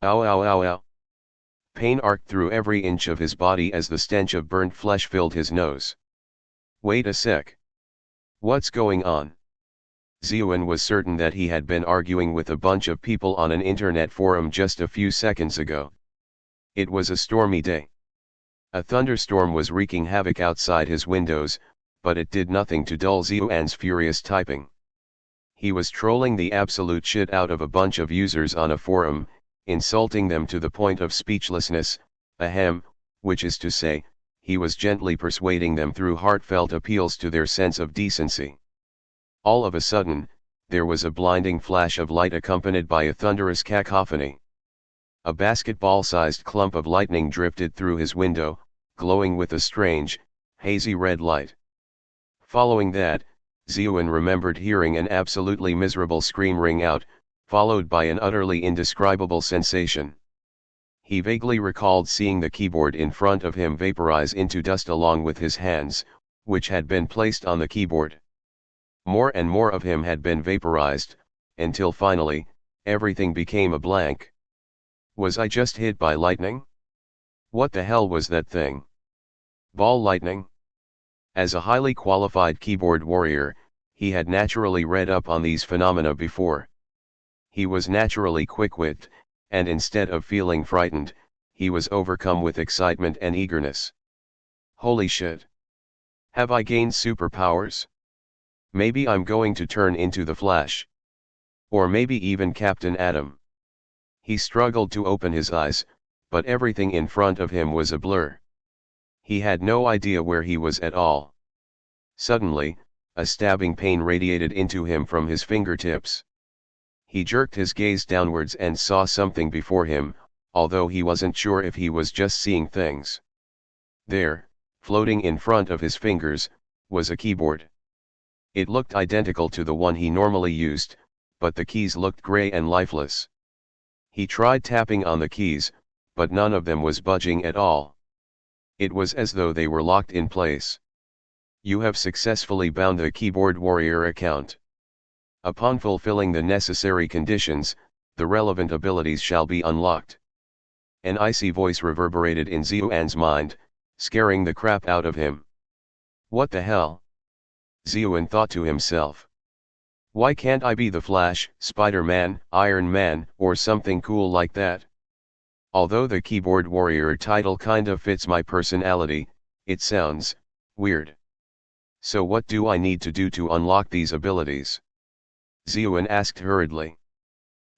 Ow ow ow ow. Pain arced through every inch of his body as the stench of burnt flesh filled his nose. Wait a sec. What's going on? Ziyuan was certain that he had been arguing with a bunch of people on an internet forum just a few seconds ago. It was a stormy day. A thunderstorm was wreaking havoc outside his windows, but it did nothing to dull Ziyuan's furious typing. He was trolling the absolute shit out of a bunch of users on a forum, insulting them to the point of speechlessness, ahem, which is to say, he was gently persuading them through heartfelt appeals to their sense of decency. All of a sudden, there was a blinding flash of light accompanied by a thunderous cacophony. A basketball-sized clump of lightning drifted through his window, glowing with a strange, hazy red light. Following that, Ziyuan remembered hearing an absolutely miserable scream ring out, followed by an utterly indescribable sensation. He vaguely recalled seeing the keyboard in front of him vaporize into dust along with his hands, which had been placed on the keyboard. More and more of him had been vaporized, until finally, everything became a blank. Was I just hit by lightning? What the hell was that thing? Ball lightning? As a highly qualified keyboard warrior, he had naturally read up on these phenomena before. He was naturally quick-witted, and instead of feeling frightened, he was overcome with excitement and eagerness. Holy shit! Have I gained superpowers? Maybe I'm going to turn into the Flash. Or maybe even Captain Atom. He struggled to open his eyes, but everything in front of him was a blur. He had no idea where he was at all. Suddenly, a stabbing pain radiated into him from his fingertips. He jerked his gaze downwards and saw something before him, although he wasn't sure if he was just seeing things. There, floating in front of his fingers, was a keyboard. It looked identical to the one he normally used, but the keys looked gray and lifeless. He tried tapping on the keys, but none of them was budging at all. It was as though they were locked in place. You have successfully bound the Keyboard Warrior account. Upon fulfilling the necessary conditions, the relevant abilities shall be unlocked. An icy voice reverberated in Ziyuan's mind, scaring the crap out of him. What the hell? Ziyuan thought to himself. Why can't I be the Flash, Spider-Man, Iron Man, or something cool like that? Although the Keyboard Warrior title kinda fits my personality, it sounds weird. So what do I need to do to unlock these abilities? Ziyuan asked hurriedly.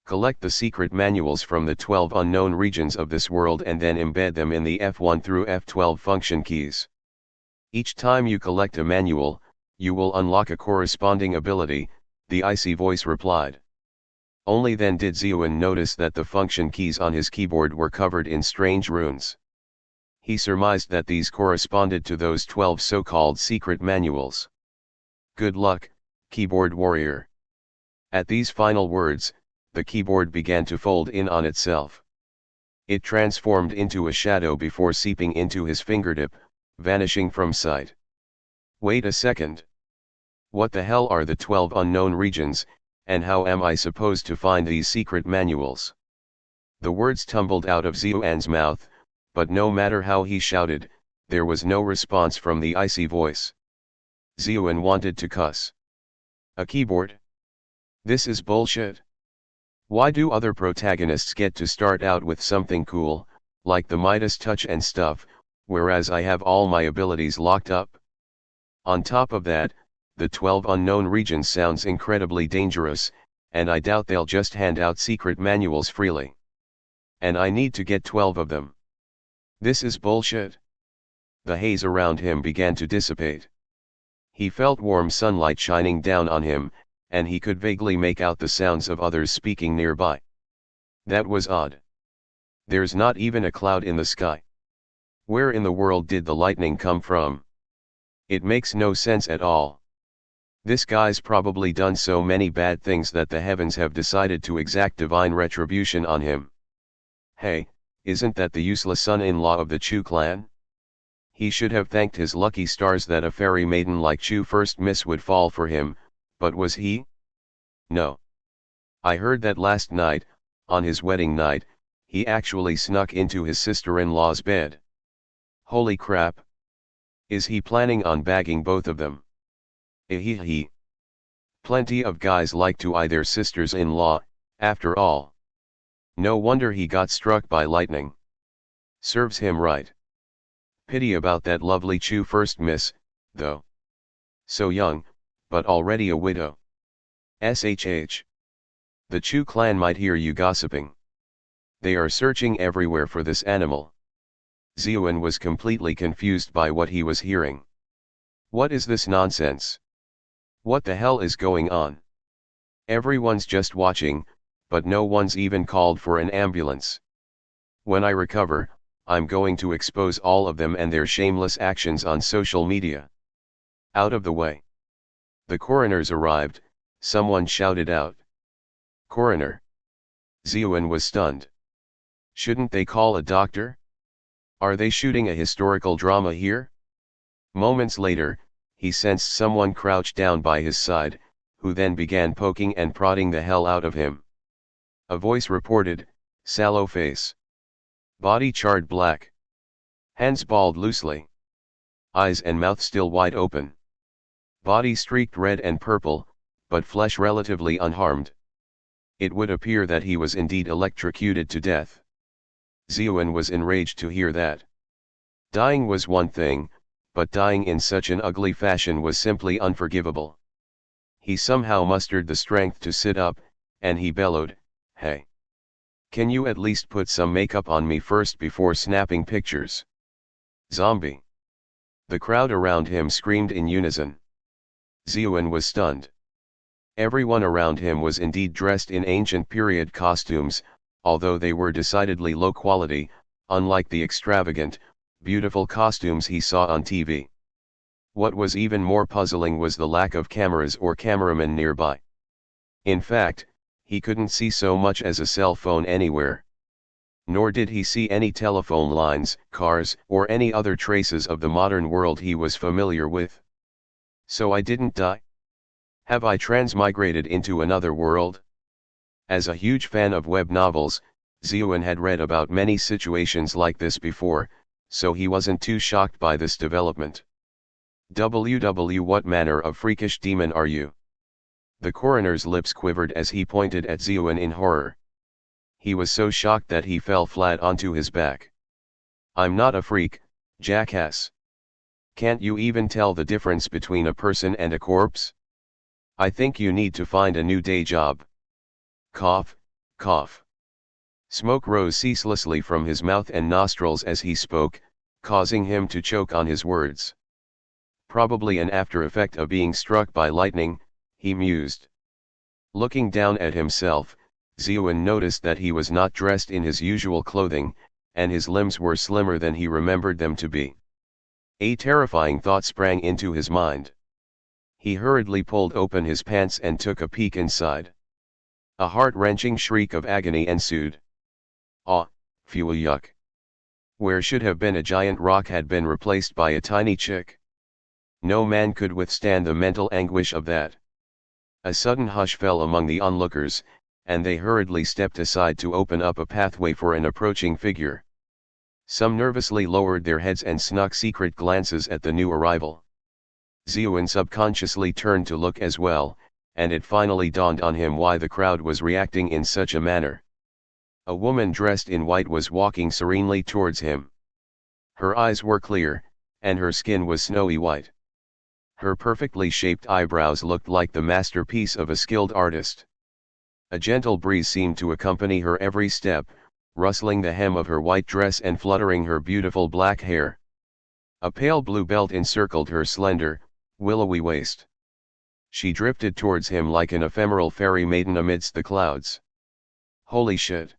Collect the secret manuals from the 12 unknown regions of this world and then embed them in the F1 through F12 function keys. Each time you collect a manual, you will unlock a corresponding ability, the icy voice replied. Only then did Ziyuan notice that the function keys on his keyboard were covered in strange runes. He surmised that these corresponded to those 12 so-called secret manuals. Good luck, keyboard warrior. At these final words, the keyboard began to fold in on itself. It transformed into a shadow before seeping into his fingertip, vanishing from sight. Wait a second. What the hell are the 12 unknown regions, and how am I supposed to find these secret manuals? The words tumbled out of Ziyuan's mouth, but no matter how he shouted, there was no response from the icy voice. Ziyuan wanted to cuss. A keyboard? This is bullshit. Why do other protagonists get to start out with something cool, like the Midas touch and stuff, whereas I have all my abilities locked up? On top of that, the 12 unknown regions sounds incredibly dangerous, and I doubt they'll just hand out secret manuals freely. And I need to get 12 of them. This is bullshit. The haze around him began to dissipate. He felt warm sunlight shining down on him, and he could vaguely make out the sounds of others speaking nearby. That was odd. There's not even a cloud in the sky. Where in the world did the lightning come from? It makes no sense at all. This guy's probably done so many bad things that the heavens have decided to exact divine retribution on him. Hey, isn't that the useless son-in-law of the Chu clan? He should have thanked his lucky stars that a fairy maiden like Chu First Miss would fall for him, but was he? No. I heard that last night, on his wedding night, he actually snuck into his sister-in-law's bed. Holy crap! Is he planning on bagging both of them? Ehehe. Plenty of guys like to eye their sisters-in-law, after all. No wonder he got struck by lightning. Serves him right. Pity about that lovely Chu first miss, though. So young, but already a widow. SHH. The Chu clan might hear you gossiping. They are searching everywhere for this animal. Zeoen was completely confused by what he was hearing. What is this nonsense? What the hell is going on? Everyone's just watching, but no one's even called for an ambulance. When I recover, I'm going to expose all of them and their shameless actions on social media. Out of the way. The coroners arrived, someone shouted out. Coroner. Zeoen was stunned. Shouldn't they call a doctor? Are they shooting a historical drama here? Moments later, he sensed someone crouched down by his side, who then began poking and prodding the hell out of him. A voice reported, sallow face. Body charred black. Hands balled loosely. Eyes and mouth still wide open. Body streaked red and purple, but flesh relatively unharmed. It would appear that he was indeed electrocuted to death. Zeoen was enraged to hear that. Dying was one thing, but dying in such an ugly fashion was simply unforgivable. He somehow mustered the strength to sit up, and he bellowed, "Hey! Can you at least put some makeup on me first before snapping pictures?" Zombie! The crowd around him screamed in unison. Zeoen was stunned. Everyone around him was indeed dressed in ancient period costumes, although they were decidedly low quality, unlike the extravagant, beautiful costumes he saw on TV. What was even more puzzling was the lack of cameras or cameramen nearby. In fact, he couldn't see so much as a cell phone anywhere. Nor did he see any telephone lines, cars, or any other traces of the modern world he was familiar with. So I didn't die? Have I transmigrated into another world? As a huge fan of web novels, Zeoen had read about many situations like this before, so he wasn't too shocked by this development. What manner of freakish demon are you? The coroner's lips quivered as he pointed at Zeoen in horror. He was so shocked that he fell flat onto his back. I'm not a freak, jackass. Can't you even tell the difference between a person and a corpse? I think you need to find a new day job. Cough, cough. Smoke rose ceaselessly from his mouth and nostrils as he spoke, causing him to choke on his words. Probably an after effect of being struck by lightning, he mused. Looking down at himself, Zeoen noticed that he was not dressed in his usual clothing, and his limbs were slimmer than he remembered them to be. A terrifying thought sprang into his mind. He hurriedly pulled open his pants and took a peek inside. A heart-wrenching shriek of agony ensued. Ah, phew, yuck. Where should have been a giant rock had been replaced by a tiny chick. No man could withstand the mental anguish of that. A sudden hush fell among the onlookers, and they hurriedly stepped aside to open up a pathway for an approaching figure. Some nervously lowered their heads and snuck secret glances at the new arrival. Zeoen subconsciously turned to look as well, and it finally dawned on him why the crowd was reacting in such a manner. A woman dressed in white was walking serenely towards him. Her eyes were clear, and her skin was snowy white. Her perfectly shaped eyebrows looked like the masterpiece of a skilled artist. A gentle breeze seemed to accompany her every step, rustling the hem of her white dress and fluttering her beautiful black hair. A pale blue belt encircled her slender, willowy waist. She drifted towards him like an ephemeral fairy maiden amidst the clouds. Holy shit!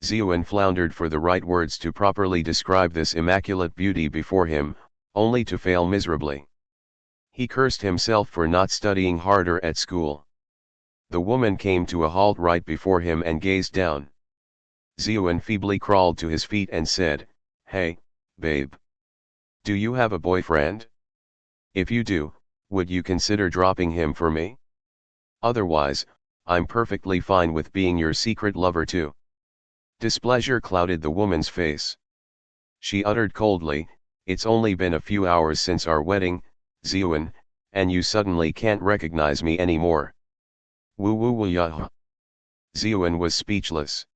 Zeoen floundered for the right words to properly describe this immaculate beauty before him, only to fail miserably. He cursed himself for not studying harder at school. The woman came to a halt right before him and gazed down. Zeoen feebly crawled to his feet and said, "Hey, babe. Do you have a boyfriend? If you do, would you consider dropping him for me? Otherwise, I'm perfectly fine with being your secret lover too." Displeasure clouded the woman's face. She uttered coldly, "It's only been a few hours since our wedding, Ziuan, and you suddenly can't recognize me anymore." Woo woo woo ya. Ziuan was speechless.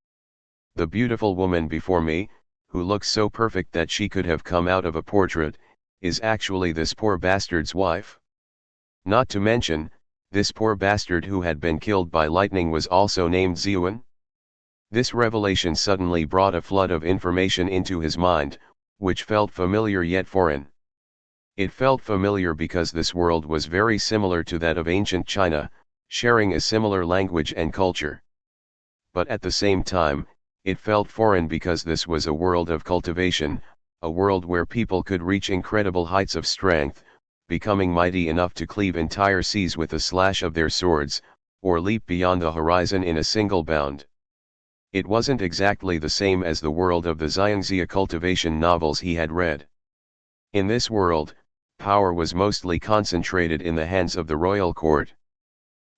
The beautiful woman before me, who looks so perfect that she could have come out of a portrait, is actually this poor bastard's wife? Not to mention, this poor bastard who had been killed by lightning was also named Ziuan? This revelation suddenly brought a flood of information into his mind, which felt familiar yet foreign. It felt familiar because this world was very similar to that of ancient China, sharing a similar language and culture. But at the same time, it felt foreign because this was a world of cultivation, a world where people could reach incredible heights of strength, becoming mighty enough to cleave entire seas with a slash of their swords, or leap beyond the horizon in a single bound. It wasn't exactly the same as the world of the Xiangxia cultivation novels he had read. In this world, power was mostly concentrated in the hands of the royal court.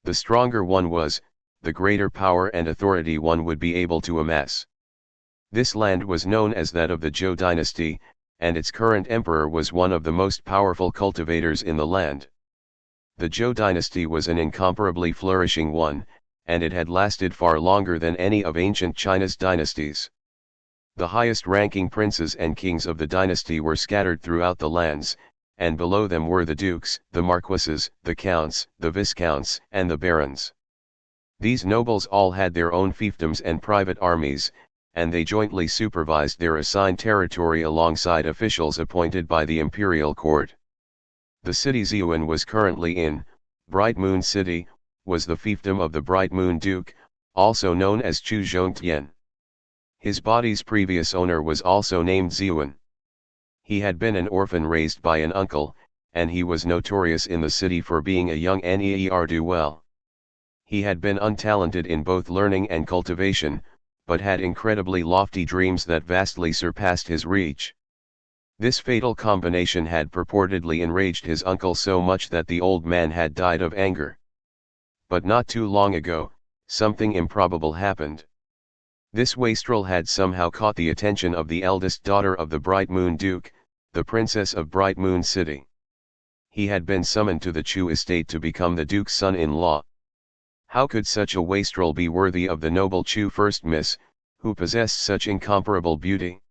The stronger one was, the greater power and authority one would be able to amass. This land was known as that of the Zhou dynasty, and its current emperor was one of the most powerful cultivators in the land. The Zhou dynasty was an incomparably flourishing one, and it had lasted far longer than any of ancient China's dynasties. The highest-ranking princes and kings of the dynasty were scattered throughout the lands, and below them were the dukes, the marquises, the counts, the viscounts, and the barons. These nobles all had their own fiefdoms and private armies, and they jointly supervised their assigned territory alongside officials appointed by the imperial court. The city Ziuan was currently in, Bright Moon City, was the fiefdom of the Bright Moon Duke, also known as Chu Zhongtian. His body's previous owner was also named Ziuan. He had been an orphan raised by an uncle, and he was notorious in the city for being a young ne'er-do-well. He had been untalented in both learning and cultivation, but had incredibly lofty dreams that vastly surpassed his reach. This fatal combination had purportedly enraged his uncle so much that the old man had died of anger. But not too long ago, something improbable happened. This wastrel had somehow caught the attention of the eldest daughter of the Bright Moon Duke, the Princess of Bright Moon City. He had been summoned to the Chu estate to become the Duke's son-in-law. How could such a wastrel be worthy of the noble Chu First Miss, who possessed such incomparable beauty?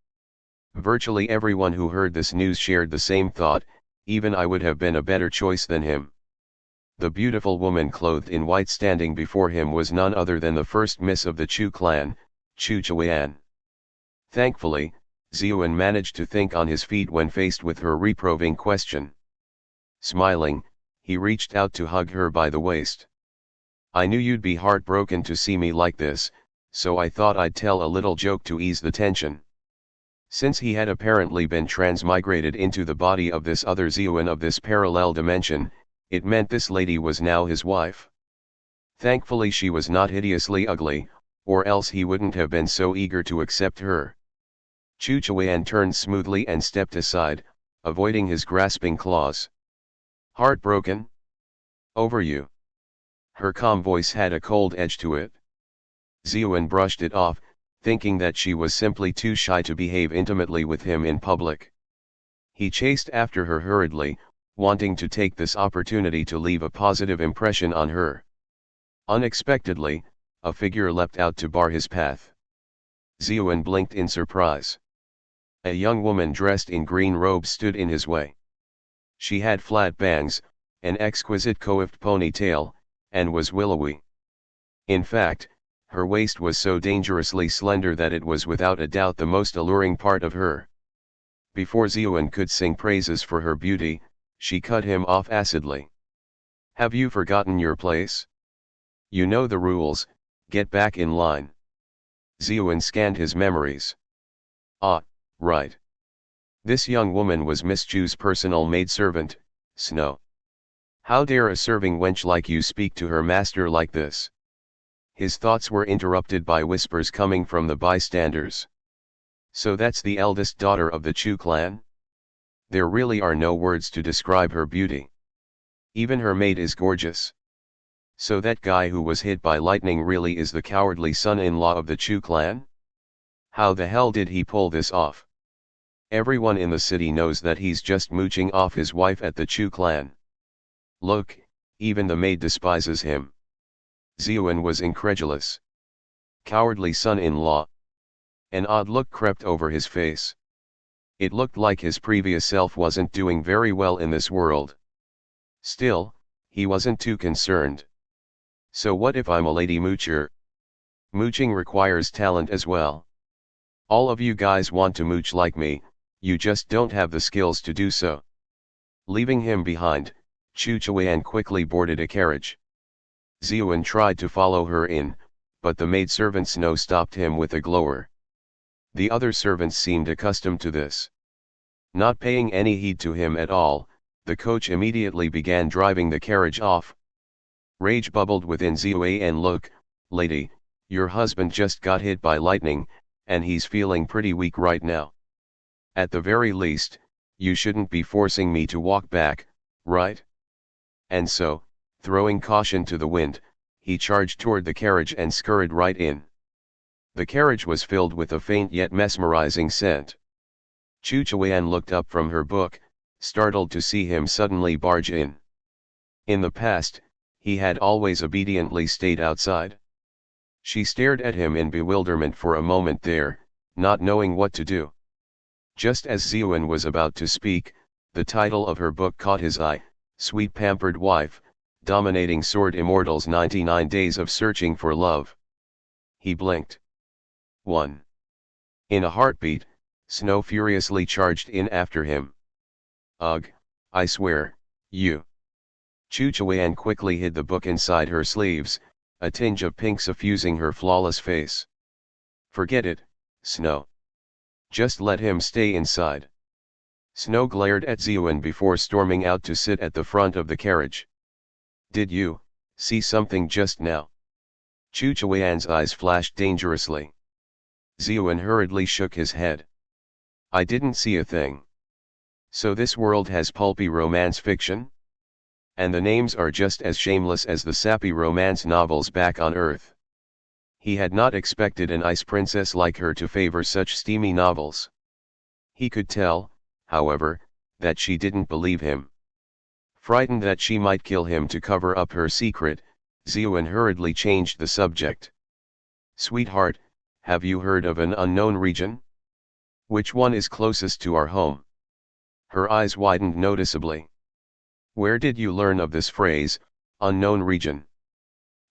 Virtually everyone who heard this news shared the same thought, even I would have been a better choice than him. The beautiful woman clothed in white standing before him was none other than the first miss of the Chu clan, Chu Chuan. Thankfully, Ziuan managed to think on his feet when faced with her reproving question. Smiling, he reached out to hug her by the waist. "I knew you'd be heartbroken to see me like this, so I thought I'd tell a little joke to ease the tension." Since he had apparently been transmigrated into the body of this other Ziuan of this parallel dimension, it meant this lady was now his wife. Thankfully she was not hideously ugly, or else he wouldn't have been so eager to accept her. Chu Chuan turned smoothly and stepped aside, avoiding his grasping claws. "Heartbroken? Over you?" Her calm voice had a cold edge to it. Ziuan brushed it off, thinking that she was simply too shy to behave intimately with him in public. He chased after her hurriedly, wanting to take this opportunity to leave a positive impression on her. Unexpectedly, a figure leapt out to bar his path. Ziuan blinked in surprise. A young woman dressed in green robes stood in his way. She had flat bangs, an exquisite coiffed ponytail, and was willowy. In fact, her waist was so dangerously slender that it was without a doubt the most alluring part of her. Before Ziuan could sing praises for her beauty, she cut him off acidly. "Have you forgotten your place? You know the rules, get back in line." Ziuan scanned his memories. Ah, right. This young woman was Miss Chu's personal maidservant, Snow. How dare a serving wench like you speak to her master like this? His thoughts were interrupted by whispers coming from the bystanders. So that's the eldest daughter of the Chu clan? There really are no words to describe her beauty. Even her maid is gorgeous. So that guy who was hit by lightning really is the cowardly son-in-law of the Chu clan? How the hell did he pull this off? Everyone in the city knows that he's just mooching off his wife at the Chu clan. Look, even the maid despises him. Ziyuan was incredulous. Cowardly son-in-law. An odd look crept over his face. It looked like his previous self wasn't doing very well in this world. Still, he wasn't too concerned. So what if I'm a lady moocher? Mooching requires talent as well. All of you guys want to mooch like me, you just don't have the skills to do so. Leaving him behind, Chu Chuan quickly boarded a carriage. Ziyuan tried to follow her in, but the maidservant Snow stopped him with a glower. The other servants seemed accustomed to this. Not paying any heed to him at all, the coach immediately began driving the carriage off. Rage bubbled within Ziyuan. Look, lady, your husband just got hit by lightning, and he's feeling pretty weak right now. At the very least, you shouldn't be forcing me to walk back, right? And so, throwing caution to the wind, he charged toward the carriage and scurried right in. The carriage was filled with a faint yet mesmerizing scent. Chu Chuan looked up from her book, startled to see him suddenly barge in. In the past, he had always obediently stayed outside. She stared at him in bewilderment for a moment there, not knowing what to do. Just as Ziyuan was about to speak, the title of her book caught his eye, Sweet Pampered Wife, Dominating Sword Immortals 99 Days of Searching for Love. He blinked. 1. In a heartbeat, Snow furiously charged in after him. Ugh, I swear, you. Chu Chuan quickly hid the book inside her sleeves, a tinge of pink suffusing her flawless face. Forget it, Snow. Just let him stay inside. Snow glared at Ziyuan before storming out to sit at the front of the carriage. Did you see something just now? Chu Chuan's eyes flashed dangerously. Ziyuan hurriedly shook his head. I didn't see a thing. So this world has pulpy romance fiction? And the names are just as shameless as the sappy romance novels back on Earth. He had not expected an ice princess like her to favor such steamy novels. He could tell, however, that she didn't believe him. Frightened that she might kill him to cover up her secret, Ziyuan hurriedly changed the subject. Sweetheart, have you heard of an unknown region? Which one is closest to our home? Her eyes widened noticeably. Where did you learn of this phrase, unknown region?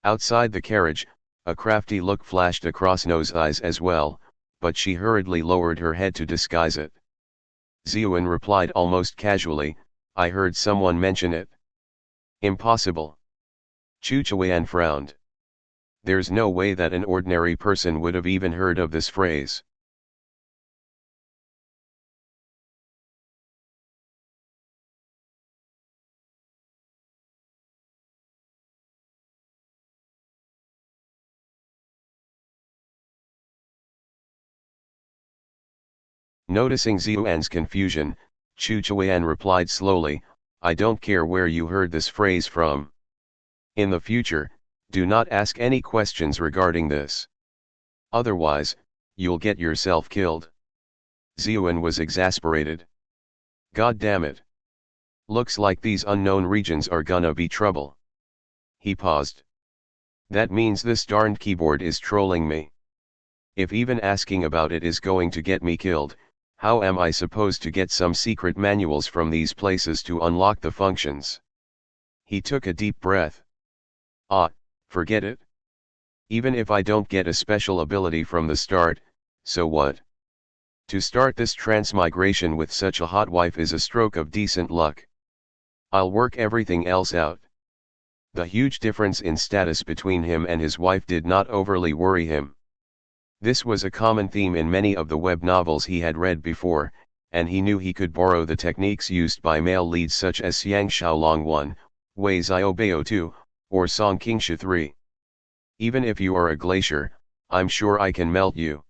Outside the carriage, a crafty look flashed across Snow's eyes as well, but she hurriedly lowered her head to disguise it. Ziyuan replied almost casually, I heard someone mention it. Impossible. Chu Chuan frowned. There's no way that an ordinary person would have even heard of this phrase. Noticing Ziyuan's confusion, Chu Chuan replied slowly, I don't care where you heard this phrase from. In the future, do not ask any questions regarding this. Otherwise, you'll get yourself killed. Ziyuan was exasperated. God damn it. Looks like these unknown regions are gonna be trouble. He paused. That means this darned keyboard is trolling me. If even asking about it is going to get me killed, how am I supposed to get some secret manuals from these places to unlock the functions? He took a deep breath. Ah, forget it. Even if I don't get a special ability from the start, so what? To start this transmigration with such a hot wife is a stroke of decent luck. I'll work everything else out. The huge difference in status between him and his wife did not overly worry him. This was a common theme in many of the web novels he had read before, and he knew he could borrow the techniques used by male leads such as Xiang Xiaolong 1, Wei Xiaobao 2, or Song Qingsha 3. Even if you are a glacier, I'm sure I can melt you.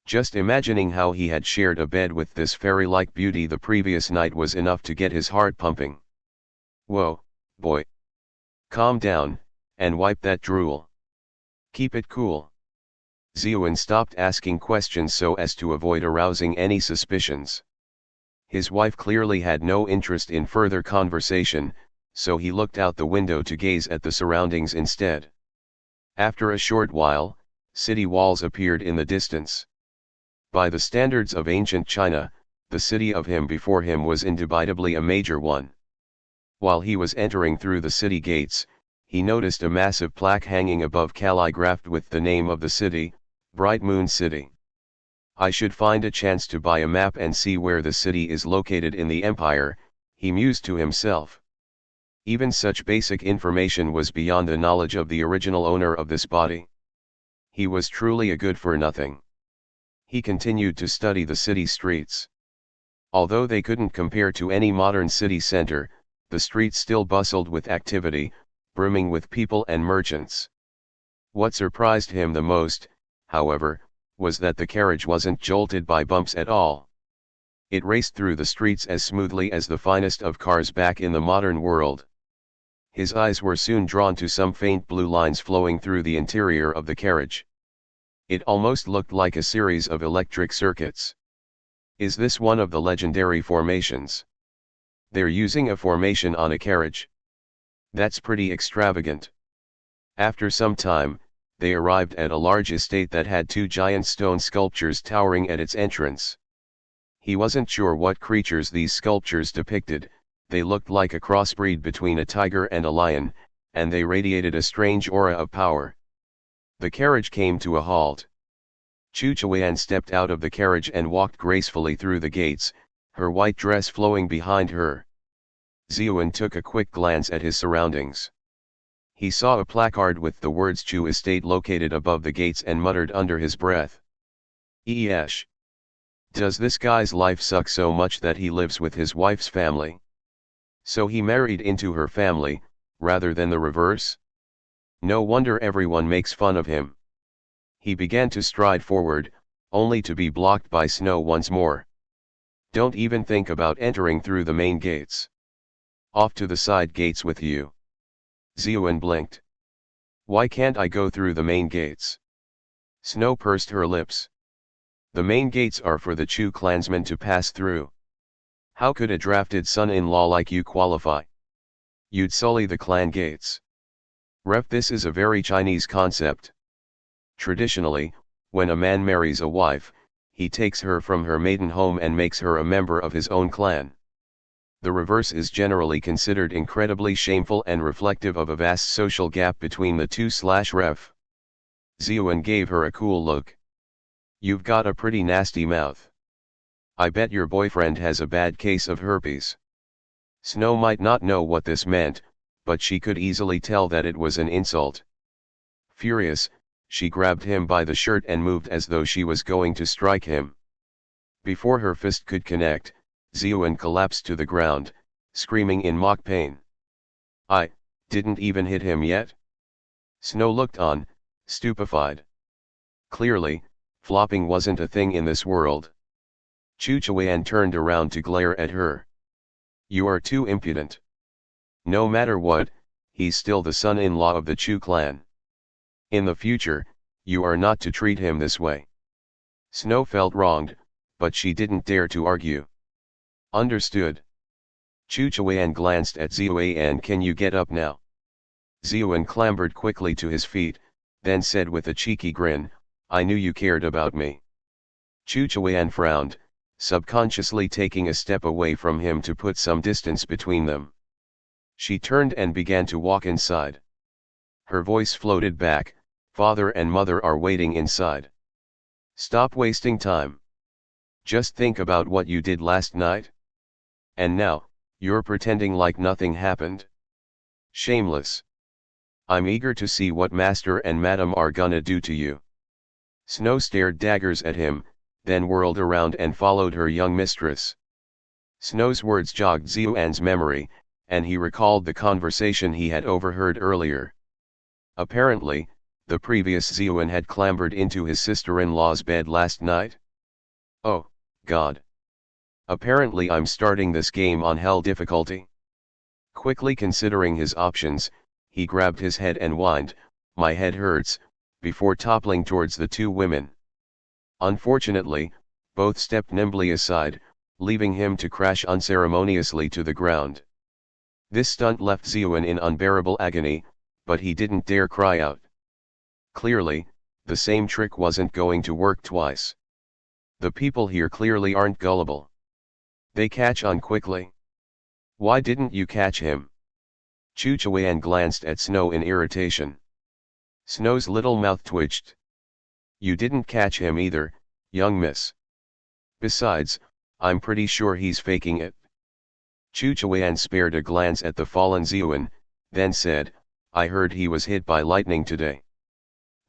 Just imagining how he had shared a bed with this fairy-like beauty the previous night was enough to get his heart pumping. Whoa, boy. Calm down, and wipe that drool. Keep it cool. Ziuan stopped asking questions so as to avoid arousing any suspicions. His wife clearly had no interest in further conversation, so he looked out the window to gaze at the surroundings instead. After a short while, city walls appeared in the distance. By the standards of ancient China, the city of him before him was indubitably a major one. While he was entering through the city gates, he noticed a massive plaque hanging above calligraphed with the name of the city, Bright Moon City. I should find a chance to buy a map and see where the city is located in the empire, he mused to himself. Even such basic information was beyond the knowledge of the original owner of this body. He was truly a good-for-nothing. He continued to study the city streets. Although they couldn't compare to any modern city center, the streets still bustled with activity, brimming with people and merchants. What surprised him the most, however, was that the carriage wasn't jolted by bumps at all. It raced through the streets as smoothly as the finest of cars back in the modern world. His eyes were soon drawn to some faint blue lines flowing through the interior of the carriage. It almost looked like a series of electric circuits. Is this one of the legendary formations? They're using a formation on a carriage. That's pretty extravagant. After some time, they arrived at a large estate that had two giant stone sculptures towering at its entrance. He wasn't sure what creatures these sculptures depicted. They looked like a crossbreed between a tiger and a lion, and they radiated a strange aura of power. The carriage came to a halt. Chu Chuan stepped out of the carriage and walked gracefully through the gates, her white dress flowing behind her. Ziuan took a quick glance at his surroundings. He saw a placard with the words Chu Estate located above the gates and muttered under his breath. Eesh. Does this guy's life suck so much that he lives with his wife's family? So he married into her family, rather than the reverse? No wonder everyone makes fun of him. He began to stride forward, only to be blocked by Snow once more. Don't even think about entering through the main gates. Off to the side gates with you. Ziuan blinked. Why can't I go through the main gates? Snow pursed her lips. The main gates are for the Chu clansmen to pass through. How could a drafted son-in-law like you qualify? You'd sully the clan gates. Ref, this is a very Chinese concept. Traditionally, when a man marries a wife, he takes her from her maiden home and makes her a member of his own clan. The reverse is generally considered incredibly shameful and reflective of a vast social gap between the two/ref. Ziuan gave her a cool look. You've got a pretty nasty mouth. I bet your boyfriend has a bad case of herpes. Snow might not know what this meant, but she could easily tell that it was an insult. Furious, she grabbed him by the shirt and moved as though she was going to strike him. Before her fist could connect, Ziuan collapsed to the ground, screaming in mock pain. I didn't even hit him yet? Snow looked on, stupefied. Clearly, flopping wasn't a thing in this world. Chu Chuan turned around to glare at her. You are too impudent. No matter what, he's still the son-in-law of the Chu clan. In the future, you are not to treat him this way. Snow felt wronged, but she didn't dare to argue. Understood. Chu Chuan glanced at Ziuan. Can you get up now? Ziuan clambered quickly to his feet, then said with a cheeky grin, I knew you cared about me. Chu Chuan frowned, subconsciously taking a step away from him to put some distance between them. She turned and began to walk inside. Her voice floated back, Father and Mother are waiting inside. Stop wasting time. Just think about what you did last night. And now, you're pretending like nothing happened? Shameless. I'm eager to see what Master and Madam are gonna do to you. Snow stared daggers at him, then whirled around and followed her young mistress. Snow's words jogged Ziuan's memory, and he recalled the conversation he had overheard earlier. Apparently, the previous Ziuan had clambered into his sister-in-law's bed last night. Oh, God. Apparently I'm starting this game on hell difficulty. Quickly considering his options, he grabbed his head and whined, my head hurts, before toppling towards the two women. Unfortunately, both stepped nimbly aside, leaving him to crash unceremoniously to the ground. This stunt left Ziuan in unbearable agony, but he didn't dare cry out. Clearly, the same trick wasn't going to work twice. The people here clearly aren't gullible. They catch on quickly. Why didn't you catch him? Chu Chuan glanced at Snow in irritation. Snow's little mouth twitched. You didn't catch him either, young miss. Besides, I'm pretty sure he's faking it. Chu Chuan spared a glance at the fallen Ziuan, then said, I heard he was hit by lightning today.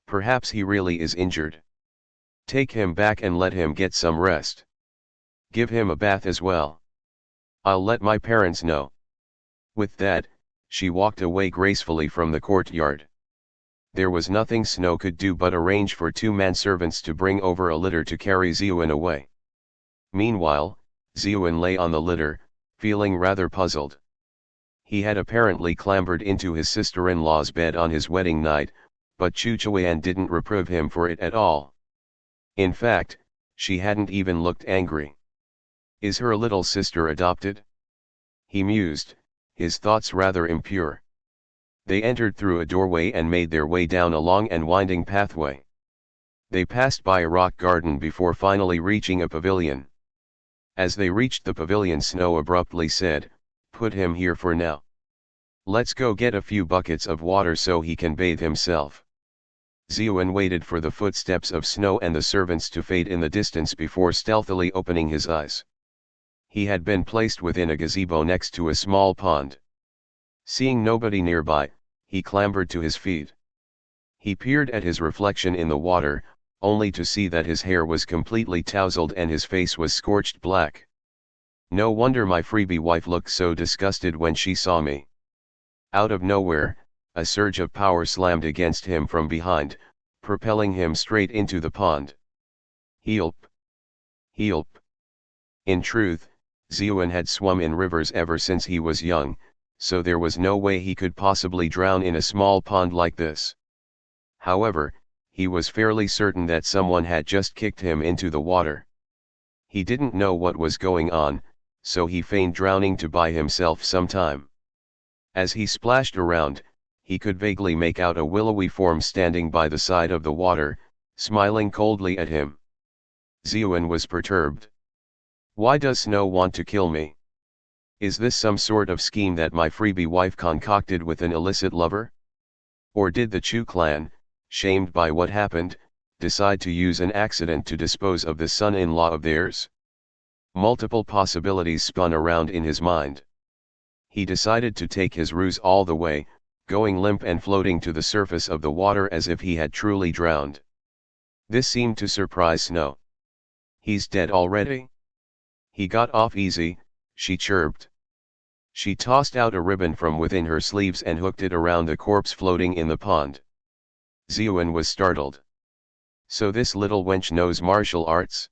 Perhaps he really is injured. Take him back and let him get some rest. Give him a bath as well. I'll let my parents know. With that, she walked away gracefully from the courtyard. There was nothing Snow could do but arrange for two manservants to bring over a litter to carry Ziuan away. Meanwhile, Ziuan lay on the litter, feeling rather puzzled. He had apparently clambered into his sister-in-law's bed on his wedding night, but Chu Chuan didn't reprove him for it at all. In fact, she hadn't even looked angry. Is her little sister adopted? He mused, his thoughts rather impure. They entered through a doorway and made their way down a long and winding pathway. They passed by a rock garden before finally reaching a pavilion. As they reached the pavilion, Snow abruptly said, Put him here for now. Let's go get a few buckets of water so he can bathe himself. Ziuan waited for the footsteps of Snow and the servants to fade in the distance before stealthily opening his eyes. He had been placed within a gazebo next to a small pond. Seeing nobody nearby, he clambered to his feet. He peered at his reflection in the water, only to see that his hair was completely tousled and his face was scorched black. No wonder my freebie wife looked so disgusted when she saw me. Out of nowhere, a surge of power slammed against him from behind, propelling him straight into the pond. Help! Help! In truth, Ziuan had swum in rivers ever since he was young, so there was no way he could possibly drown in a small pond like this. However, he was fairly certain that someone had just kicked him into the water. He didn't know what was going on, so he feigned drowning to buy himself some time. As he splashed around, he could vaguely make out a willowy form standing by the side of the water, smiling coldly at him. Ziuan was perturbed. Why does Snow want to kill me? Is this some sort of scheme that my freebie wife concocted with an illicit lover? Or did the Chu clan, shamed by what happened, decide to use an accident to dispose of the son-in-law of theirs? Multiple possibilities spun around in his mind. He decided to take his ruse all the way, going limp and floating to the surface of the water as if he had truly drowned. This seemed to surprise Snow. He's dead already? He got off easy, she chirped. She tossed out a ribbon from within her sleeves and hooked it around the corpse floating in the pond. Ziuan was startled. So this little wench knows martial arts?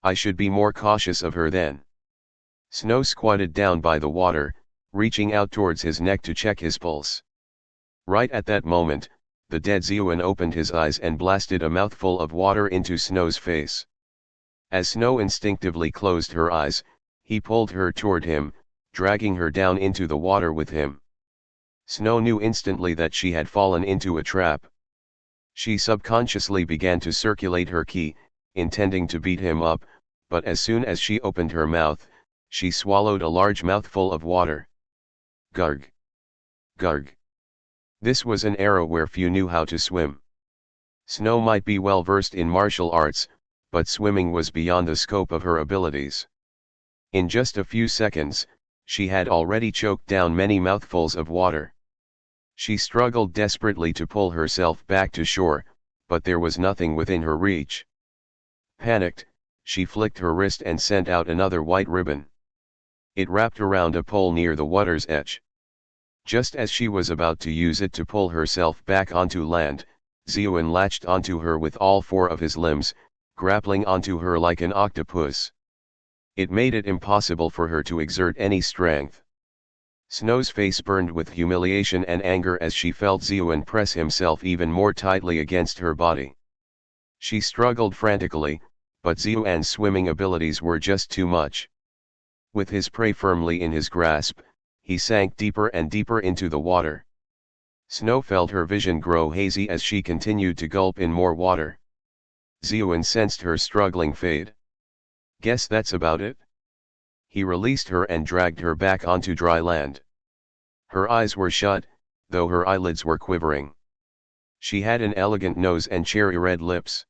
I should be more cautious of her then. Snow squatted down by the water, reaching out towards his neck to check his pulse. Right at that moment, the dead Ziuan opened his eyes and blasted a mouthful of water into Snow's face. As Snow instinctively closed her eyes, he pulled her toward him, dragging her down into the water with him. Snow knew instantly that she had fallen into a trap. She subconsciously began to circulate her ki, intending to beat him up, but as soon as she opened her mouth, she swallowed a large mouthful of water. Gurg! Gurg! This was an era where few knew how to swim. Snow might be well versed in martial arts, but swimming was beyond the scope of her abilities. In just a few seconds, she had already choked down many mouthfuls of water. She struggled desperately to pull herself back to shore, but there was nothing within her reach. Panicked, she flicked her wrist and sent out another white ribbon. It wrapped around a pole near the water's edge. Just as she was about to use it to pull herself back onto land, Ziuan latched onto her with all four of his limbs, grappling onto her like an octopus. It made it impossible for her to exert any strength. Snow's face burned with humiliation and anger as she felt Zeon press himself even more tightly against her body. She struggled frantically, but Zeon's swimming abilities were just too much. With his prey firmly in his grasp, he sank deeper and deeper into the water. Snow felt her vision grow hazy as she continued to gulp in more water. Zeon sensed her struggling fade. Guess that's about it? He released her and dragged her back onto dry land. Her eyes were shut, though her eyelids were quivering. She had an elegant nose and cherry-red lips.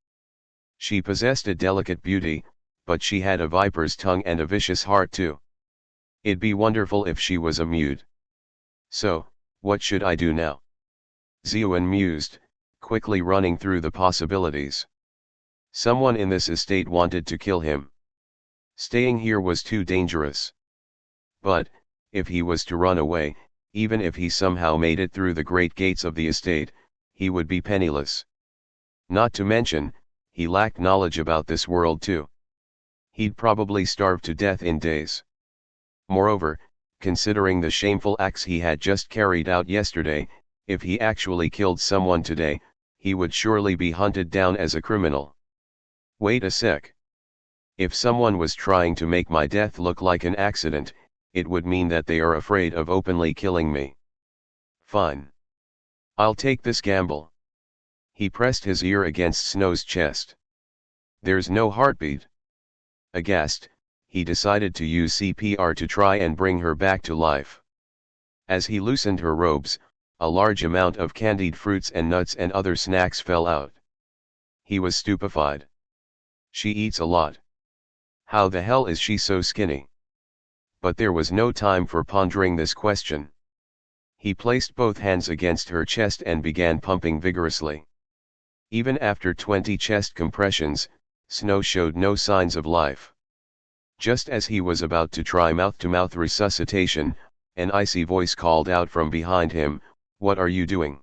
She possessed a delicate beauty, but she had a viper's tongue and a vicious heart too. It'd be wonderful if she was a mute. So, what should I do now? Zeon mused, quickly running through the possibilities. Someone in this estate wanted to kill him. Staying here was too dangerous. But, if he was to run away, even if he somehow made it through the great gates of the estate, he would be penniless. Not to mention, he lacked knowledge about this world too. He'd probably starve to death in days. Moreover, considering the shameful acts he had just carried out yesterday, if he actually killed someone today, he would surely be hunted down as a criminal. Wait a sec. If someone was trying to make my death look like an accident, it would mean that they are afraid of openly killing me. Fine. I'll take this gamble. He pressed his ear against Snow's chest. There's no heartbeat. Aghast, he decided to use CPR to try and bring her back to life. As he loosened her robes, a large amount of candied fruits and nuts and other snacks fell out. He was stupefied. She eats a lot. How the hell is she so skinny? But there was no time for pondering this question. He placed both hands against her chest and began pumping vigorously. Even after 20 chest compressions, Snow showed no signs of life. Just as he was about to try mouth-to-mouth resuscitation, an icy voice called out from behind him, "What are you doing?"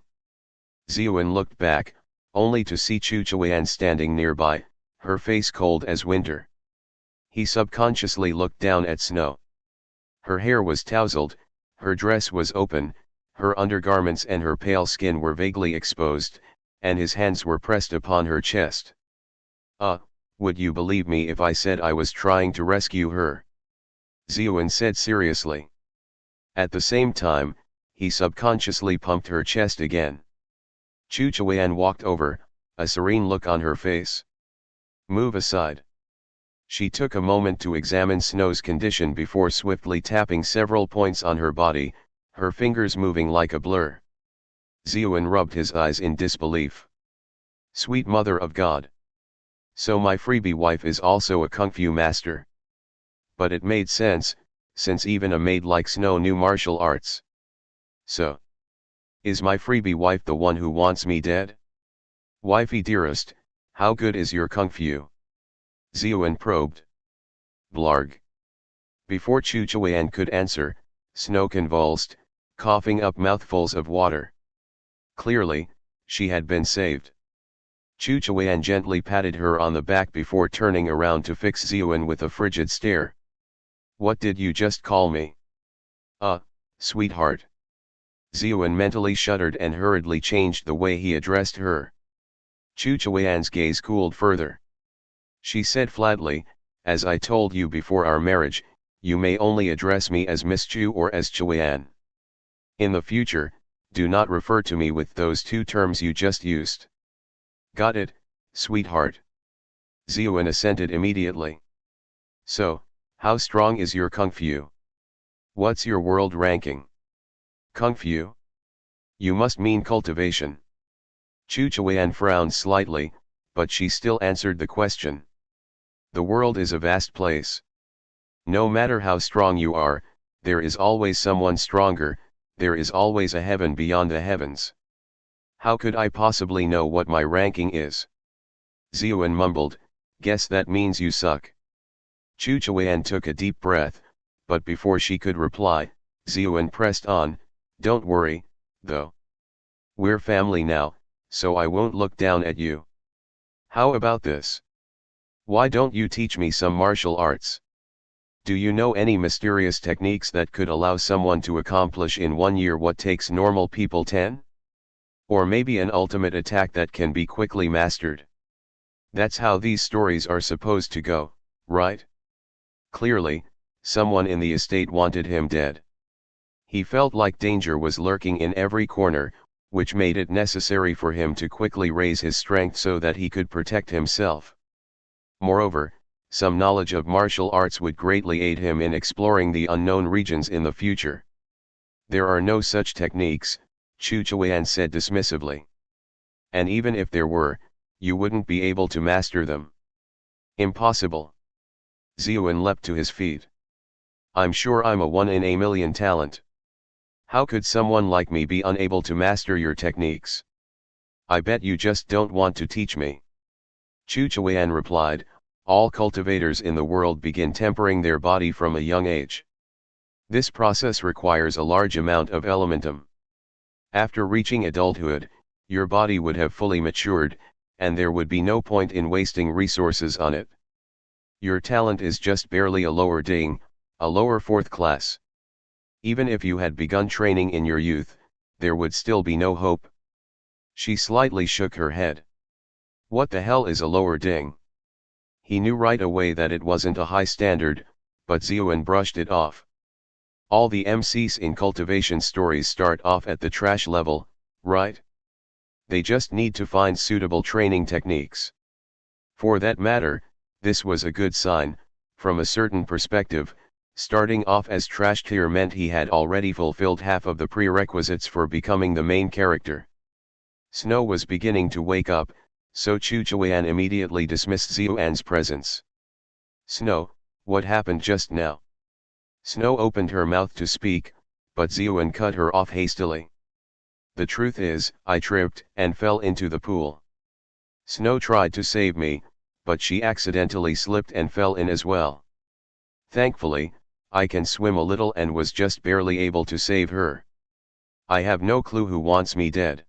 Zeon looked back, only to see Chuchuan standing nearby, her face cold as winter. He subconsciously looked down at Snow. Her hair was tousled, her dress was open, her undergarments and her pale skin were vaguely exposed, and his hands were pressed upon her chest. Would you believe me if I said I was trying to rescue her?" Zeon said seriously. At the same time, he subconsciously pumped her chest again. Chuchuan walked over, a serene look on her face. "Move aside." She took a moment to examine Snow's condition before swiftly tapping several points on her body, her fingers moving like a blur. Zeon rubbed his eyes in disbelief. Sweet Mother of God. So my freebie wife is also a kung fu master. But it made sense, since even a maid like Snow knew martial arts. So, is my freebie wife the one who wants me dead? Wifey dearest, how good is your kung fu? Zeon probed. Blarg. Before Chuchuan could answer, Snow convulsed, coughing up mouthfuls of water. Clearly, she had been saved. Chuchuan gently patted her on the back before turning around to fix Zeon with a frigid stare. "What did you just call me?" Sweetheart." Zeon mentally shuddered and hurriedly changed the way he addressed her. Chuchuan's gaze cooled further. She said flatly, "As I told you before our marriage, you may only address me as Miss Chu or as Chuan. In the future, do not refer to me with those two terms you just used." "Got it, sweetheart." Zeon assented immediately. "So, how strong is your kung fu? What's your world ranking?" "Kung fu? You must mean cultivation." Chuchuan frowned slightly, but she still answered the question. "The world is a vast place. No matter how strong you are, there is always someone stronger, there is always a heaven beyond the heavens. How could I possibly know what my ranking is?" Zeon mumbled, "Guess that means you suck." Chuchuan took a deep breath, but before she could reply, Zeon pressed on, "Don't worry, though. We're family now, so I won't look down at you. How about this? Why don't you teach me some martial arts?" Do you know any mysterious techniques that could allow someone to accomplish in 1 year what takes normal people 10? Or maybe an ultimate attack that can be quickly mastered? That's how these stories are supposed to go, right? Clearly, someone in the estate wanted him dead. He felt like danger was lurking in every corner, which made it necessary for him to quickly raise his strength so that he could protect himself. Moreover, some knowledge of martial arts would greatly aid him in exploring the unknown regions in the future. There are no such techniques, Chu Chuan said dismissively. And even if there were, you wouldn't be able to master them. Impossible. Ziyuan leapt to his feet. I'm sure I'm a 1 in a million talent. How could someone like me be unable to master your techniques? I bet you just don't want to teach me. Chu Chuan replied, all cultivators in the world begin tempering their body from a young age. This process requires a large amount of elementum. After reaching adulthood, your body would have fully matured, and there would be no point in wasting resources on it. Your talent is just barely a lower ding, a lower fourth class. Even if you had begun training in your youth, there would still be no hope. She slightly shook her head. What the hell is a lower ding? He knew right away that it wasn't a high standard, but Ziyuan brushed it off. All the MCs in cultivation stories start off at the trash level, right? They just need to find suitable training techniques. For that matter, this was a good sign. From a certain perspective, starting off as trash tier meant he had already fulfilled half of the prerequisites for becoming the main character. Snow was beginning to wake up, so Chu Chuan immediately dismissed Ziyuan's presence. Snow, what happened just now? Snow opened her mouth to speak, but Ziyuan cut her off hastily. The truth is, I tripped and fell into the pool. Snow tried to save me, but she accidentally slipped and fell in as well. Thankfully, I can swim a little and was just barely able to save her. I have no clue who wants me dead.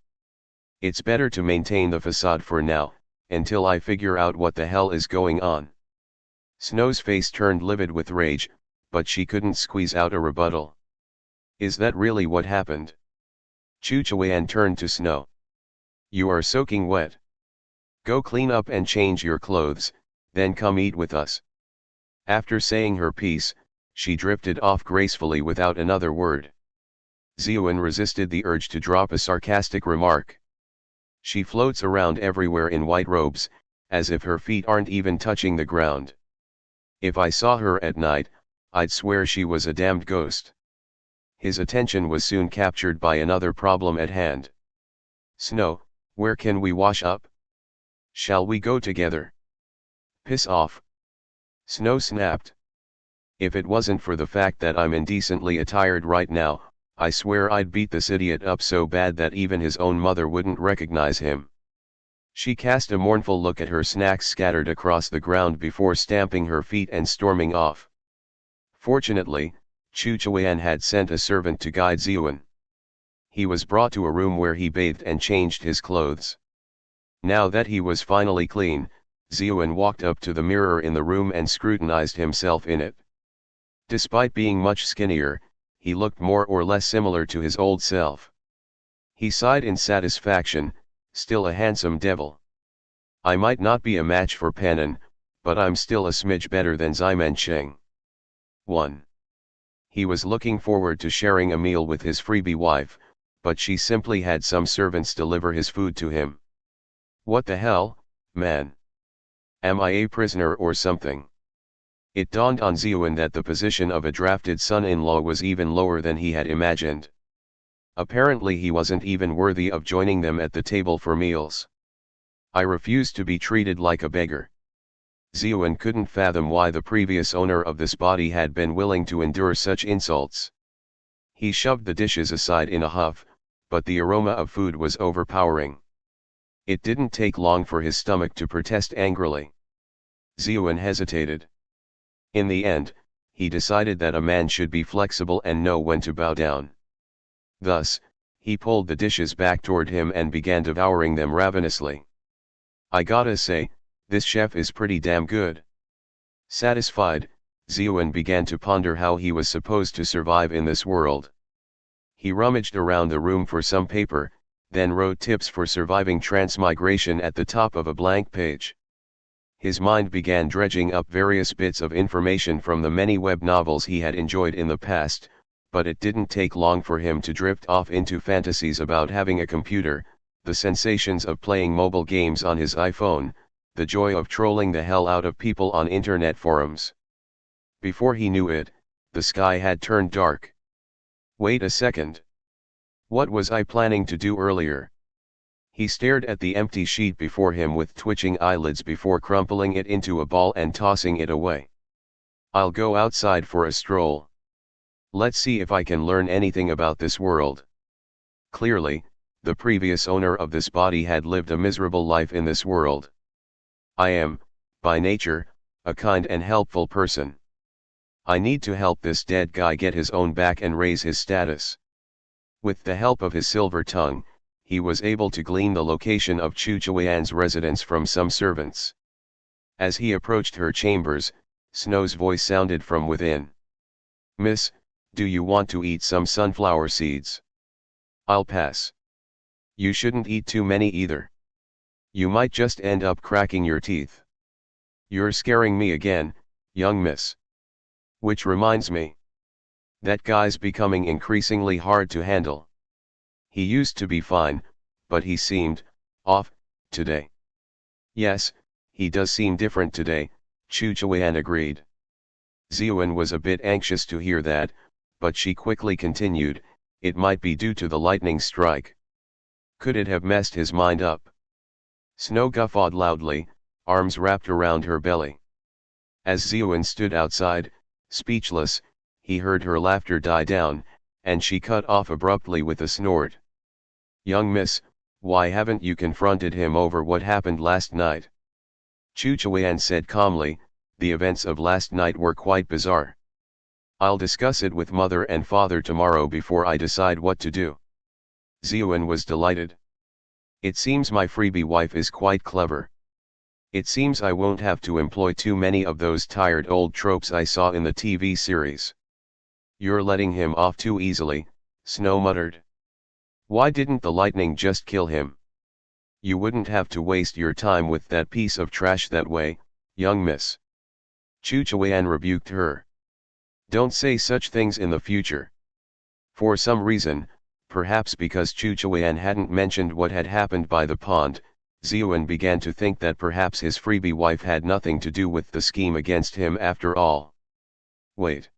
It's better to maintain the facade for now, until I figure out what the hell is going on. Snow's face turned livid with rage, but she couldn't squeeze out a rebuttal. Is that really what happened? Chu Chuan turned to Snow. You are soaking wet. Go clean up and change your clothes, then come eat with us. After saying her piece, she drifted off gracefully without another word. Ziyuan resisted the urge to drop a sarcastic remark. She floats around everywhere in white robes, as if her feet aren't even touching the ground. If I saw her at night, I'd swear she was a damned ghost. His attention was soon captured by another problem at hand. Snow, where can we wash up? Shall we go together? Piss off. Snow snapped. If it wasn't for the fact that I'm indecently attired right now, I swear I'd beat this idiot up so bad that even his own mother wouldn't recognize him. She cast a mournful look at her snacks scattered across the ground before stamping her feet and storming off. Fortunately, Chu Chuan had sent a servant to guide Ziyuan. He was brought to a room where he bathed and changed his clothes. Now that he was finally clean, Ziyuan walked up to the mirror in the room and scrutinized himself in it. Despite being much skinnier, he looked more or less similar to his old self. He sighed in satisfaction, still a handsome devil. I might not be a match for Pannan, but I'm still a smidge better than Ximen Cheng. 1. He was looking forward to sharing a meal with his freebie wife, but she simply had some servants deliver his food to him. What the hell, man? Am I a prisoner or something? It dawned on Ziyuan that the position of a drafted son-in-law was even lower than he had imagined. Apparently he wasn't even worthy of joining them at the table for meals. I refuse to be treated like a beggar. Ziyuan couldn't fathom why the previous owner of this body had been willing to endure such insults. He shoved the dishes aside in a huff, but the aroma of food was overpowering. It didn't take long for his stomach to protest angrily. Ziyuan hesitated. In the end, he decided that a man should be flexible and know when to bow down. Thus, he pulled the dishes back toward him and began devouring them ravenously. I gotta say, this chef is pretty damn good. Satisfied, Zeoen began to ponder how he was supposed to survive in this world. He rummaged around the room for some paper, then wrote tips for surviving transmigration at the top of a blank page. His mind began dredging up various bits of information from the many web novels he had enjoyed in the past, but it didn't take long for him to drift off into fantasies about having a computer, the sensations of playing mobile games on his iPhone, the joy of trolling the hell out of people on internet forums. Before he knew it, the sky had turned dark. Wait a second. What was I planning to do earlier? He stared at the empty sheet before him with twitching eyelids before crumpling it into a ball and tossing it away. I'll go outside for a stroll. Let's see if I can learn anything about this world. Clearly, the previous owner of this body had lived a miserable life in this world. I am, by nature, a kind and helpful person. I need to help this dead guy get his own back and raise his status. With the help of his silver tongue, he was able to glean the location of Chu Chuan's residence from some servants. As he approached her chambers, Snow's voice sounded from within. Miss, do you want to eat some sunflower seeds? I'll pass. You shouldn't eat too many either. You might just end up cracking your teeth. You're scaring me again, young miss. Which reminds me. That guy's becoming increasingly hard to handle. He used to be fine, but he seemed off today. Yes, he does seem different today, Chu Chuan agreed. Zeoen was a bit anxious to hear that, but she quickly continued, it might be due to the lightning strike. Could it have messed his mind up? Snow guffawed loudly, arms wrapped around her belly. As Zeoen stood outside, speechless, he heard her laughter die down, and she cut off abruptly with a snort. Young miss, why haven't you confronted him over what happened last night? Chu Chuan said calmly, the events of last night were quite bizarre. I'll discuss it with mother and father tomorrow before I decide what to do. Zeoen was delighted. It seems my freebie wife is quite clever. It seems I won't have to employ too many of those tired old tropes I saw in the TV series. You're letting him off too easily, Snow muttered. Why didn't the lightning just kill him? You wouldn't have to waste your time with that piece of trash that way, young miss. Chu Chuan rebuked her. Don't say such things in the future. For some reason, perhaps because Chu Chuan hadn't mentioned what had happened by the pond, Zeoen began to think that perhaps his freebie wife had nothing to do with the scheme against him after all. Wait.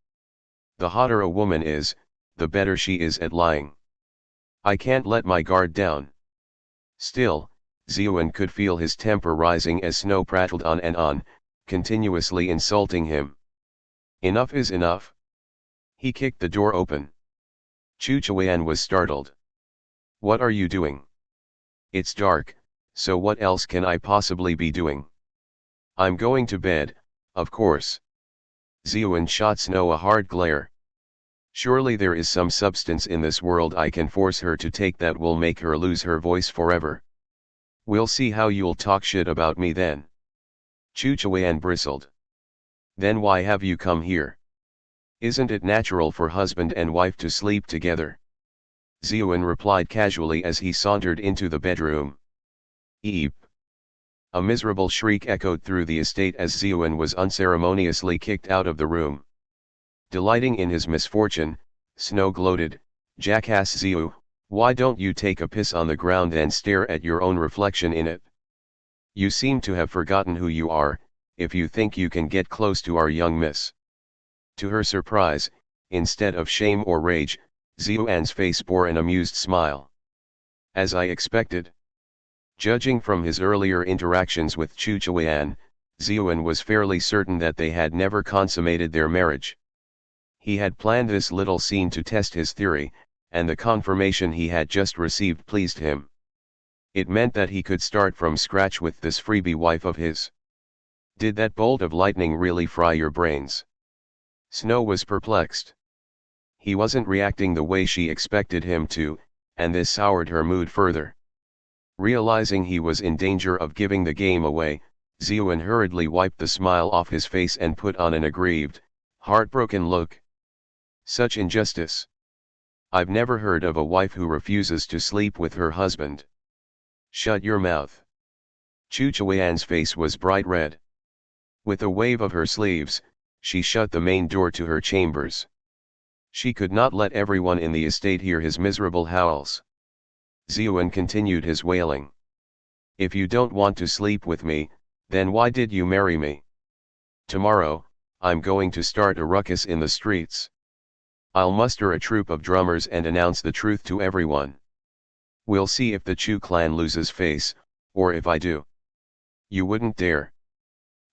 The hotter a woman is, the better she is at lying. I can't let my guard down. Still, Zeoen could feel his temper rising as Snow prattled on and on, continuously insulting him. Enough is enough. He kicked the door open. Chu Chuan was startled. What are you doing? It's dark, so what else can I possibly be doing? I'm going to bed, of course. Zeoen shot Snow a hard glare. Surely there is some substance in this world I can force her to take that will make her lose her voice forever. We'll see how you'll talk shit about me then. Chu Chuan bristled. Then why have you come here? Isn't it natural for husband and wife to sleep together? Zeoen replied casually as he sauntered into the bedroom. Eep. A miserable shriek echoed through the estate as Zeoen was unceremoniously kicked out of the room. Delighting in his misfortune, Snow gloated, Jackass Zeo, why don't you take a piss on the ground and stare at your own reflection in it? You seem to have forgotten who you are, if you think you can get close to our young miss. To her surprise, instead of shame or rage, Zeoan's face bore an amused smile. As I expected. Judging from his earlier interactions with Chu Chuan, Zeoen was fairly certain that they had never consummated their marriage. He had planned this little scene to test his theory, and the confirmation he had just received pleased him. It meant that he could start from scratch with this freebie wife of his. Did that bolt of lightning really fry your brains? Snow was perplexed. He wasn't reacting the way she expected him to, and this soured her mood further. Realizing he was in danger of giving the game away, Zeoen hurriedly wiped the smile off his face and put on an aggrieved, Heartbroken look. Such injustice. I've never heard of a wife who refuses to sleep with her husband. Shut your mouth. Chu Chuan's face was bright red. With a wave of her sleeves, she shut the main door to her chambers. She could not let everyone in the estate hear his miserable howls. Ziyuan continued his wailing. If you don't want to sleep with me, then why did you marry me? Tomorrow, I'm going to start a ruckus in the streets. I'll muster a troop of drummers and announce the truth to everyone. We'll see if the Chu clan loses face, or if I do. You wouldn't dare.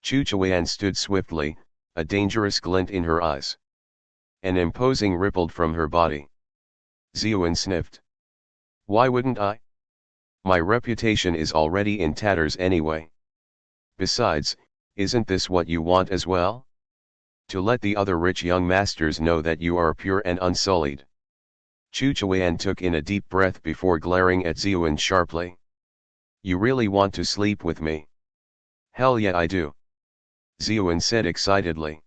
Chu Chuan stood swiftly, a dangerous glint in her eyes. An imposing rippled from her body. Ziyuan sniffed. Why wouldn't I? My reputation is already in tatters anyway. Besides, isn't this what you want as well? To let the other rich young masters know that you are pure and unsullied. Chu Chuan took in a deep breath before glaring at Ziyuan sharply. You really want to sleep with me? Hell yeah I do. Ziyuan said excitedly.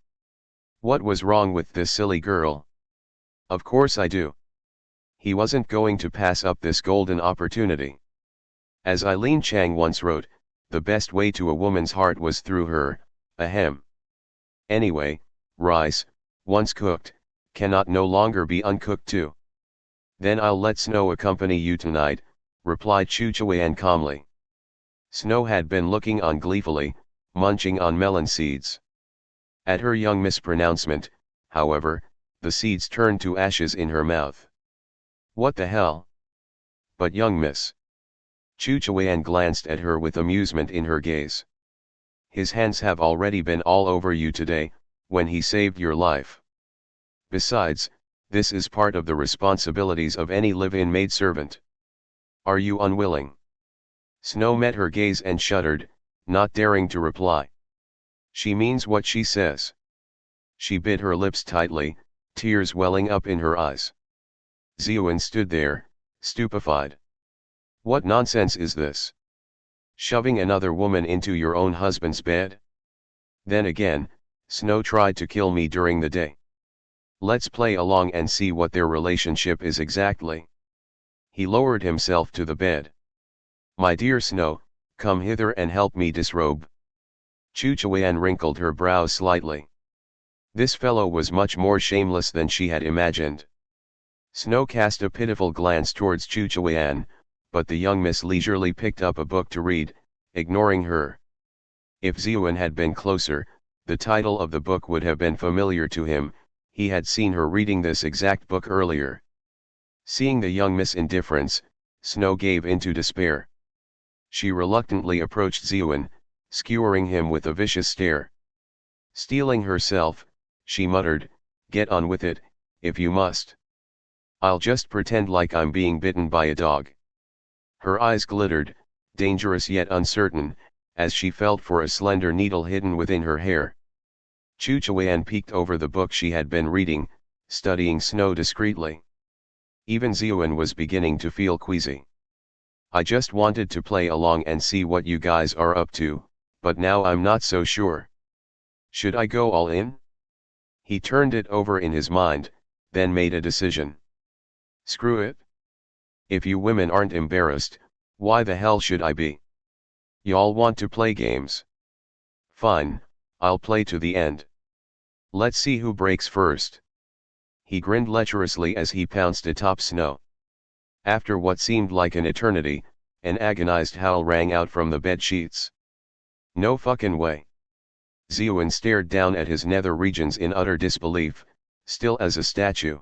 What was wrong with this silly girl? Of course I do. He wasn't going to pass up this golden opportunity. As Eileen Chang once wrote, the best way to a woman's heart was through her, ahem. Anyway, rice, once cooked, cannot no longer be uncooked too. Then I'll let Snow accompany you tonight, replied Chu Chuan calmly. Snow had been looking on gleefully, munching on melon seeds. At her young mispronouncement, however, the seeds turned to ashes in her mouth. What the hell? But young miss. Chu Chuan glanced at her with amusement in her gaze. His hands have already been all over you today, when he saved your life. Besides, this is part of the responsibilities of any live-in maidservant. Are you unwilling? Snow met her gaze and shuddered, not daring to reply. She means what she says. She bit her lips tightly, tears welling up in her eyes. Ziyuan stood there, stupefied. What nonsense is this? Shoving another woman into your own husband's bed? Then again, Snow tried to kill me during the day. Let's play along and see what their relationship is exactly. He lowered himself to the bed. My dear Snow, come hither and help me disrobe. Chu Chuan wrinkled her brows slightly. This fellow was much more shameless than she had imagined. Snow cast a pitiful glance towards Chu Chuan, but the young miss leisurely picked up a book to read, ignoring her. If Ziyuan had been closer, the title of the book would have been familiar to him. He had seen her reading this exact book earlier. Seeing the young miss' indifference, Snow gave into despair. She reluctantly approached Ziyuan, skewering him with a vicious stare. Steeling herself, she muttered, "Get on with it, if you must. I'll just pretend like I'm being bitten by a dog." Her eyes glittered, dangerous yet uncertain, as she felt for a slender needle hidden within her hair. Chu Chuan peeked over the book she had been reading, studying Snow discreetly. Even Ziyuan was beginning to feel queasy. I just wanted to play along and see what you guys are up to, but now I'm not so sure. Should I go all in? He turned it over in his mind, then made a decision. Screw it. If you women aren't embarrassed, why the hell should I be? Y'all want to play games? Fine, I'll play to the end. Let's see who breaks first. He grinned lecherously as he pounced atop Snow. After what seemed like an eternity, an agonized howl rang out from the bed sheets. No fucking way. Ziyuan stared down at his nether regions in utter disbelief, still as a statue.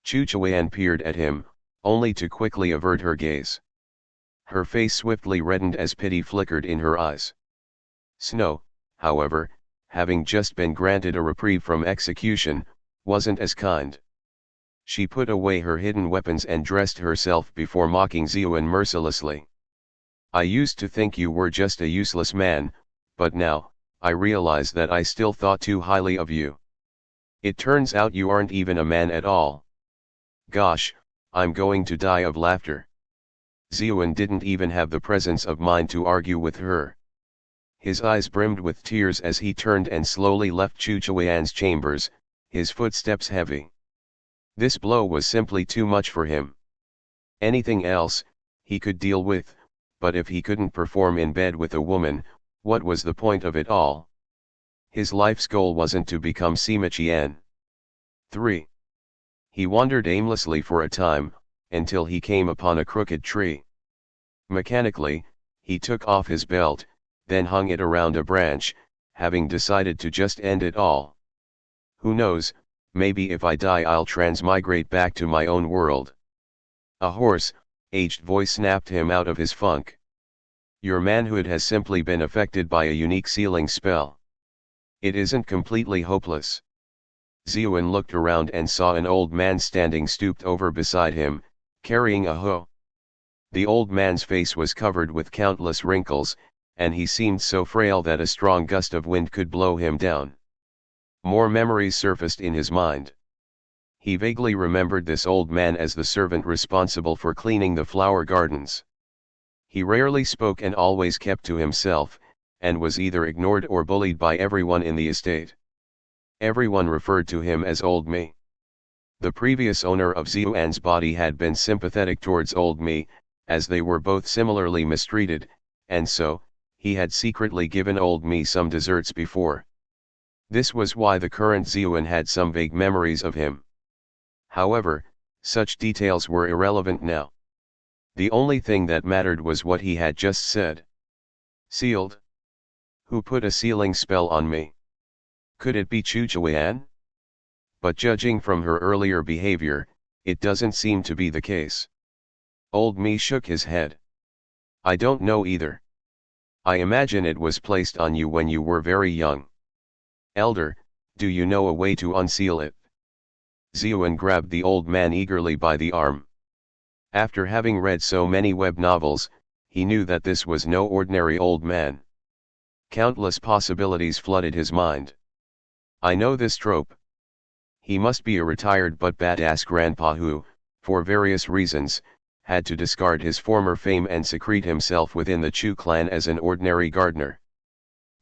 Chu Chuan peered at him, only to quickly avert her gaze. Her face swiftly reddened as pity flickered in her eyes. Snow, however, having just been granted a reprieve from execution, wasn't as kind. She put away her hidden weapons and dressed herself before mocking Ziyuan mercilessly. I used to think you were just a useless man, but now, I realize that I still thought too highly of you. It turns out you aren't even a man at all. Gosh, I'm going to die of laughter. Ziyuan didn't even have the presence of mind to argue with her. His eyes brimmed with tears as he turned and slowly left Chuchuan's chambers, his footsteps heavy. This blow was simply too much for him. Anything else, he could deal with, but if he couldn't perform in bed with a woman, what was the point of it all? His life's goal wasn't to become Sima Qian. 3. He wandered aimlessly for a time, until he came upon a crooked tree. Mechanically, he took off his belt, then hung it around a branch, having decided to just end it all. Who knows, maybe if I die I'll transmigrate back to my own world. A hoarse, aged voice snapped him out of his funk. Your manhood has simply been affected by a unique sealing spell. It isn't completely hopeless. Ziyuan looked around and saw an old man standing stooped over beside him, carrying a hoe. The old man's face was covered with countless wrinkles, and he seemed so frail that a strong gust of wind could blow him down. More memories surfaced in his mind. He vaguely remembered this old man as the servant responsible for cleaning the flower gardens. He rarely spoke and always kept to himself, and was either ignored or bullied by everyone in the estate. Everyone referred to him as Old Me. The previous owner of Ziyuan's body had been sympathetic towards Old Me, as they were both similarly mistreated, and so, he had secretly given Old Me some desserts before. This was why the current Ziyuan had some vague memories of him. However, such details were irrelevant now. The only thing that mattered was what he had just said. Sealed? Who put a sealing spell on me? Could it be Chuchuan? But judging from her earlier behavior, it doesn't seem to be the case. Old Me shook his head. I don't know either. I imagine it was placed on you when you were very young. Elder, do you know a way to unseal it? Ziyuan grabbed the old man eagerly by the arm. After having read so many web novels, he knew that this was no ordinary old man. Countless possibilities flooded his mind. I know this trope. He must be a retired but badass grandpa who, for various reasons, had to discard his former fame and secrete himself within the Chu clan as an ordinary gardener.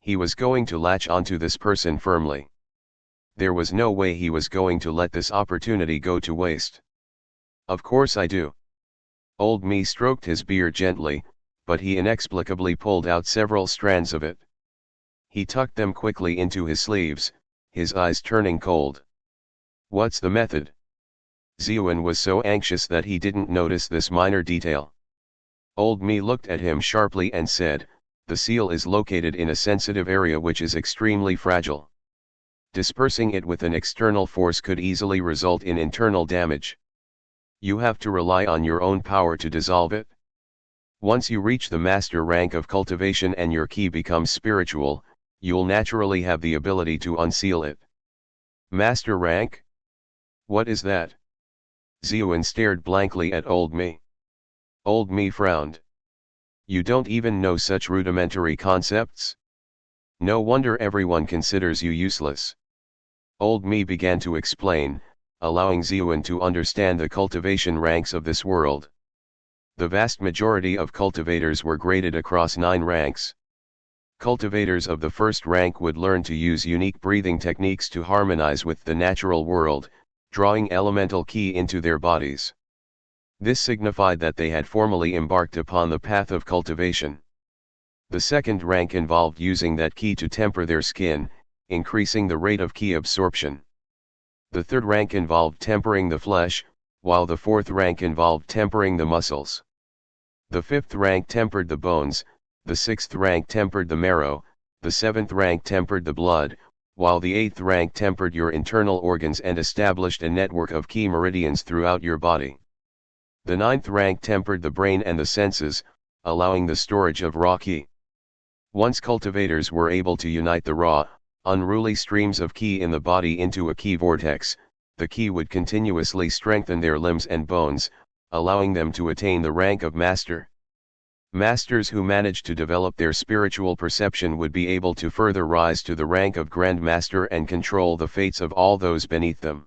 He was going to latch onto this person firmly. There was no way he was going to let this opportunity go to waste. Of course I do. Old Me stroked his beard gently, but he inexplicably pulled out several strands of it. He tucked them quickly into his sleeves, his eyes turning cold. What's the method? Ziyuan was so anxious that he didn't notice this minor detail. Old Me looked at him sharply and said, the seal is located in a sensitive area which is extremely fragile. Dispersing it with an external force could easily result in internal damage. You have to rely on your own power to dissolve it. Once you reach the master rank of cultivation and your ki becomes spiritual, you'll naturally have the ability to unseal it. Master rank? What is that? Ziyuan stared blankly at Old Me. Old Me frowned. You don't even know such rudimentary concepts? No wonder everyone considers you useless. Old Me began to explain, allowing Ziyuan to understand the cultivation ranks of this world. The vast majority of cultivators were graded across 9 ranks. Cultivators of the first rank would learn to use unique breathing techniques to harmonize with the natural world, drawing elemental ki into their bodies. This signified that they had formally embarked upon the path of cultivation. The second rank involved using that ki to temper their skin, increasing the rate of ki absorption. The third rank involved tempering the flesh, while the fourth rank involved tempering the muscles. The fifth rank tempered the bones, the sixth rank tempered the marrow, the seventh rank tempered the blood, while the eighth rank tempered your internal organs and established a network of ki meridians throughout your body. The ninth rank tempered the brain and the senses, allowing the storage of raw ki. Once cultivators were able to unite the raw, unruly streams of ki in the body into a ki vortex, the ki would continuously strengthen their limbs and bones, allowing them to attain the rank of master. Masters who managed to develop their spiritual perception would be able to further rise to the rank of Grand Master and control the fates of all those beneath them.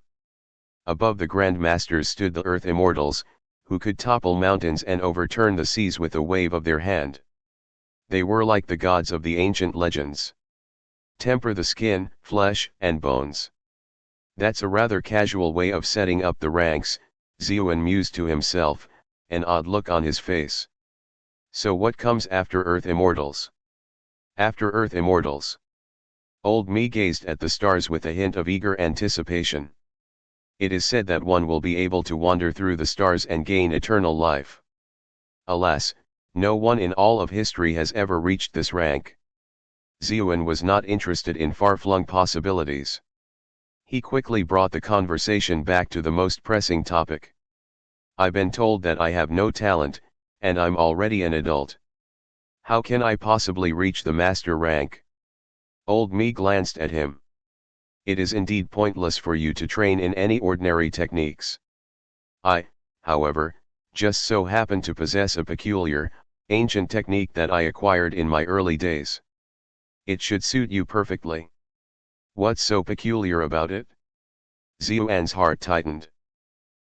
Above the Grand Masters stood the Earth Immortals, who could topple mountains and overturn the seas with a wave of their hand. They were like the gods of the ancient legends. Temper the skin, flesh, and bones. That's a rather casual way of setting up the ranks, Ziyuan mused to himself, an odd look on his face. So what comes after Earth Immortals? After Earth Immortals. Old Me gazed at the stars with a hint of eager anticipation. It is said that one will be able to wander through the stars and gain eternal life. Alas, no one in all of history has ever reached this rank. Ziyuan was not interested in far-flung possibilities. He quickly brought the conversation back to the most pressing topic. I've been told that I have no talent, and I'm already an adult. How can I possibly reach the master rank? Old Me glanced at him. It is indeed pointless for you to train in any ordinary techniques. I, however, just so happen to possess a peculiar, ancient technique that I acquired in my early days. It should suit you perfectly. What's so peculiar about it? Ziyuan's heart tightened.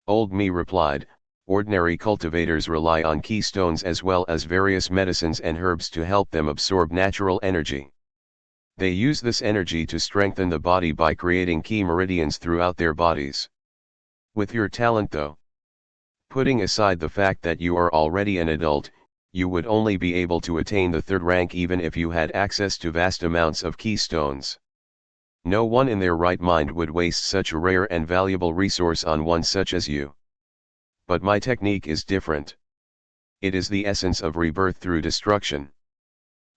Old Me replied, ordinary cultivators rely on keystones as well as various medicines and herbs to help them absorb natural energy. They use this energy to strengthen the body by creating key meridians throughout their bodies. With your talent though, putting aside the fact that you are already an adult, you would only be able to attain the third rank even if you had access to vast amounts of keystones. No one in their right mind would waste such a rare and valuable resource on one such as you. But my technique is different. It is the essence of rebirth through destruction.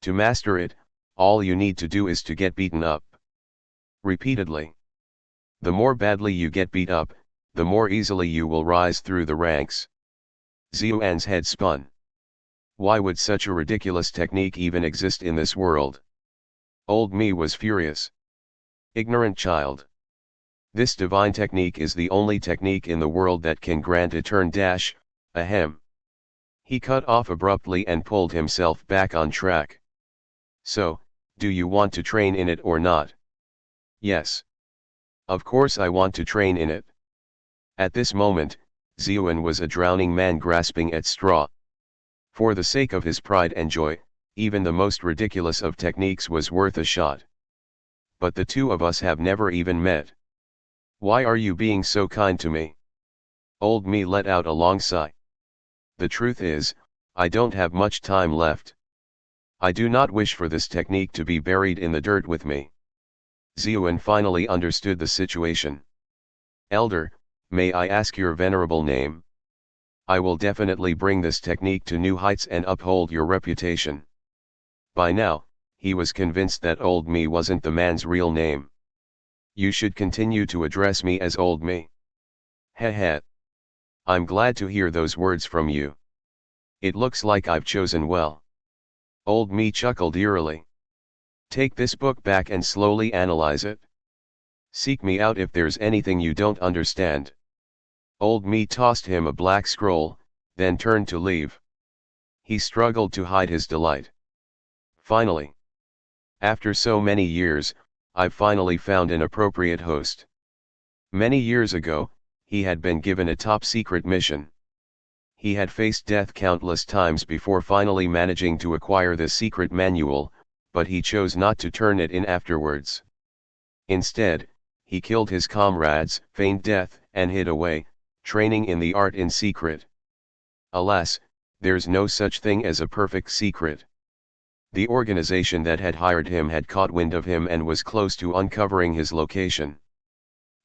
To master it, all you need to do is to get beaten up. Repeatedly. The more badly you get beat up, the more easily you will rise through the ranks. Ziyuan's head spun. Why would such a ridiculous technique even exist in this world? Old Me was furious. Ignorant child. This divine technique is the only technique in the world that can grant ahem. He cut off abruptly and pulled himself back on track. So, do you want to train in it or not? Yes. Of course I want to train in it. At this moment, Ziyuan was a drowning man grasping at straw. For the sake of his pride and joy, even the most ridiculous of techniques was worth a shot. But the two of us have never even met. Why are you being so kind to me? Old Me let out a long sigh. The truth is, I don't have much time left. I do not wish for this technique to be buried in the dirt with me. Ziyuan finally understood the situation. Elder, may I ask your venerable name? I will definitely bring this technique to new heights and uphold your reputation. By now, he was convinced that Old Me wasn't the man's real name. You should continue to address me as Old Me. Heh. I'm glad to hear those words from you. It looks like I've chosen well. Old Me chuckled eerily. Take this book back and slowly analyze it. Seek me out if there's anything you don't understand. Old Me tossed him a black scroll, then turned to leave. He struggled to hide his delight. Finally. After so many years, I've finally found an appropriate host. Many years ago, he had been given a top-secret mission. He had faced death countless times before finally managing to acquire the secret manual, but he chose not to turn it in afterwards. Instead, he killed his comrades, feigned death, and hid away, training in the art in secret. Alas, there's no such thing as a perfect secret. The organization that had hired him had caught wind of him and was close to uncovering his location.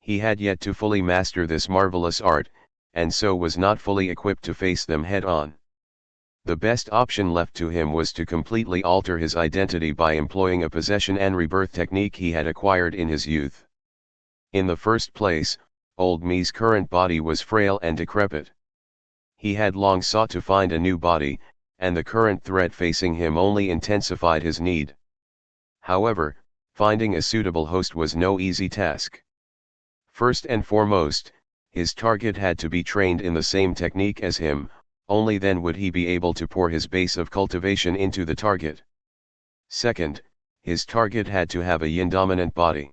He had yet to fully master this marvelous art, and so was not fully equipped to face them head-on. The best option left to him was to completely alter his identity by employing a possession and rebirth technique he had acquired in his youth. In the first place, Old Me's current body was frail and decrepit. He had long sought to find a new body, and the current threat facing him only intensified his need. However, finding a suitable host was no easy task. First and foremost, his target had to be trained in the same technique as him, only then would he be able to pour his base of cultivation into the target. Second, his target had to have a yin-dominant body.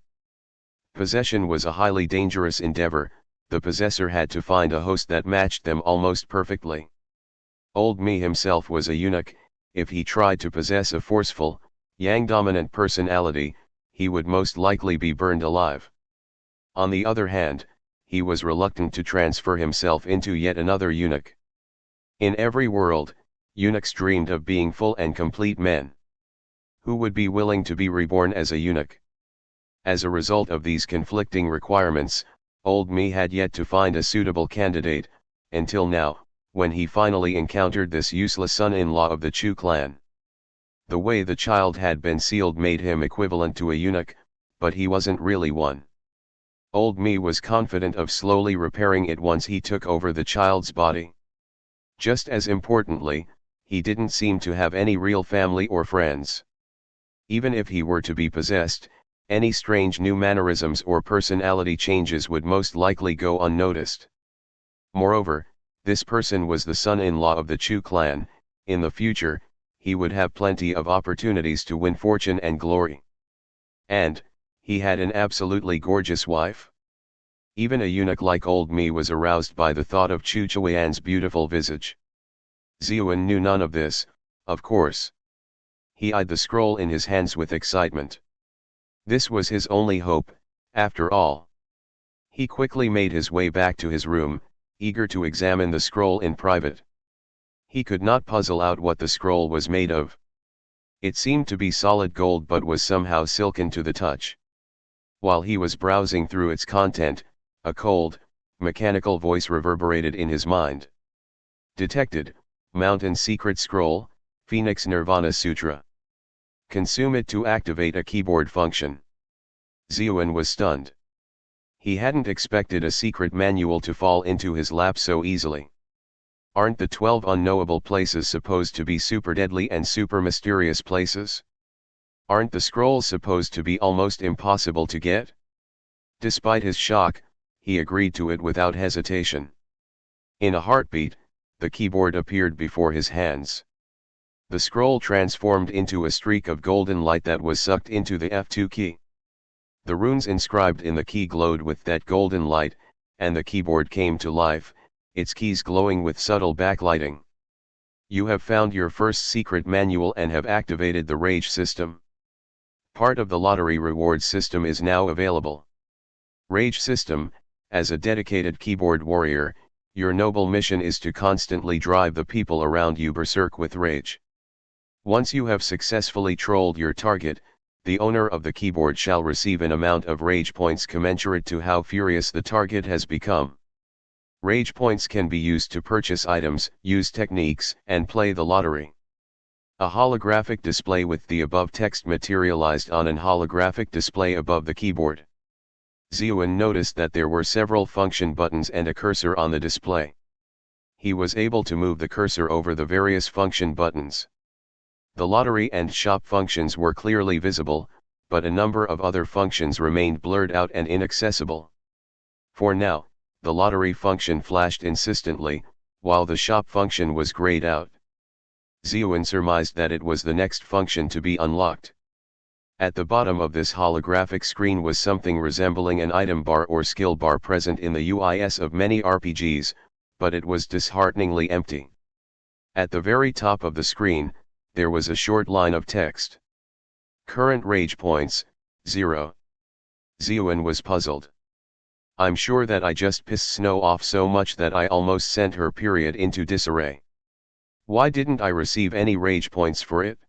Possession was a highly dangerous endeavor, the possessor had to find a host that matched them almost perfectly. Old Me himself was a eunuch, if he tried to possess a forceful, yang-dominant personality, he would most likely be burned alive. On the other hand, he was reluctant to transfer himself into yet another eunuch. In every world, eunuchs dreamed of being full and complete men. Who would be willing to be reborn as a eunuch? As a result of these conflicting requirements, old me had yet to find a suitable candidate, until now, when he finally encountered this useless son-in-law of the Chu clan. The way the child had been sealed made him equivalent to a eunuch, but he wasn't really one. Old me was confident of slowly repairing it once he took over the child's body. Just as importantly, he didn't seem to have any real family or friends. Even if he were to be possessed, any strange new mannerisms or personality changes would most likely go unnoticed. Moreover, this person was the son-in-law of the Chu clan. In the future, he would have plenty of opportunities to win fortune and glory. And, he had an absolutely gorgeous wife. Even a eunuch like old me was aroused by the thought of Chu Chuyan's beautiful visage. Ziyuan knew none of this, of course. He eyed the scroll in his hands with excitement. This was his only hope, after all. He quickly made his way back to his room, eager to examine the scroll in private. He could not puzzle out what the scroll was made of. It seemed to be solid gold but was somehow silken to the touch. While he was browsing through its content, a cold, mechanical voice reverberated in his mind. Detected, Mountain Secret Scroll, Phoenix Nirvana Sutra. Consume it to activate a keyboard function. Ziyuan was stunned. He hadn't expected a secret manual to fall into his lap so easily. Aren't the 12 unknowable places supposed to be super deadly and super mysterious places? Aren't the scrolls supposed to be almost impossible to get? Despite his shock, he agreed to it without hesitation. In a heartbeat, the keyboard appeared before his hands. The scroll transformed into a streak of golden light that was sucked into the F2 key. The runes inscribed in the key glowed with that golden light, and the keyboard came to life, its keys glowing with subtle backlighting. You have found your first secret manual and have activated the Rage system. Part of the lottery rewards system is now available. Rage system, as a dedicated keyboard warrior, your noble mission is to constantly drive the people around you berserk with rage. Once you have successfully trolled your target, the owner of the keyboard shall receive an amount of rage points commensurate to how furious the target has become. Rage points can be used to purchase items, use techniques, and play the lottery. A holographic display with the above text materialized on an holographic display above the keyboard. Ziyuan noticed that there were several function buttons and a cursor on the display. He was able to move the cursor over the various function buttons. The lottery and shop functions were clearly visible, but a number of other functions remained blurred out and inaccessible. For now, the lottery function flashed insistently, while the shop function was grayed out. Ziyuan surmised that it was the next function to be unlocked. At the bottom of this holographic screen was something resembling an item bar or skill bar present in the UIs of many RPGs, but it was dishearteningly empty. At the very top of the screen, there was a short line of text. Current rage points, 0. Ziyuan was puzzled. I'm sure that I just pissed Snow off so much that I almost sent her period into disarray. Why didn't I receive any rage points for it?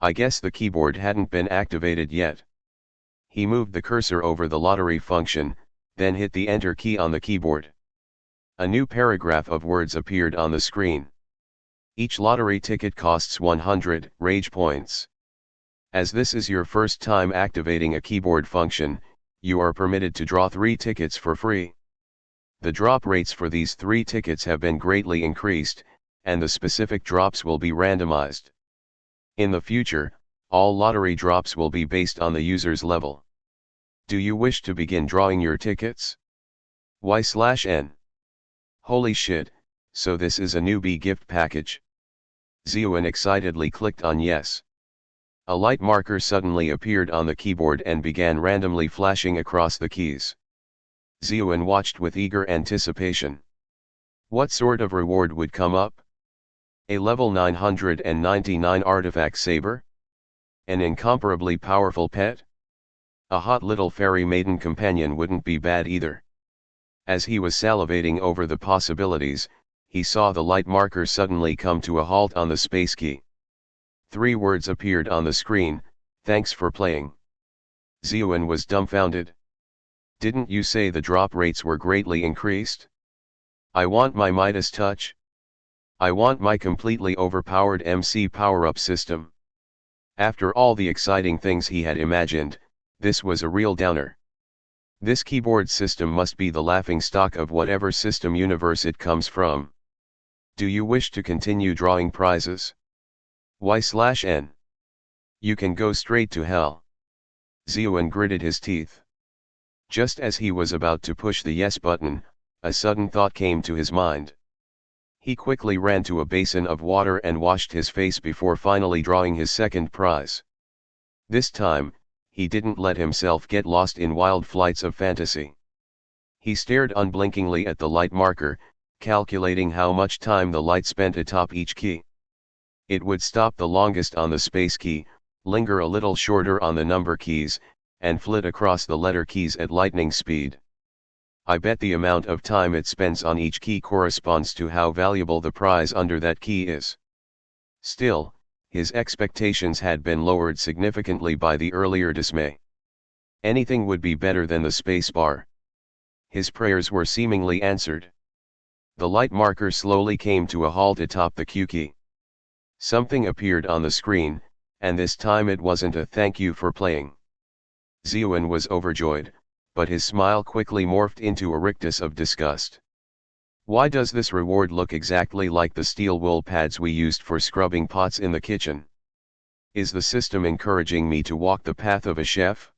I guess the keyboard hadn't been activated yet. He moved the cursor over the lottery function, then hit the enter key on the keyboard. A new paragraph of words appeared on the screen. Each lottery ticket costs 100 rage points. As this is your first time activating a keyboard function, you are permitted to draw 3 tickets for free. The drop rates for these 3 tickets have been greatly increased, and the specific drops will be randomized. In the future, all lottery drops will be based on the user's level. Do you wish to begin drawing your tickets? Y/N. Holy shit, so this is a newbie gift package. Ziyuan excitedly clicked on yes. A light marker suddenly appeared on the keyboard and began randomly flashing across the keys. Ziyuan watched with eager anticipation. What sort of reward would come up? A level 999 artifact saber? An incomparably powerful pet? A hot little fairy maiden companion wouldn't be bad either. As he was salivating over the possibilities, he saw the light marker suddenly come to a halt on the space key. 3 words appeared on the screen: "Thanks for playing." Zeoen was dumbfounded. "Didn't you say the drop rates were greatly increased? I want my Midas touch. I want my completely overpowered MC power-up system." After all the exciting things he had imagined, this was a real downer. This keyboard system must be the laughingstock of whatever system universe it comes from. Do you wish to continue drawing prizes? Y/N. You can go straight to hell. Zeoen gritted his teeth. Just as he was about to push the yes button, a sudden thought came to his mind. He quickly ran to a basin of water and washed his face before finally drawing his second prize. This time, he didn't let himself get lost in wild flights of fantasy. He stared unblinkingly at the light marker, calculating how much time the light spent atop each key. It would stop the longest on the space key, linger a little shorter on the number keys, and flit across the letter keys at lightning speed. I bet the amount of time it spends on each key corresponds to how valuable the prize under that key is. Still, his expectations had been lowered significantly by the earlier dismay. Anything would be better than the space bar. His prayers were seemingly answered. The light marker slowly came to a halt atop the Q key. Something appeared on the screen, and this time it wasn't a "thank you for playing." Zeoen was overjoyed, but his smile quickly morphed into a rictus of disgust. Why does this reward look exactly like the steel wool pads we used for scrubbing pots in the kitchen? Is the system encouraging me to walk the path of a chef?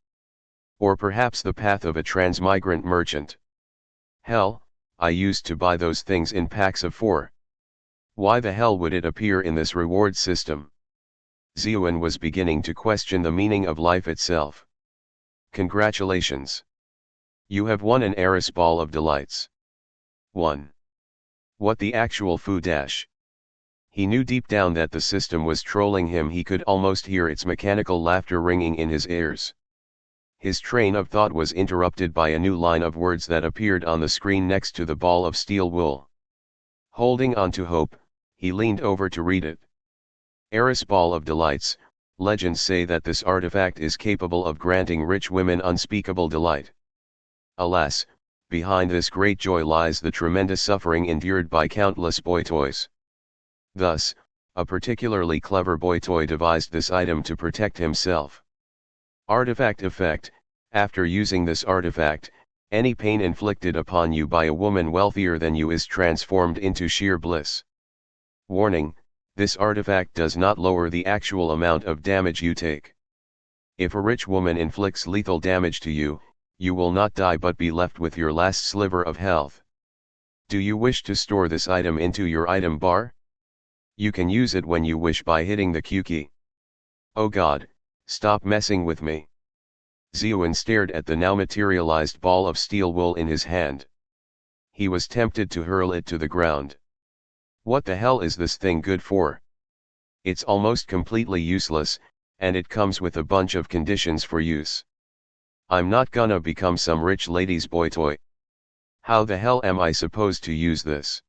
Or perhaps the path of a transmigrant merchant? Hell, I used to buy those things in packs of 4. Why the hell would it appear in this reward system? Zeoen was beginning to question the meaning of life itself. Congratulations! You have won an Eris Ball of Delights. 1. What the actual foo dash? He knew deep down that the system was trolling him. He could almost hear its mechanical laughter ringing in his ears. His train of thought was interrupted by a new line of words that appeared on the screen next to the ball of steel wool. Holding on to hope, he leaned over to read it. Eris Ball of Delights. Legends say that this artifact is capable of granting rich women unspeakable delight. Alas, behind this great joy lies the tremendous suffering endured by countless boy toys. Thus, a particularly clever boy toy devised this item to protect himself. Artifact effect: after using this artifact, any pain inflicted upon you by a woman wealthier than you is transformed into sheer bliss. Warning: this artifact does not lower the actual amount of damage you take. If a rich woman inflicts lethal damage to you, you will not die but be left with your last sliver of health. Do you wish to store this item into your item bar? You can use it when you wish by hitting the Q key. Oh God, stop messing with me. Zeoen stared at the now materialized ball of steel wool in his hand. He was tempted to hurl it to the ground. What the hell is this thing good for? It's almost completely useless, and it comes with a bunch of conditions for use. I'm not gonna become some rich lady's boy toy. How the hell am I supposed to use this?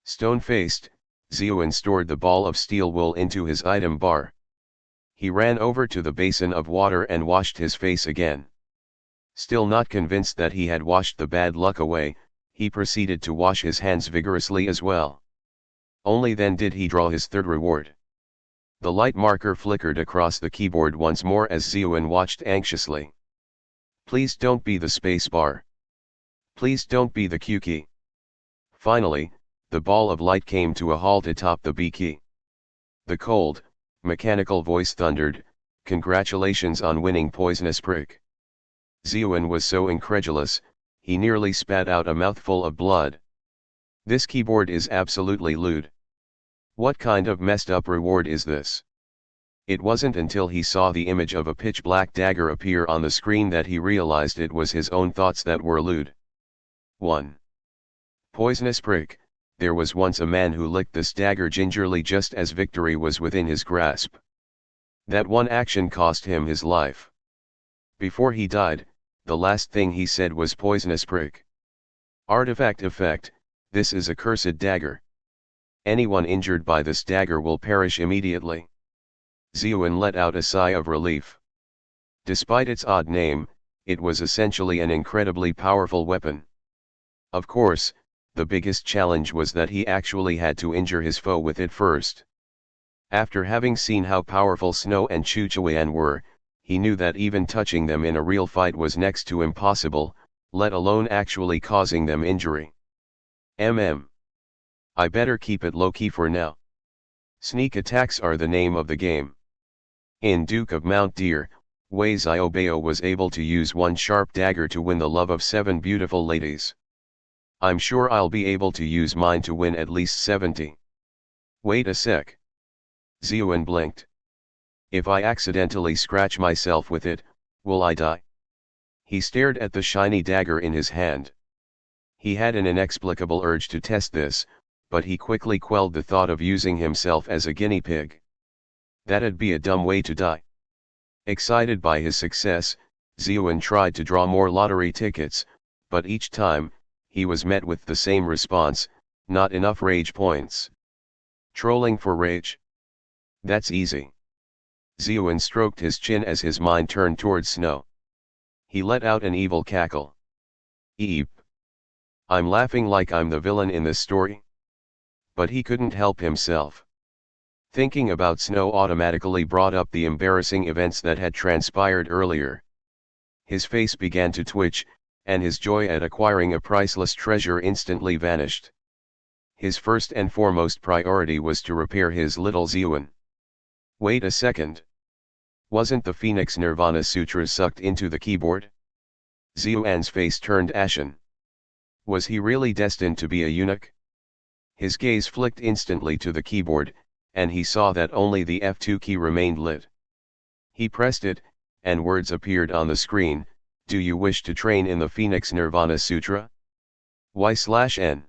Stone-faced, Zeoen stored the ball of steel wool into his item bar. He ran over to the basin of water and washed his face again. Still not convinced that he had washed the bad luck away, he proceeded to wash his hands vigorously as well. Only then did he draw his third reward. The light marker flickered across the keyboard once more as Zeoen watched anxiously. Please don't be the space bar. Please don't be the Q key. Finally, the ball of light came to a halt atop the B key. The cold, mechanical voice thundered, "Congratulations on winning Poisonous Prick." Zeoen was so incredulous, he nearly spat out a mouthful of blood. This keyboard is absolutely lewd. What kind of messed up reward is this? It wasn't until he saw the image of a pitch-black dagger appear on the screen that he realized it was his own thoughts that were lewd. 1. Poisonous Prick. there was once a man who licked this dagger gingerly just as victory was within his grasp. That one action cost him his life. Before he died, the last thing he said was poisonous prick. Artifact effect, this is a cursed dagger. Anyone injured by this dagger will perish immediately. Zeoin let out a sigh of relief. Despite its odd name, it was essentially an incredibly powerful weapon. Of course, the biggest challenge was that he actually had to injure his foe with it first. After having seen how powerful Snow and Chuchuan were, he knew that even touching them in a real fight was next to impossible, let alone actually causing them injury. I better keep it low-key for now. Sneak attacks are the name of the game. In Duke of Mount Deer, Wei Xiaobao was able to use one sharp dagger to win the love of 7 beautiful ladies. I'm sure I'll be able to use mine to win at least 70. Wait a sec. Zeoin blinked. If I accidentally scratch myself with it, will I die? He stared at the shiny dagger in his hand. He had an inexplicable urge to test this, but he quickly quelled the thought of using himself as a guinea pig. That'd be a dumb way to die. Excited by his success, Zeoin tried to draw more lottery tickets, but each time, he was met with the same response, not enough rage points. Trolling for rage? That's easy. Zeoin stroked his chin as his mind turned towards Snow. He let out an evil cackle. Eep. I'm laughing like I'm the villain in this story. But he couldn't help himself. Thinking about Snow automatically brought up the embarrassing events that had transpired earlier. His face began to twitch, and his joy at acquiring a priceless treasure instantly vanished. His first and foremost priority was to repair his little Zeoin. Wait a second. Wasn't the Phoenix Nirvana Sutra sucked into the keyboard? Zeoin's face turned ashen. Was he really destined to be a eunuch? His gaze flicked instantly to the keyboard, and he saw that only the F2 key remained lit. He pressed it, and words appeared on the screen, "Do you wish to train in the Phoenix Nirvana Sutra? Y/N."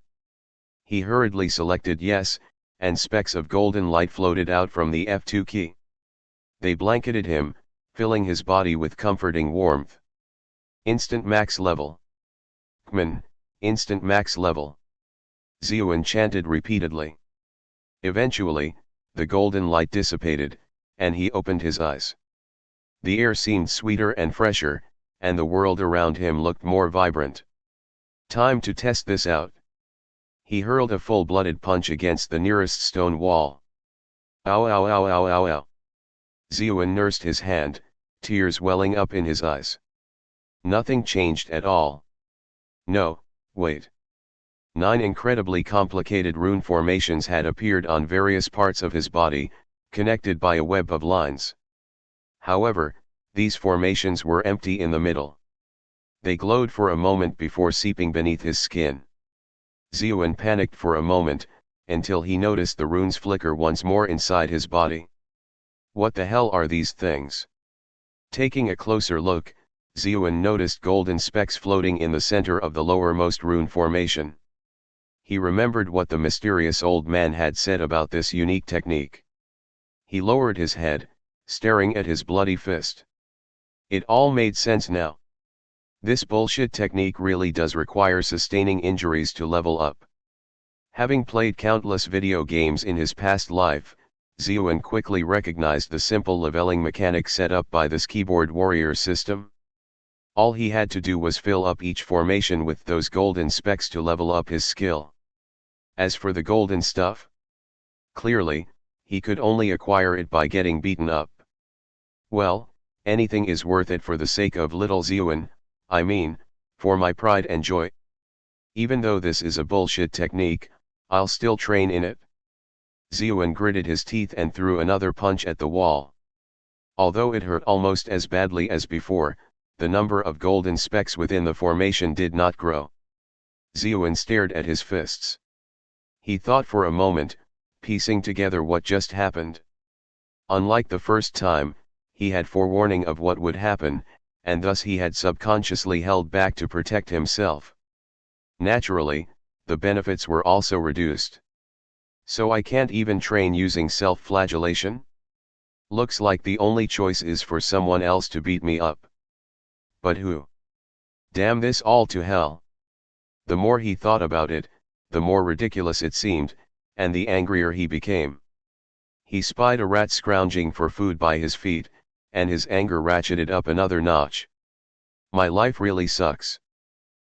He hurriedly selected yes, and specks of golden light floated out from the F2 key. They blanketed him, filling his body with comforting warmth. Instant max level. Kman, instant max level. Zeoin chanted repeatedly. Eventually, the golden light dissipated, and he opened his eyes. The air seemed sweeter and fresher, and the world around him looked more vibrant. Time to test this out. He hurled a full-blooded punch against the nearest stone wall. Ow ow ow ow ow ow. Zeoin nursed his hand, tears welling up in his eyes. Nothing changed at all. No, wait. 9 incredibly complicated rune formations had appeared on various parts of his body, connected by a web of lines. However, these formations were empty in the middle. They glowed for a moment before seeping beneath his skin. Zeoin panicked for a moment, until he noticed the runes flicker once more inside his body. What the hell are these things? Taking a closer look, Zeoin noticed golden specks floating in the center of the lowermost rune formation. He remembered what the mysterious old man had said about this unique technique. He lowered his head, staring at his bloody fist. It all made sense now. This bullshit technique really does require sustaining injuries to level up. Having played countless video games in his past life, Zeoin quickly recognized the simple leveling mechanic set up by this keyboard warrior system. All he had to do was fill up each formation with those golden specks to level up his skill. As for the golden stuff, clearly, he could only acquire it by getting beaten up. Well, anything is worth it for the sake of little Zeoin, I mean, for my pride and joy. Even though this is a bullshit technique, I'll still train in it. Zeoin gritted his teeth and threw another punch at the wall. Although it hurt almost as badly as before, the number of golden specks within the formation did not grow. Zeoin stared at his fists. He thought for a moment, piecing together what just happened. Unlike the first time, he had forewarning of what would happen, and thus he had subconsciously held back to protect himself. Naturally, the benefits were also reduced. So I can't even train using self-flagellation? Looks like the only choice is for someone else to beat me up. But who? Damn this all to hell. The more he thought about it, the more ridiculous it seemed, and the angrier he became. He spied a rat scrounging for food by his feet, and his anger ratcheted up another notch. My life really sucks.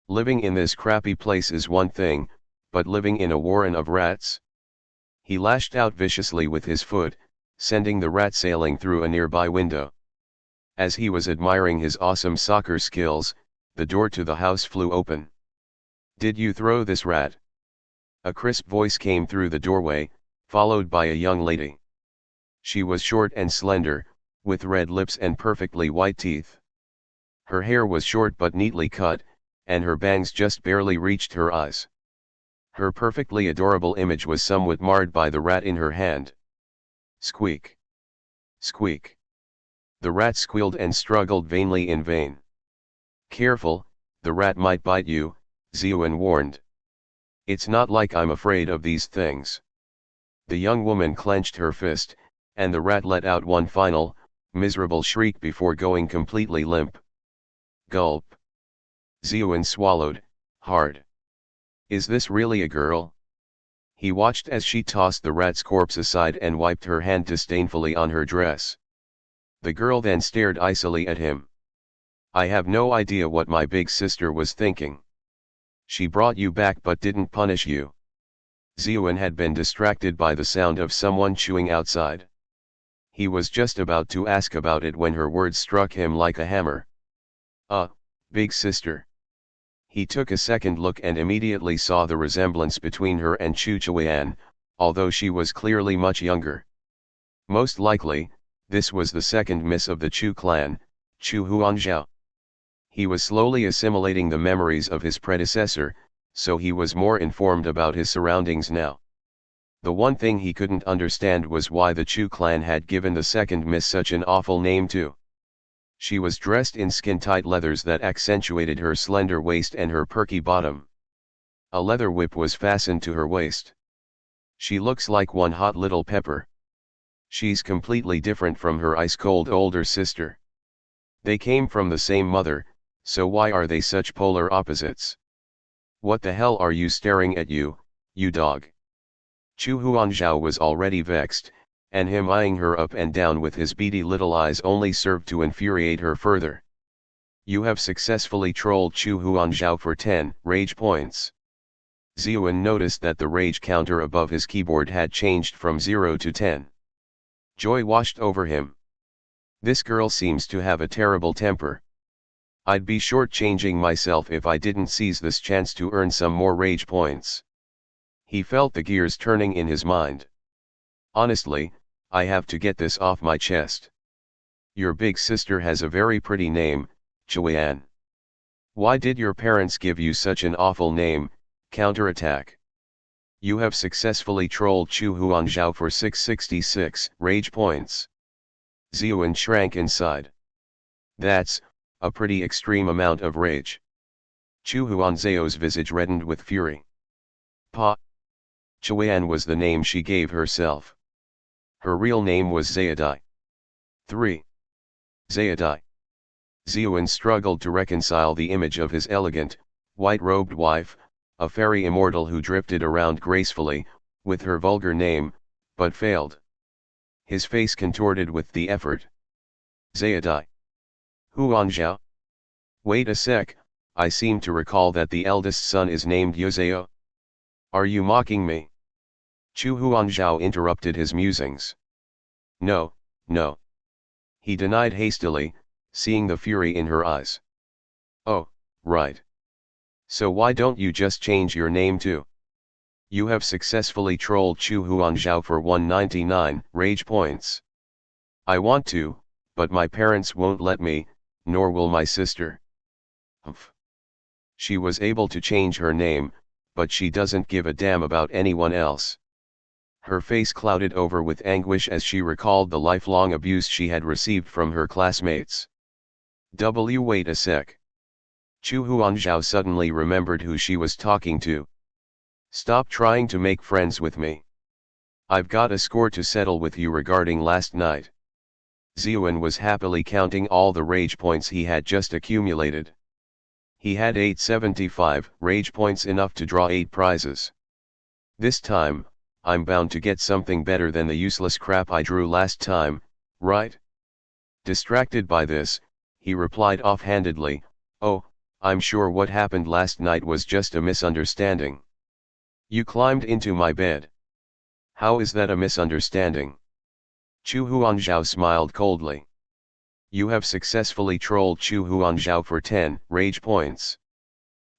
Living in this crappy place is one thing, but living in a warren of rats? He lashed out viciously with his foot, sending the rat sailing through a nearby window. As he was admiring his awesome soccer skills, the door to the house flew open. Did you throw this rat? A crisp voice came through the doorway, followed by a young lady. She was short and slender, with red lips and perfectly white teeth. Her hair was short but neatly cut, and her bangs just barely reached her eyes. Her perfectly adorable image was somewhat marred by the rat in her hand. Squeak! Squeak! The rat squealed and struggled vainly in vain. Careful, the rat might bite you, Ziuan warned. It's not like I'm afraid of these things. The young woman clenched her fist, and the rat let out one final, miserable shriek before going completely limp. Gulp. Ziuan swallowed, hard. Is this really a girl? He watched as she tossed the rat's corpse aside and wiped her hand disdainfully on her dress. The girl then stared icily at him. I have no idea what my big sister was thinking. She brought you back but didn't punish you. Ziuan had been distracted by the sound of someone chewing outside. He was just about to ask about it when her words struck him like a hammer. Big sister. He took a second look and immediately saw the resemblance between her and Chu Chuan, although she was clearly much younger. Most likely, this was the second miss of the Chu clan, Chu Huanzhao. He was slowly assimilating the memories of his predecessor, so he was more informed about his surroundings now. The one thing he couldn't understand was why the Chu clan had given the second miss such an awful name too. She was dressed in skin-tight leathers that accentuated her slender waist and her perky bottom. A leather whip was fastened to her waist. She looks like one hot little pepper. She's completely different from her ice-cold older sister. They came from the same mother, so why are they such polar opposites? What the hell are you staring at, you dog? Chu Huanzhao was already vexed, and him eyeing her up and down with his beady little eyes only served to infuriate her further. You have successfully trolled Chu Huanzhao for 10 rage points. Ziuan noticed that the rage counter above his keyboard had changed from 0 to 10. Joy washed over him. This girl seems to have a terrible temper. I'd be shortchanging myself if I didn't seize this chance to earn some more rage points. He felt the gears turning in his mind. Honestly, I have to get this off my chest. Your big sister has a very pretty name, Chuan. Why did your parents give you such an awful name, Counterattack? You have successfully trolled Chu Huanzhao for 666 rage points. Ziuan shrank inside. That's a pretty extreme amount of rage. Chu Huanzhao's visage reddened with fury. Pa. Chuan was the name she gave herself. Her real name was Zayadai. 3. Zayadai. Ziuan struggled to reconcile the image of his elegant, white-robed wife, a fairy immortal who drifted around gracefully, with her vulgar name, but failed. His face contorted with the effort. Zayadai. Huanzhao? Wait a sec, I seem to recall that the eldest son is named Yuzhao. Are you mocking me? Chu Huanzhao interrupted his musings. No, no. He denied hastily, seeing the fury in her eyes. Oh, right. So why don't you just change your name too? You have successfully trolled Chu Huanzhao for 199 rage points. I want to, but my parents won't let me, nor will my sister. Humph. She was able to change her name, but she doesn't give a damn about anyone else. Her face clouded over with anguish as she recalled the lifelong abuse she had received from her classmates. Wait a sec. Chu Huanzhao suddenly remembered who she was talking to. Stop trying to make friends with me. I've got a score to settle with you regarding last night. Ziuan was happily counting all the rage points he had just accumulated. He had 875 rage points, enough to draw 8 prizes. This time, I'm bound to get something better than the useless crap I drew last time, right? Distracted by this, he replied offhandedly, "Oh, I'm sure what happened last night was just a misunderstanding. You climbed into my bed. How is that a misunderstanding?" Chu Huanzhao smiled coldly. "You have successfully trolled Chu Huanzhao for 10 rage points.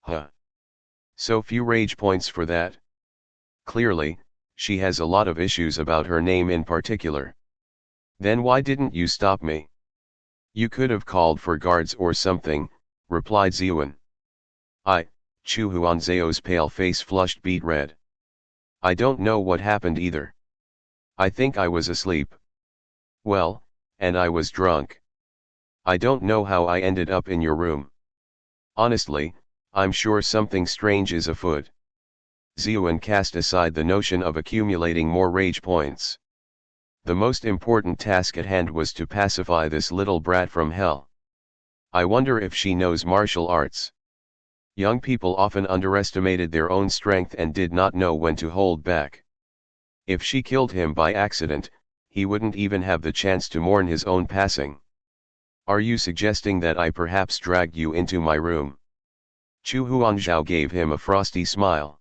Huh. So few rage points for that? Clearly, she has a lot of issues about her name in particular. Then why didn't you stop me?" "You could have called for guards or something," replied Ziuan. Chu Huanzhao's pale face flushed beet red. "I don't know what happened either. I think I was asleep. Well, and I was drunk. I don't know how I ended up in your room. Honestly, I'm sure something strange is afoot." Ziuan cast aside the notion of accumulating more rage points. The most important task at hand was to pacify this little brat from hell. I wonder if she knows martial arts. Young people often underestimated their own strength and did not know when to hold back. If she killed him by accident, he wouldn't even have the chance to mourn his own passing. "Are you suggesting that I perhaps dragged you into my room?" Chu Huanzhao gave him a frosty smile.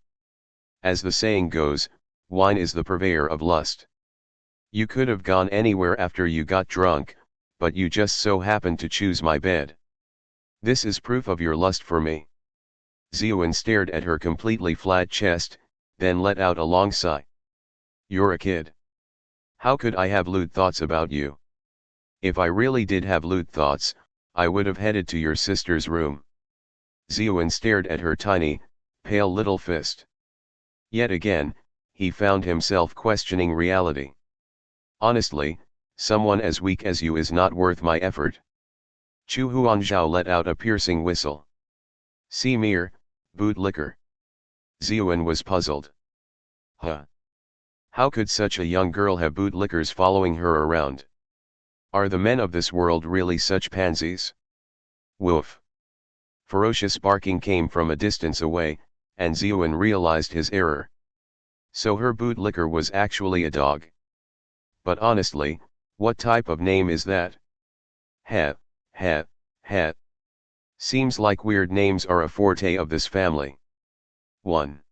"As the saying goes, wine is the purveyor of lust. You could have gone anywhere after you got drunk, but you just so happened to choose my bed. This is proof of your lust for me." Ziuan stared at her completely flat chest, then let out a long sigh. "You're a kid. How could I have lewd thoughts about you? If I really did have lewd thoughts, I would have headed to your sister's room." Ziuan stared at her tiny, pale little fist. Yet again, he found himself questioning reality. "Honestly, someone as weak as you is not worth my effort." Chu Huanzhao let out a piercing whistle. "See mere, bootlicker." Ziuan was puzzled. Huh? How could such a young girl have bootlickers following her around? Are the men of this world really such pansies? Woof! Ferocious barking came from a distance away, and Ziuan realized his error. So her bootlicker was actually a dog. But honestly, what type of name is that? Heh, heh, heh. Seems like weird names are a forte of this family. 1.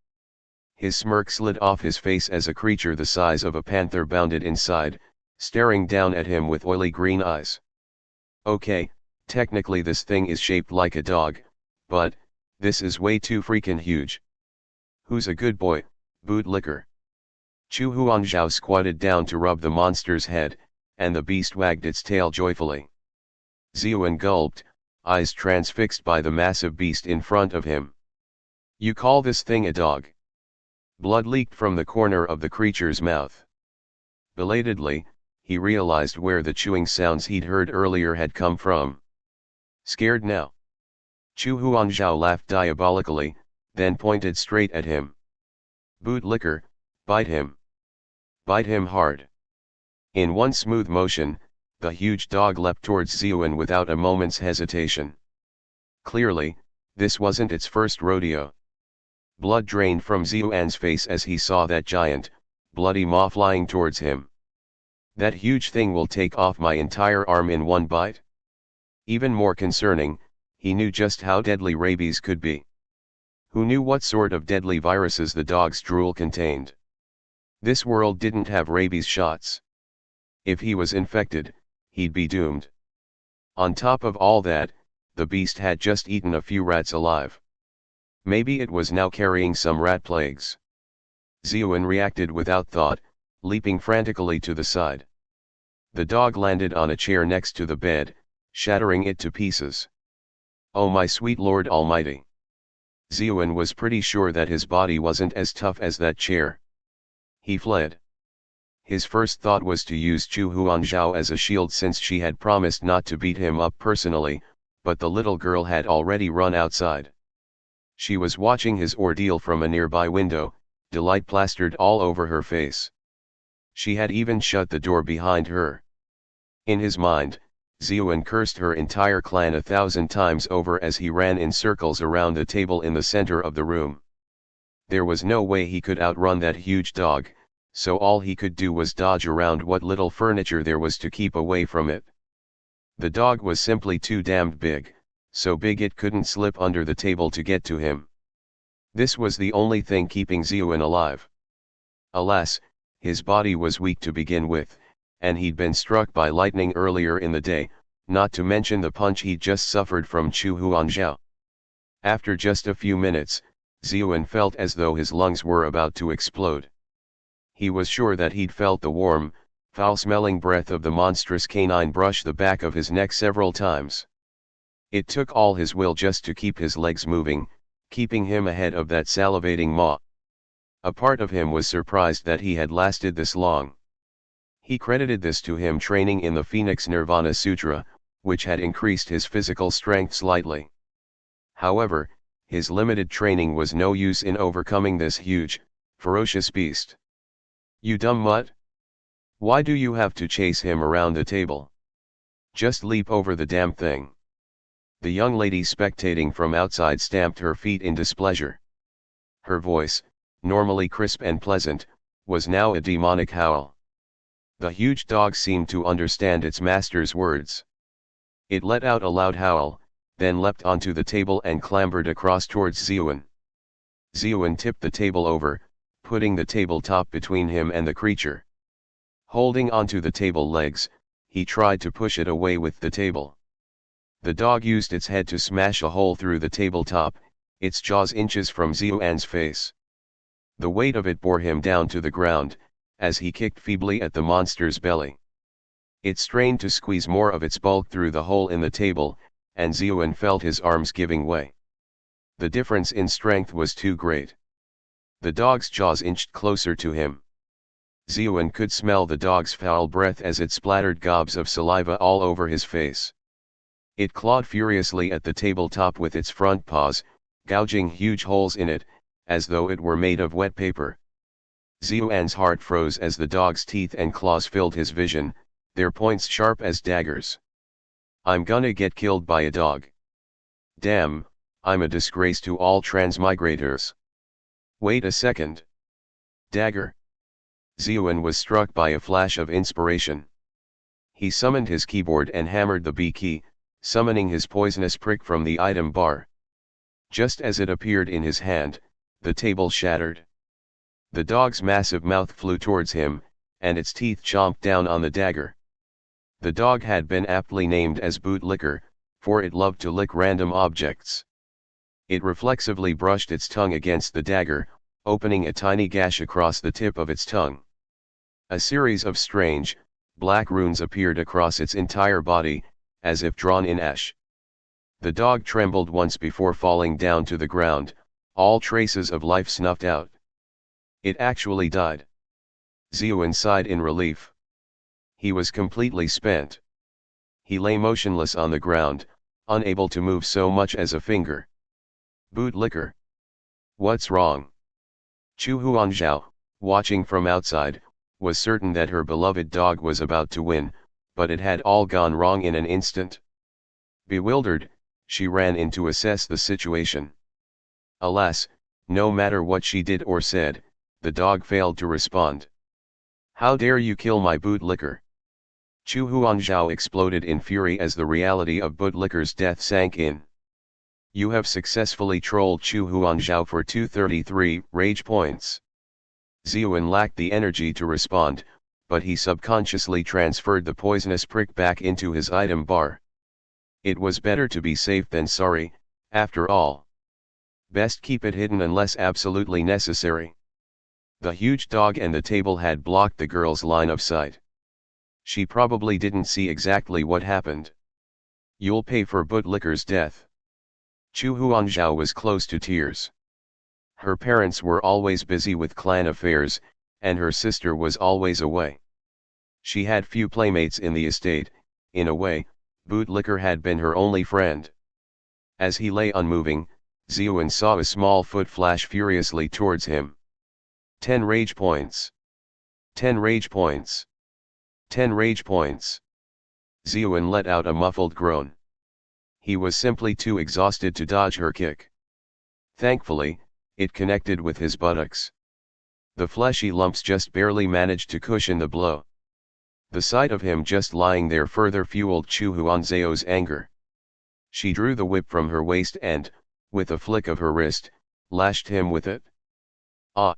His smirk slid off his face as a creature the size of a panther bounded inside, staring down at him with oily green eyes. "Okay, technically this thing is shaped like a dog, but this is way too freaking huge. Who's a good boy, bootlicker?" Chu Huanzhao squatted down to rub the monster's head, and the beast wagged its tail joyfully. Ziuan gulped, eyes transfixed by the massive beast in front of him. "You call this thing a dog?" Blood leaked from the corner of the creature's mouth. Belatedly, he realized where the chewing sounds he'd heard earlier had come from. "Scared now?" Chu Huanzhao laughed diabolically, then pointed straight at him. "Bootlicker, bite him. Bite him hard." In one smooth motion, the huge dog leapt towards Ziuan without a moment's hesitation. Clearly, this wasn't its first rodeo. Blood drained from Ziuan's face as he saw that giant, bloody maw flying towards him. "That huge thing will take off my entire arm in one bite?" Even more concerning, he knew just how deadly rabies could be. Who knew what sort of deadly viruses the dog's drool contained? This world didn't have rabies shots. If he was infected, he'd be doomed. On top of all that, the beast had just eaten a few rats alive. Maybe it was now carrying some rat plagues. Ziuan reacted without thought, leaping frantically to the side. The dog landed on a chair next to the bed, shattering it to pieces. "Oh my sweet Lord Almighty!" Ziuan was pretty sure that his body wasn't as tough as that chair. He fled. His first thought was to use Chu Huanzhao as a shield since she had promised not to beat him up personally, but the little girl had already run outside. She was watching his ordeal from a nearby window, delight plastered all over her face. She had even shut the door behind her. In his mind, Ziyuan cursed her entire clan 1,000 times over as he ran in circles around the table in the center of the room. There was no way he could outrun that huge dog, so all he could do was dodge around what little furniture there was to keep away from it. The dog was simply too damned big, so big it couldn't slip under the table to get to him. This was the only thing keeping Ziyuan alive. Alas, his body was weak to begin with, and he'd been struck by lightning earlier in the day, not to mention the punch he'd just suffered from Chu Huanzhao. After just a few minutes, Ziyuan felt as though his lungs were about to explode. He was sure that he'd felt the warm, foul-smelling breath of the monstrous canine brush the back of his neck several times. It took all his will just to keep his legs moving, keeping him ahead of that salivating maw. A part of him was surprised that he had lasted this long. He credited this to him training in the Phoenix Nirvana Sutra, which had increased his physical strength slightly. However, his limited training was no use in overcoming this huge, ferocious beast. "You dumb mutt! Why do you have to chase him around the table? Just leap over the damn thing." The young lady spectating from outside stamped her feet in displeasure. Her voice, normally crisp and pleasant, was now a demonic howl. The huge dog seemed to understand its master's words. It let out a loud howl, then leapt onto the table and clambered across towards Ziyuan. Ziyuan tipped the table over, putting the tabletop between him and the creature. Holding onto the table legs, he tried to push it away with the table. The dog used its head to smash a hole through the tabletop, its jaws inches from Ziyuan's face. The weight of it bore him down to the ground, as he kicked feebly at the monster's belly. It strained to squeeze more of its bulk through the hole in the table, and Ziyuan felt his arms giving way. The difference in strength was too great. The dog's jaws inched closer to him. Ziyuan could smell the dog's foul breath as it splattered gobs of saliva all over his face. It clawed furiously at the tabletop with its front paws, gouging huge holes in it, as though it were made of wet paper. Ziyuan's heart froze as the dog's teeth and claws filled his vision, their points sharp as daggers. "I'm gonna get killed by a dog. Damn, I'm a disgrace to all transmigrators. Wait a second. Dagger." Ziyuan was struck by a flash of inspiration. He summoned his keyboard and hammered the B key, summoning his poisonous prick from the item bar. Just as it appeared in his hand, the table shattered. The dog's massive mouth flew towards him, and its teeth chomped down on the dagger. The dog had been aptly named as Bootlicker, for it loved to lick random objects. It reflexively brushed its tongue against the dagger, opening a tiny gash across the tip of its tongue. A series of strange, black runes appeared across its entire body, as if drawn in ash. The dog trembled once before falling down to the ground, all traces of life snuffed out. It actually died. Ziyuan sighed in relief. He was completely spent. He lay motionless on the ground, unable to move so much as a finger. "Bootlicker. What's wrong?" Chu Huanzhao, watching from outside, was certain that her beloved dog was about to win, but it had all gone wrong in an instant. Bewildered, she ran in to assess the situation. Alas, no matter what she did or said, the dog failed to respond. "How dare you kill my Bootlicker?" Chu Huanzhao exploded in fury as the reality of Bootlicker's death sank in. "You have successfully trolled Chu Huanzhao for 233 rage points." Ziyuan lacked the energy to respond, but he subconsciously transferred the poisonous prick back into his item bar. It was better to be safe than sorry, after all. Best keep it hidden unless absolutely necessary. The huge dog and the table had blocked the girl's line of sight. She probably didn't see exactly what happened. "You'll pay for Bootlicker's death." Chu Huanzhao was close to tears. Her parents were always busy with clan affairs, and her sister was always away. She had few playmates in the estate. In a way, Bootlicker had been her only friend. As he lay unmoving, Ziyuan saw a small foot flash furiously towards him. 10 rage points. 10 rage points. 10 rage points. Zeon let out a muffled groan. He was simply too exhausted to dodge her kick. Thankfully, it connected with his buttocks. The fleshy lumps just barely managed to cushion the blow. The sight of him just lying there further fueled Chu Huanzhao's anger. She drew the whip from her waist and, with a flick of her wrist, lashed him with it. Ah!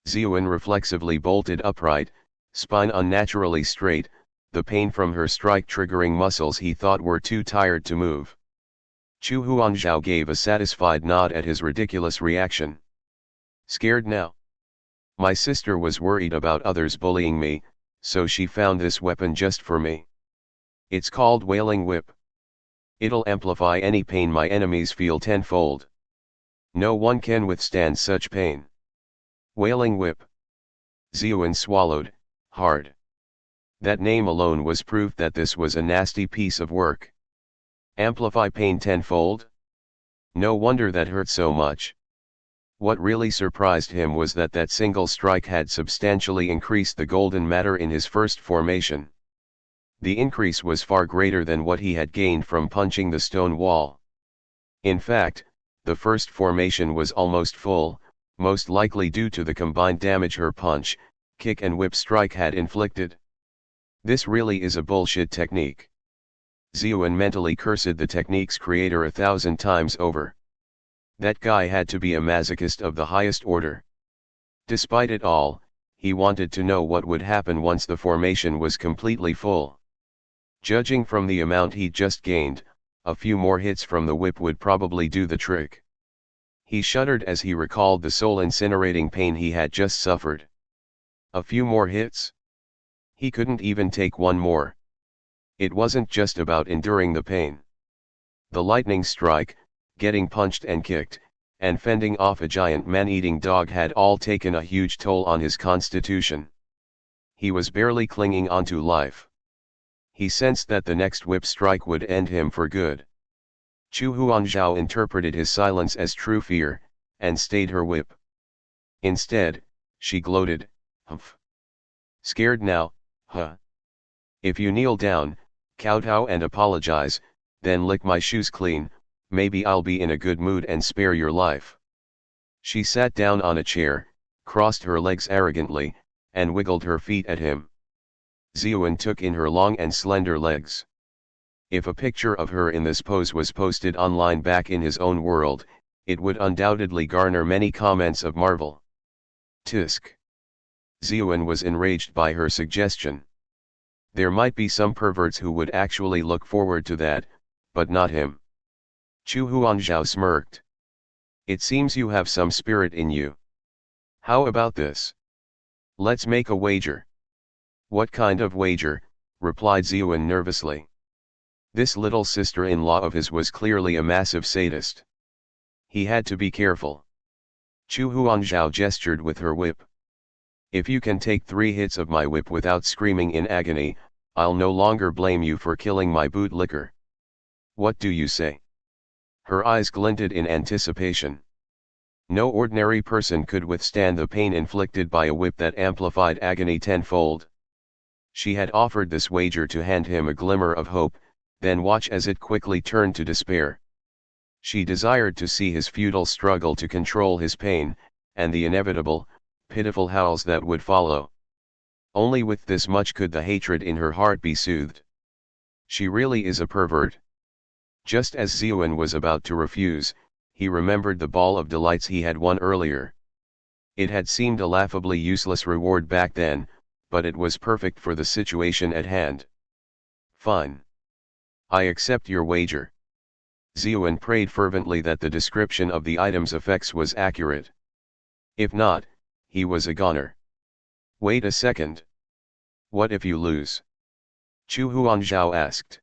Zeon reflexively bolted upright, spine unnaturally straight, the pain from her strike triggering muscles he thought were too tired to move. Chu Huanzhao gave a satisfied nod at his ridiculous reaction. Scared now? My sister was worried about others bullying me, so she found this weapon just for me. It's called Wailing Whip. It'll amplify any pain my enemies feel tenfold. No one can withstand such pain. Wailing Whip. Zeon swallowed, hard. That name alone was proof that this was a nasty piece of work. Amplify pain tenfold? No wonder that hurt so much. What really surprised him was that single strike had substantially increased the golden matter in his first formation. The increase was far greater than what he had gained from punching the stone wall. In fact, the first formation was almost full, most likely due to the combined damage her punch, kick and whip strike had inflicted. This really is a bullshit technique. Zeon mentally cursed the technique's creator 1,000 times over. That guy had to be a masochist of the highest order. Despite it all, he wanted to know what would happen once the formation was completely full. Judging from the amount he'd just gained, a few more hits from the whip would probably do the trick. He shuddered as he recalled the soul-incinerating pain he had just suffered. A few more hits? He couldn't even take one more. It wasn't just about enduring the pain. The lightning strike, getting punched and kicked, and fending off a giant man-eating dog had all taken a huge toll on his constitution. He was barely clinging onto life. He sensed that the next whip strike would end him for good. Chu Huanzhao interpreted his silence as true fear, and stayed her whip. Instead, she gloated, "Humph. Scared now, huh? If you kneel down, kowtow and apologize, then lick my shoes clean, maybe I'll be in a good mood and spare your life." She sat down on a chair, crossed her legs arrogantly, and wiggled her feet at him. Zeon took in her long and slender legs. If a picture of her in this pose was posted online back in his own world, it would undoubtedly garner many comments of marvel. Tisk. Zeon was enraged by her suggestion. There might be some perverts who would actually look forward to that, but not him. Chu Huanzhao smirked. It seems you have some spirit in you. How about this? Let's make a wager. What kind of wager? Replied Zeon nervously. This little sister-in-law of his was clearly a massive sadist. He had to be careful. Chu Huanzhao gestured with her whip. If you can take 3 hits of my whip without screaming in agony, I'll no longer blame you for killing my bootlicker. What do you say? Her eyes glinted in anticipation. No ordinary person could withstand the pain inflicted by a whip that amplified agony tenfold. She had offered this wager to hand him a glimmer of hope, then watch as it quickly turned to despair. She desired to see his futile struggle to control his pain, and the inevitable, pitiful howls that would follow. Only with this much could the hatred in her heart be soothed. She really is a pervert. Just as Zeon was about to refuse, he remembered the ball of delights he had won earlier. It had seemed a laughably useless reward back then, but it was perfect for the situation at hand. Fine. I accept your wager. Zeon prayed fervently that the description of the item's effects was accurate. If not, he was a goner. Wait a second. What if you lose? Chu Huanzhao asked.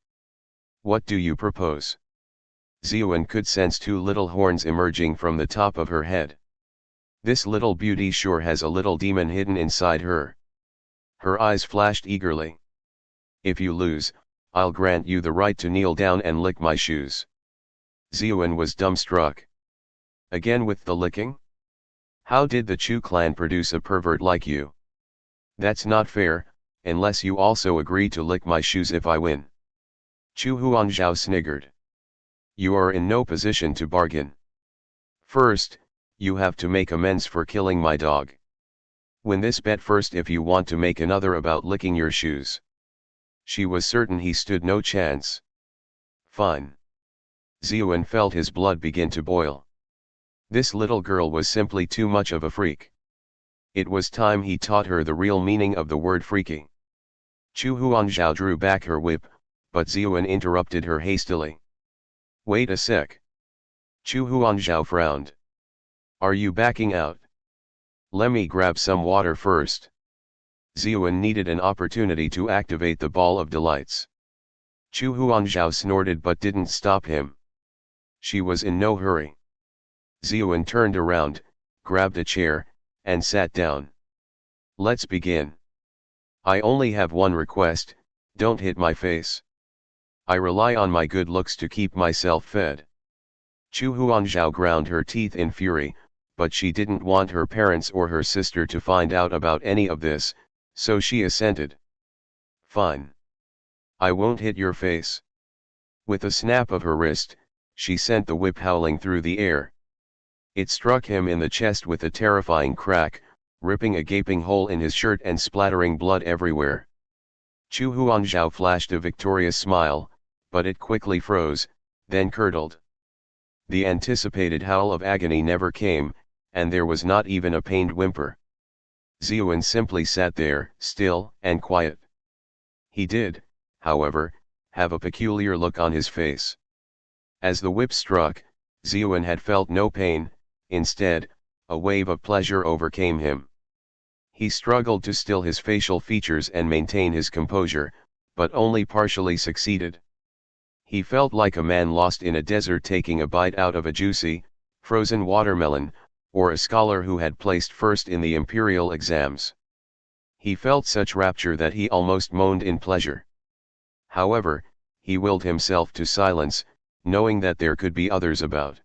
What do you propose? Zeon could sense 2 little horns emerging from the top of her head. This little beauty sure has a little demon hidden inside her. Her eyes flashed eagerly. If you lose, I'll grant you the right to kneel down and lick my shoes. Zeon was dumbstruck. Again with the licking? How did the Chu clan produce a pervert like you? That's not fair, unless you also agree to lick my shoes if I win. Chu Huangzhou sniggered. You are in no position to bargain. First, you have to make amends for killing my dog. Win this bet first if you want to make another about licking your shoes. She was certain he stood no chance. Fine. Ziyuan felt his blood begin to boil. This little girl was simply too much of a freak. It was time he taught her the real meaning of the word freaky. Chu Huangzhou drew back her whip, but Ziyuan interrupted her hastily. Wait a sec. Chu Huangzhou frowned. Are you backing out? Let me grab some water first. Ziyuan needed an opportunity to activate the ball of delights. Chu Huangzhou snorted but didn't stop him. She was in no hurry. Ziyuan turned around, grabbed a chair, and sat down. Let's begin. I only have one request, don't hit my face. I rely on my good looks to keep myself fed. Chu Huangzhou ground her teeth in fury, but she didn't want her parents or her sister to find out about any of this, so she assented. Fine. I won't hit your face. With a snap of her wrist, she sent the whip howling through the air. It struck him in the chest with a terrifying crack, ripping a gaping hole in his shirt and splattering blood everywhere. Chu Huangzhou flashed a victorious smile, but it quickly froze, then curdled. The anticipated howl of agony never came, and there was not even a pained whimper. Ziyuan simply sat there, still and quiet. He did, however, have a peculiar look on his face. As the whip struck, Ziyuan had felt no pain, instead, a wave of pleasure overcame him. He struggled to still his facial features and maintain his composure, but only partially succeeded. He felt like a man lost in a desert taking a bite out of a juicy, frozen watermelon, or a scholar who had placed first in the imperial exams. He felt such rapture that he almost moaned in pleasure. However, he willed himself to silence, knowing that there could be others about.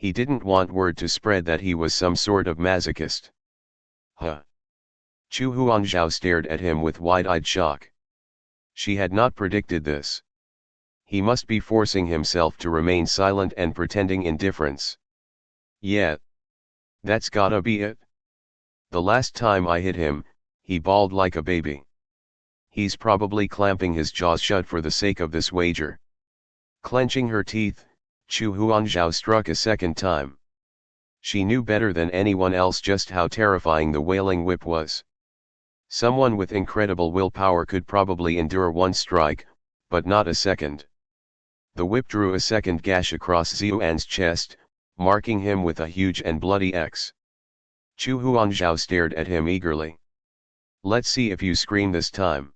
He didn't want word to spread that he was some sort of masochist. Huh. Chu Huangzhou stared at him with wide-eyed shock. She had not predicted this. He must be forcing himself to remain silent and pretending indifference. Yeah. That's gotta be it. The last time I hit him, he bawled like a baby. He's probably clamping his jaws shut for the sake of this wager. Clenching her teeth, Chu Huangzhou struck a second time. She knew better than anyone else just how terrifying the wailing whip was. Someone with incredible willpower could probably endure one strike, but not a second. The whip drew a second gash across Ziyuan's chest, marking him with a huge and bloody X. Chu Huangzhou stared at him eagerly. Let's see if you scream this time.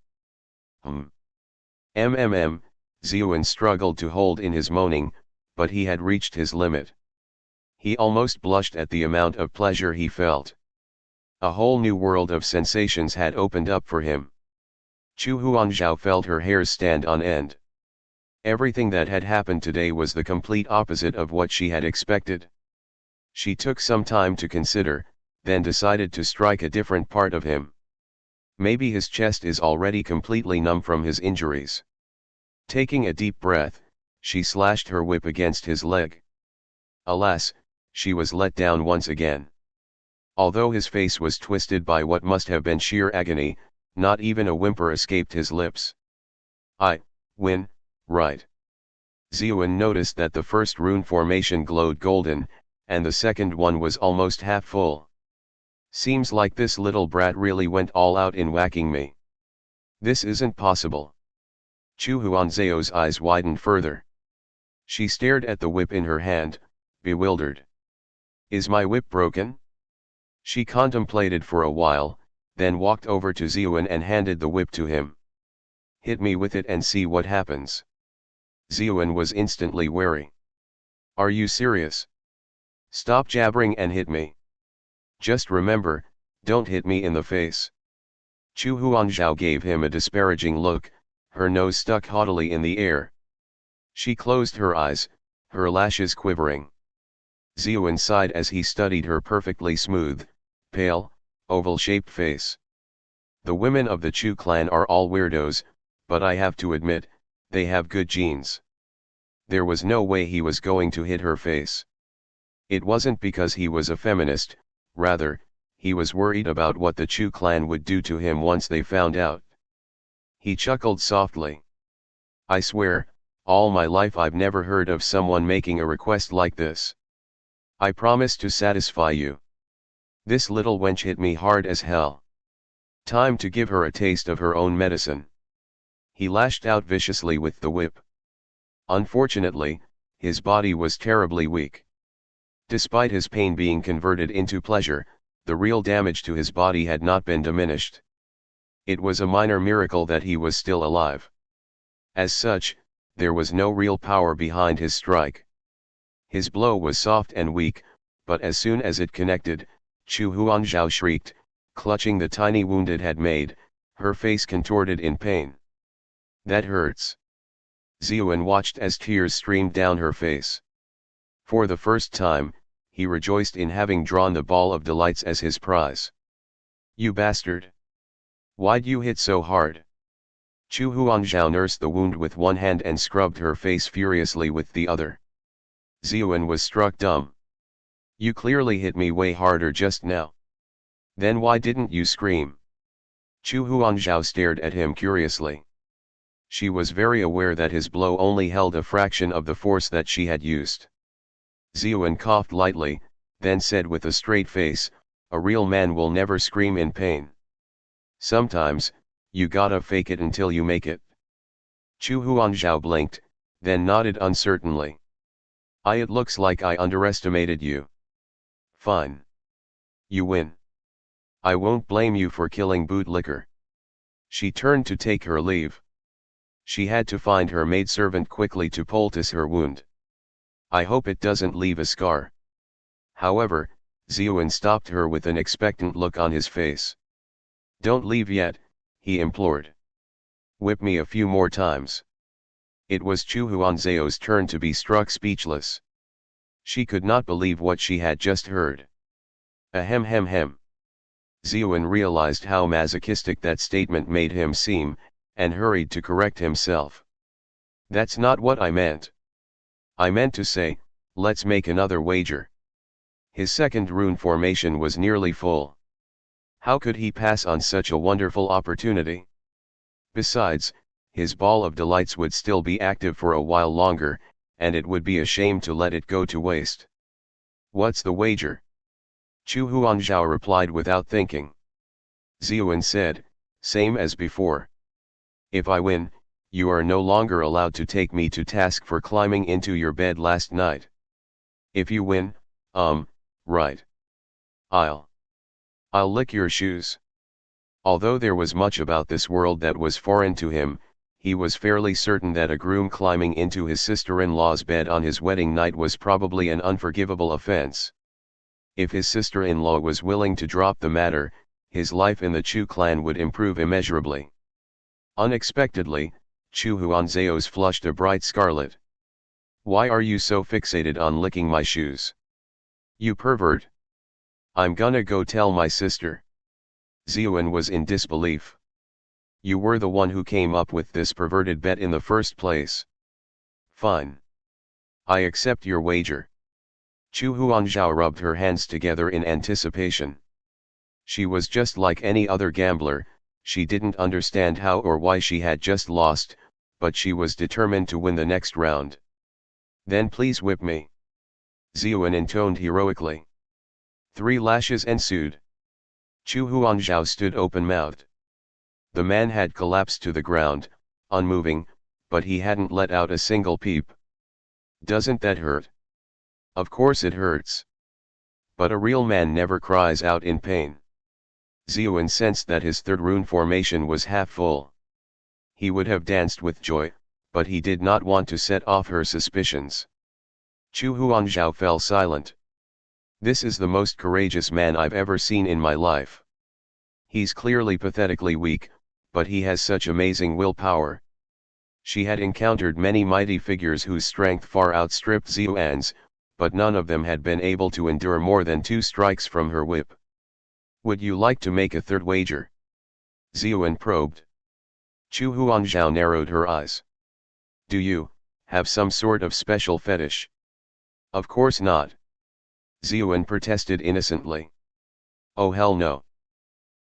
Ziyuan struggled to hold in his moaning, but he had reached his limit. He almost blushed at the amount of pleasure he felt. A whole new world of sensations had opened up for him. Chu Huangzhou felt her hairs stand on end. Everything that had happened today was the complete opposite of what she had expected. She took some time to consider, then decided to strike a different part of him. Maybe his chest is already completely numb from his injuries. Taking a deep breath, she slashed her whip against his leg. Alas, she was let down once again. Although his face was twisted by what must have been sheer agony, not even a whimper escaped his lips. I win, right? Ziyuan noticed that the first rune formation glowed golden, and the second one was almost half full. Seems like this little brat really went all out in whacking me. This isn't possible. Chu Huangzhou's eyes widened further. She stared at the whip in her hand, bewildered. Is my whip broken? She contemplated for a while, then walked over to Ziyuan and handed the whip to him. Hit me with it and see what happens. Ziyuan was instantly wary. Are you serious? Stop jabbering and hit me. Just remember, don't hit me in the face. Chu Huangzhou gave him a disparaging look, her nose stuck haughtily in the air. She closed her eyes, her lashes quivering. Ziyuan sighed as he studied her perfectly smooth, pale, oval-shaped face. The women of the Chu clan are all weirdos, but I have to admit, they have good genes. There was no way he was going to hit her face. It wasn't because he was a feminist, rather, he was worried about what the Chu clan would do to him once they found out. He chuckled softly. I swear, all my life I've never heard of someone making a request like this. I promise to satisfy you. This little wench hit me hard as hell. Time to give her a taste of her own medicine. He lashed out viciously with the whip. Unfortunately, his body was terribly weak. Despite his pain being converted into pleasure, the real damage to his body had not been diminished. It was a minor miracle that he was still alive. As such, there was no real power behind his strike. His blow was soft and weak, but as soon as it connected, Chu Huanzhao shrieked, clutching the tiny wound it had made, her face contorted in pain. That hurts. Ziyuan watched as tears streamed down her face. For the first time, he rejoiced in having drawn the ball of delights as his prize. You bastard! Why'd you hit so hard? Chu Huanzhao nursed the wound with one hand and scrubbed her face furiously with the other. Ziyuan was struck dumb. You clearly hit me way harder just now. Then why didn't you scream? Chu Huanzhao stared at him curiously. She was very aware that his blow only held a fraction of the force that she had used. Ziyuan coughed lightly, then said with a straight face, a real man will never scream in pain. Sometimes, you gotta fake it until you make it. Chu Huanzhao blinked, then nodded uncertainly. It looks like I underestimated you. Fine. You win. I won't blame you for killing bootlicker. She turned to take her leave. She had to find her maidservant quickly to poultice her wound. I hope it doesn't leave a scar. However, Ziyuan stopped her with an expectant look on his face. Don't leave yet, he implored. Whip me a few more times. It was Chu Huanzhao's turn to be struck speechless. She could not believe what she had just heard. Ahem. Ziyuan realized how masochistic that statement made him seem, and hurried to correct himself. That's not what I meant. I meant to say, let's make another wager. His second rune formation was nearly full. How could he pass on such a wonderful opportunity? Besides, his ball of delights would still be active for a while longer, and it would be a shame to let it go to waste. What's the wager? Chu Huanzhao replied without thinking. Ziyuan said, same as before. If I win, you are no longer allowed to take me to task for climbing into your bed last night. If you win, right. I'll lick your shoes. Although there was much about this world that was foreign to him, he was fairly certain that a groom climbing into his sister-in-law's bed on his wedding night was probably an unforgivable offense. If his sister-in-law was willing to drop the matter, his life in the Chu clan would improve immeasurably. Unexpectedly, Chu Huanzhao's flushed a bright scarlet. Why are you so fixated on licking my shoes? You pervert. I'm gonna go tell my sister. Ziyuan was in disbelief. You were the one who came up with this perverted bet in the first place. Fine. I accept your wager. Chu Huanzhao rubbed her hands together in anticipation. She was just like any other gambler, she didn't understand how or why she had just lost, but she was determined to win the next round. Then please whip me. Ziyuan intoned heroically. 3 lashes ensued. Chu Huanzhao stood open-mouthed. The man had collapsed to the ground, unmoving, but he hadn't let out a single peep. Doesn't that hurt? Of course it hurts. But a real man never cries out in pain. Ziyuan sensed that his third rune formation was half full. He would have danced with joy, but he did not want to set off her suspicions. Chu Huanzhao fell silent. This is the most courageous man I've ever seen in my life. He's clearly pathetically weak, but he has such amazing willpower. She had encountered many mighty figures whose strength far outstripped Ziyuan's, but none of them had been able to endure more than 2 strikes from her whip. Would you like to make a third wager? Ziyuan probed. Chu Huanzhao narrowed her eyes. Do you have some sort of special fetish? Of course not. Ziyuan protested innocently. Oh hell no.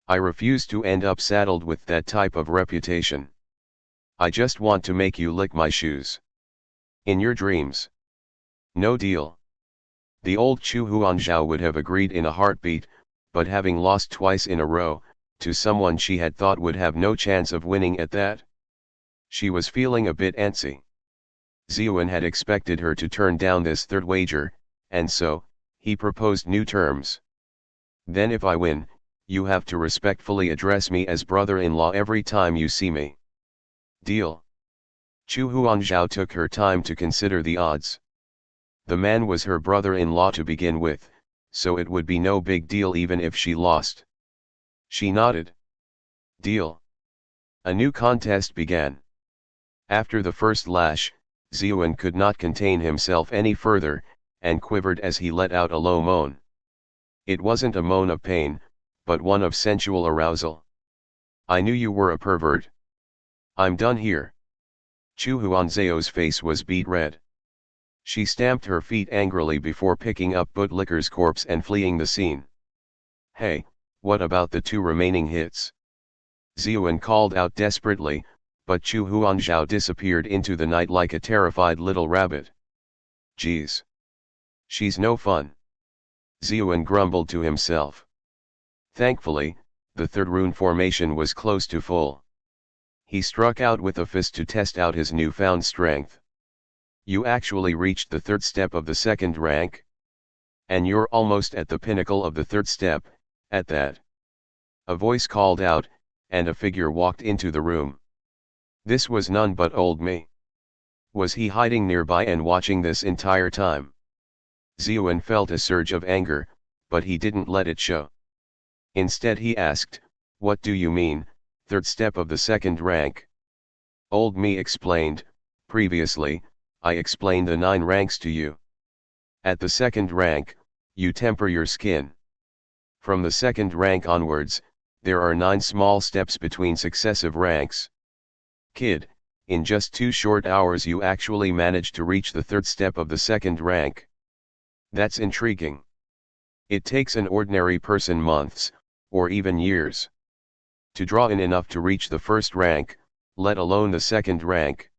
I refuse to end up saddled with that type of reputation. I just want to make you lick my shoes. In your dreams. No deal. The old Chu Huanzhao would have agreed in a heartbeat, but having lost twice in a row, to someone she had thought would have no chance of winning at that, she was feeling a bit antsy. Ziyuan had expected her to turn down this third wager, and so, he proposed new terms. Then if I win, you have to respectfully address me as brother-in-law every time you see me. Deal? Chu Huanzhao took her time to consider the odds. The man was her brother-in-law to begin with, so it would be no big deal even if she lost. She nodded. Deal. A new contest began. After the first lash, Ziyuan could not contain himself any further, and quivered as he let out a low moan. It wasn't a moan of pain, but one of sensual arousal. I knew you were a pervert. I'm done here. Chu Huanzhao's face was beet red. She stamped her feet angrily before picking up Bootlicker's corpse and fleeing the scene. Hey, what about the 2 remaining hits? Ziyuan called out desperately, but Chu Huanzhao disappeared into the night like a terrified little rabbit. Geez. She's no fun. Ziyuan grumbled to himself. Thankfully, the third rune formation was close to full. He struck out with a fist to test out his newfound strength. You actually reached the third step of the second rank? And you're almost at the pinnacle of the third step, at that. A voice called out, and a figure walked into the room. This was none but old me. Was he hiding nearby and watching this entire time? Ziyuan felt a surge of anger, but he didn't let it show. Instead he asked, what do you mean, third step of the second rank? Old me explained, previously, I explained the 9 ranks to you. At the second rank, you temper your skin. From the second rank onwards, there are 9 small steps between successive ranks. Kid, in just 2 short hours you actually managed to reach the third step of the second rank. That's intriguing. It takes an ordinary person months, or even years, to draw in enough to reach the first rank, let alone the second rank.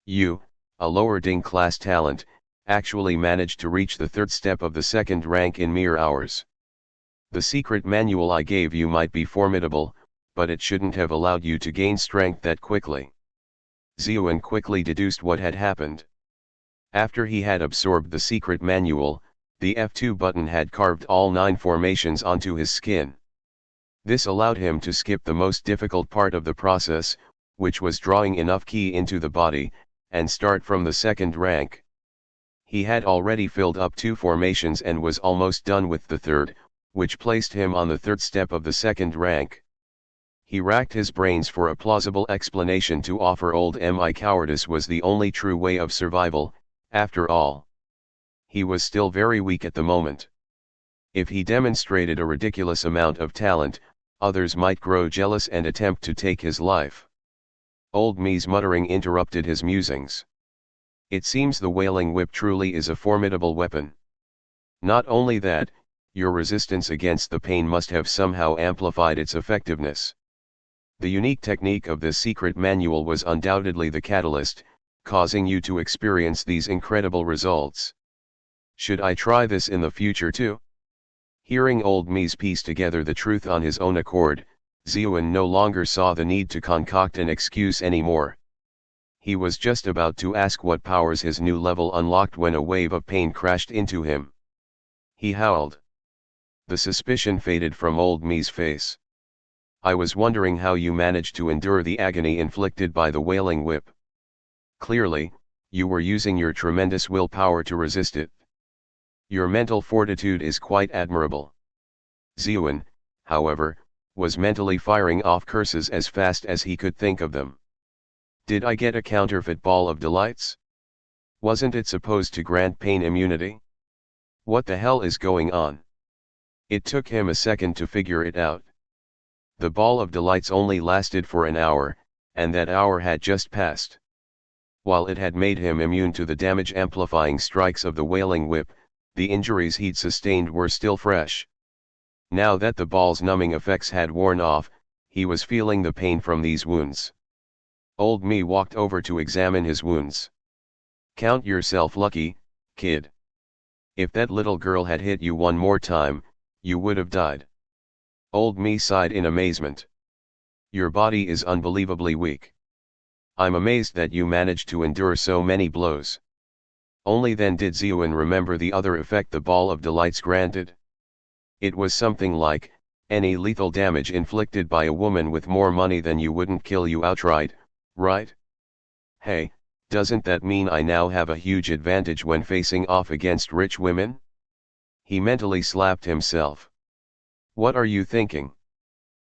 You, a lower Ding class talent, actually managed to reach the third step of the second rank in mere hours. The secret manual I gave you might be formidable, but it shouldn't have allowed you to gain strength that quickly. Ziyuan quickly deduced what had happened. After he had absorbed the secret manual, the F2 button had carved all 9 formations onto his skin. This allowed him to skip the most difficult part of the process, which was drawing enough ki into the body, and start from the second rank. He had already filled up 2 formations and was almost done with the third, which placed him on the third step of the second rank. He racked his brains for a plausible explanation to offer old Mi cowardice was the only true way of survival, after all. He was still very weak at the moment. If he demonstrated a ridiculous amount of talent, others might grow jealous and attempt to take his life. Old Me's muttering interrupted his musings. It seems the wailing whip truly is a formidable weapon. Not only that, your resistance against the pain must have somehow amplified its effectiveness. The unique technique of this secret manual was undoubtedly the catalyst, causing you to experience these incredible results. Should I try this in the future too? Hearing old Mies piece together the truth on his own accord, Ziyuan no longer saw the need to concoct an excuse anymore. He was just about to ask what powers his new level unlocked when a wave of pain crashed into him. He howled. The suspicion faded from old Mies' face. I was wondering how you managed to endure the agony inflicted by the wailing whip. Clearly, you were using your tremendous willpower to resist it. Your mental fortitude is quite admirable. Ziyuan, however, was mentally firing off curses as fast as he could think of them. Did I get a counterfeit ball of delights? Wasn't it supposed to grant pain immunity? What the hell is going on? It took him a second to figure it out. The ball of delights only lasted for an hour, and that hour had just passed. While it had made him immune to the damage-amplifying strikes of the wailing whip, the injuries he'd sustained were still fresh. Now that the ball's numbing effects had worn off, he was feeling the pain from these wounds. Old me walked over to examine his wounds. "Count yourself lucky, kid. If that little girl had hit you one more time, you would have died." Old me sighed in amazement. "Your body is unbelievably weak. I'm amazed that you managed to endure so many blows." Only then did Ziyuan remember the other effect the ball of delights granted. It was something like, any lethal damage inflicted by a woman with more money than you wouldn't kill you outright, right? Hey, doesn't that mean I now have a huge advantage when facing off against rich women? He mentally slapped himself. What are you thinking?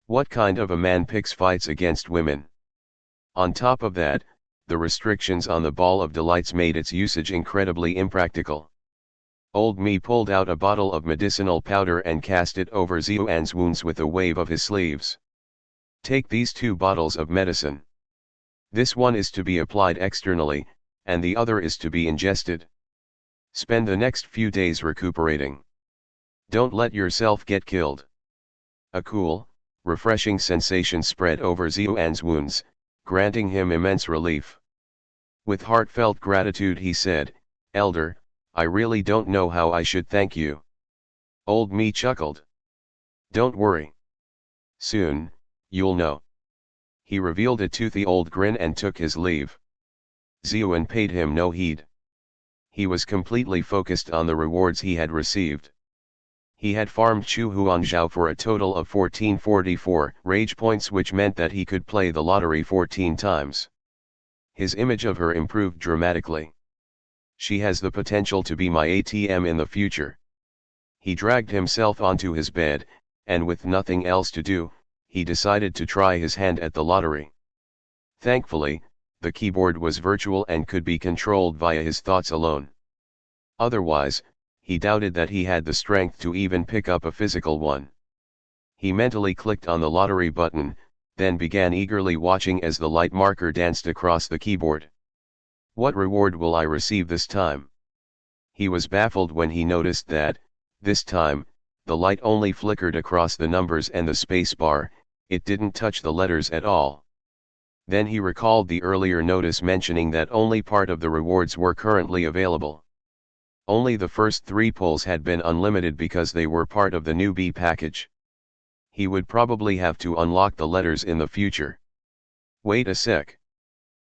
What kind of a man picks fights against women? On top of that, the restrictions on the ball of delights made its usage incredibly impractical. Old me pulled out a bottle of medicinal powder and cast it over Ziyuan's wounds with a wave of his sleeves. "Take these 2 bottles of medicine. This one is to be applied externally, and the other is to be ingested. Spend the next few days recuperating. Don't let yourself get killed." A cool, refreshing sensation spread over Ziyuan's wounds, granting him immense relief. With heartfelt gratitude he said, "Elder, I really don't know how I should thank you." Old me chuckled. "Don't worry. Soon, you'll know." He revealed a toothy old grin and took his leave. Ziyuan paid him no heed. He was completely focused on the rewards he had received. He had farmed Chu Huanzhao for a total of 1444 rage points, which meant that he could play the lottery 14 times. His image of her improved dramatically. She has the potential to be my ATM in the future. He dragged himself onto his bed, and with nothing else to do, he decided to try his hand at the lottery. Thankfully, the keyboard was virtual and could be controlled via his thoughts alone. Otherwise, he doubted that he had the strength to even pick up a physical one. He mentally clicked on the lottery button, then began eagerly watching as the light marker danced across the keyboard. What reward will I receive this time? He was baffled when he noticed that, this time, the light only flickered across the numbers and the space bar, it didn't touch the letters at all. Then he recalled the earlier notice mentioning that only part of the rewards were currently available. Only the first 3 pulls had been unlimited because they were part of the newbie package. He would probably have to unlock the letters in the future. Wait a sec.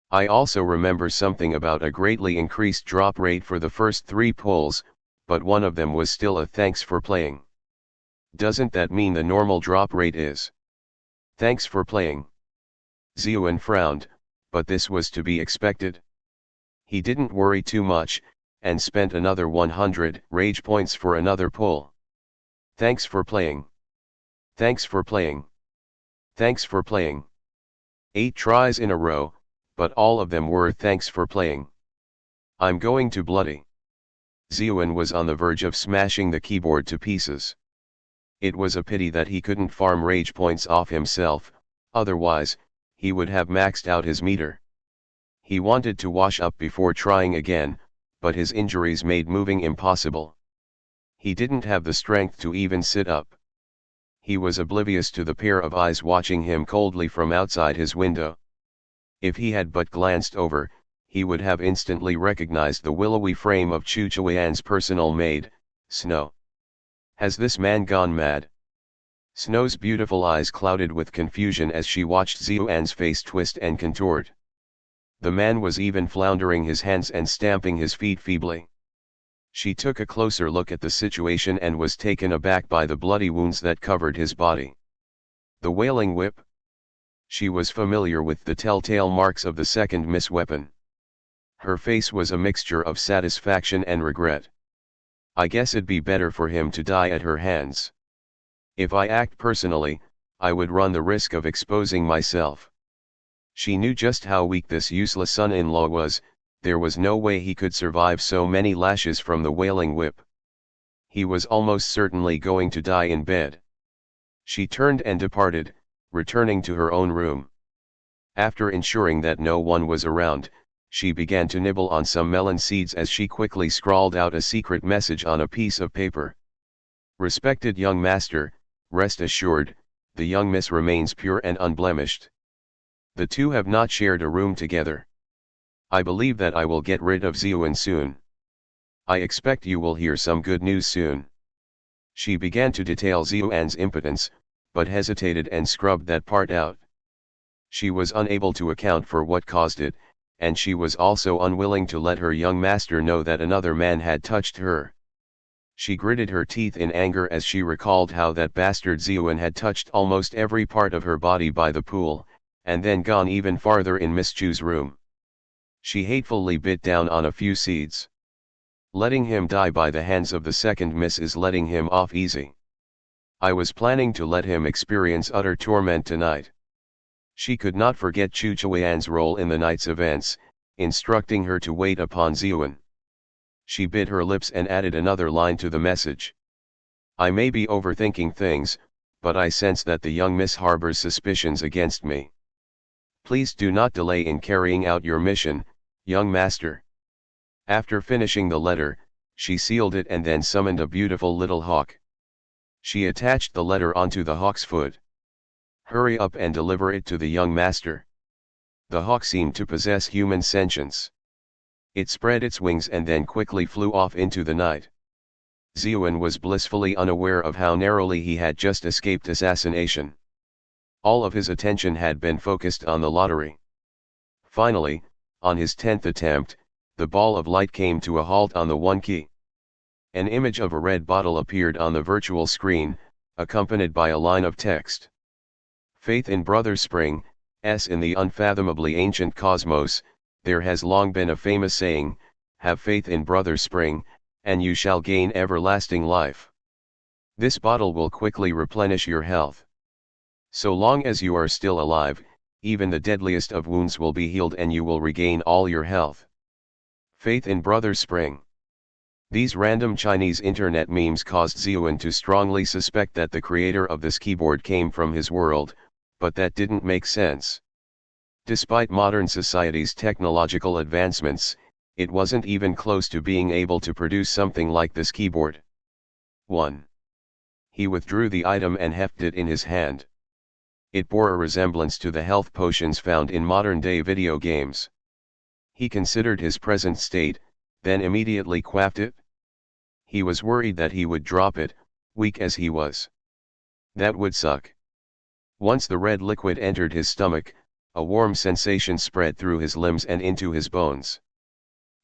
I also remember something about a greatly increased drop rate for the first 3 pulls, but one of them was still a "thanks for playing." Doesn't that mean the normal drop rate is "thanks for playing"? Ziyuan frowned, but this was to be expected. He didn't worry too much, and spent another 100 rage points for another pull. "Thanks for playing. Thanks for playing. Thanks for playing." 8 tries in a row, but all of them were "thanks for playing." "I'm going to bloody." Ziyuan was on the verge of smashing the keyboard to pieces. It was a pity that he couldn't farm rage points off himself, otherwise, he would have maxed out his meter. He wanted to wash up before trying again, but his injuries made moving impossible. He didn't have the strength to even sit up. He was oblivious to the pair of eyes watching him coldly from outside his window. If he had but glanced over, he would have instantly recognized the willowy frame of Chu Chuyan's personal maid, Snow. Has this man gone mad? Snow's beautiful eyes clouded with confusion as she watched Ziyuan's face twist and contort. The man was even floundering his hands and stamping his feet feebly. She took a closer look at the situation and was taken aback by the bloody wounds that covered his body. The wailing whip? She was familiar with the telltale marks of the second miss weapon. Her face was a mixture of satisfaction and regret. "I guess it'd be better for him to die at her hands. If I act personally, I would run the risk of exposing myself." She knew just how weak this useless son-in-law was, there was no way he could survive so many lashes from the wailing whip. He was almost certainly going to die in bed. She turned and departed, returning to her own room. After ensuring that no one was around, she began to nibble on some melon seeds as she quickly scrawled out a secret message on a piece of paper. Respected young master, rest assured, the young miss remains pure and unblemished. The two have not shared a room together. I believe that I will get rid of Ziuan soon. I expect you will hear some good news soon. She began to detail Ziuan's impotence, but hesitated and scrubbed that part out. She was unable to account for what caused it, and she was also unwilling to let her young master know that another man had touched her. She gritted her teeth in anger as she recalled how that bastard Ziuan had touched almost every part of her body by the pool, and then gone even farther in Miss Chu's room. She hatefully bit down on a few seeds. Letting him die by the hands of the second miss is letting him off easy. I was planning to let him experience utter torment tonight. She could not forget Chu Chuan's role in the night's events, instructing her to wait upon Ziuan. She bit her lips and added another line to the message. I may be overthinking things, but I sense that the young miss harbors suspicions against me. Please do not delay in carrying out your mission, young master. After finishing the letter, she sealed it and then summoned a beautiful little hawk. She attached the letter onto the hawk's foot. Hurry up and deliver it to the young master. The hawk seemed to possess human sentience. It spread its wings and then quickly flew off into the night. Ziuan was blissfully unaware of how narrowly he had just escaped assassination. All of his attention had been focused on the lottery. Finally, on his 10th attempt, the ball of light came to a halt on the 1 key. An image of a red bottle appeared on the virtual screen, accompanied by a line of text. Faith in Brother Spring, in the unfathomably ancient cosmos, there has long been a famous saying, have faith in Brother Spring, and you shall gain everlasting life. This bottle will quickly replenish your health. So long as you are still alive, even the deadliest of wounds will be healed and you will regain all your health. Faith in Brother Spring. These random Chinese internet memes caused Ziuan to strongly suspect that the creator of this keyboard came from his world, but that didn't make sense. Despite modern society's technological advancements, it wasn't even close to being able to produce something like this keyboard. 1. He withdrew the item and hefted it in his hand. It bore a resemblance to the health potions found in modern-day video games. He considered his present state, then immediately quaffed it. He was worried that he would drop it, weak as he was. That would suck. Once the red liquid entered his stomach, a warm sensation spread through his limbs and into his bones.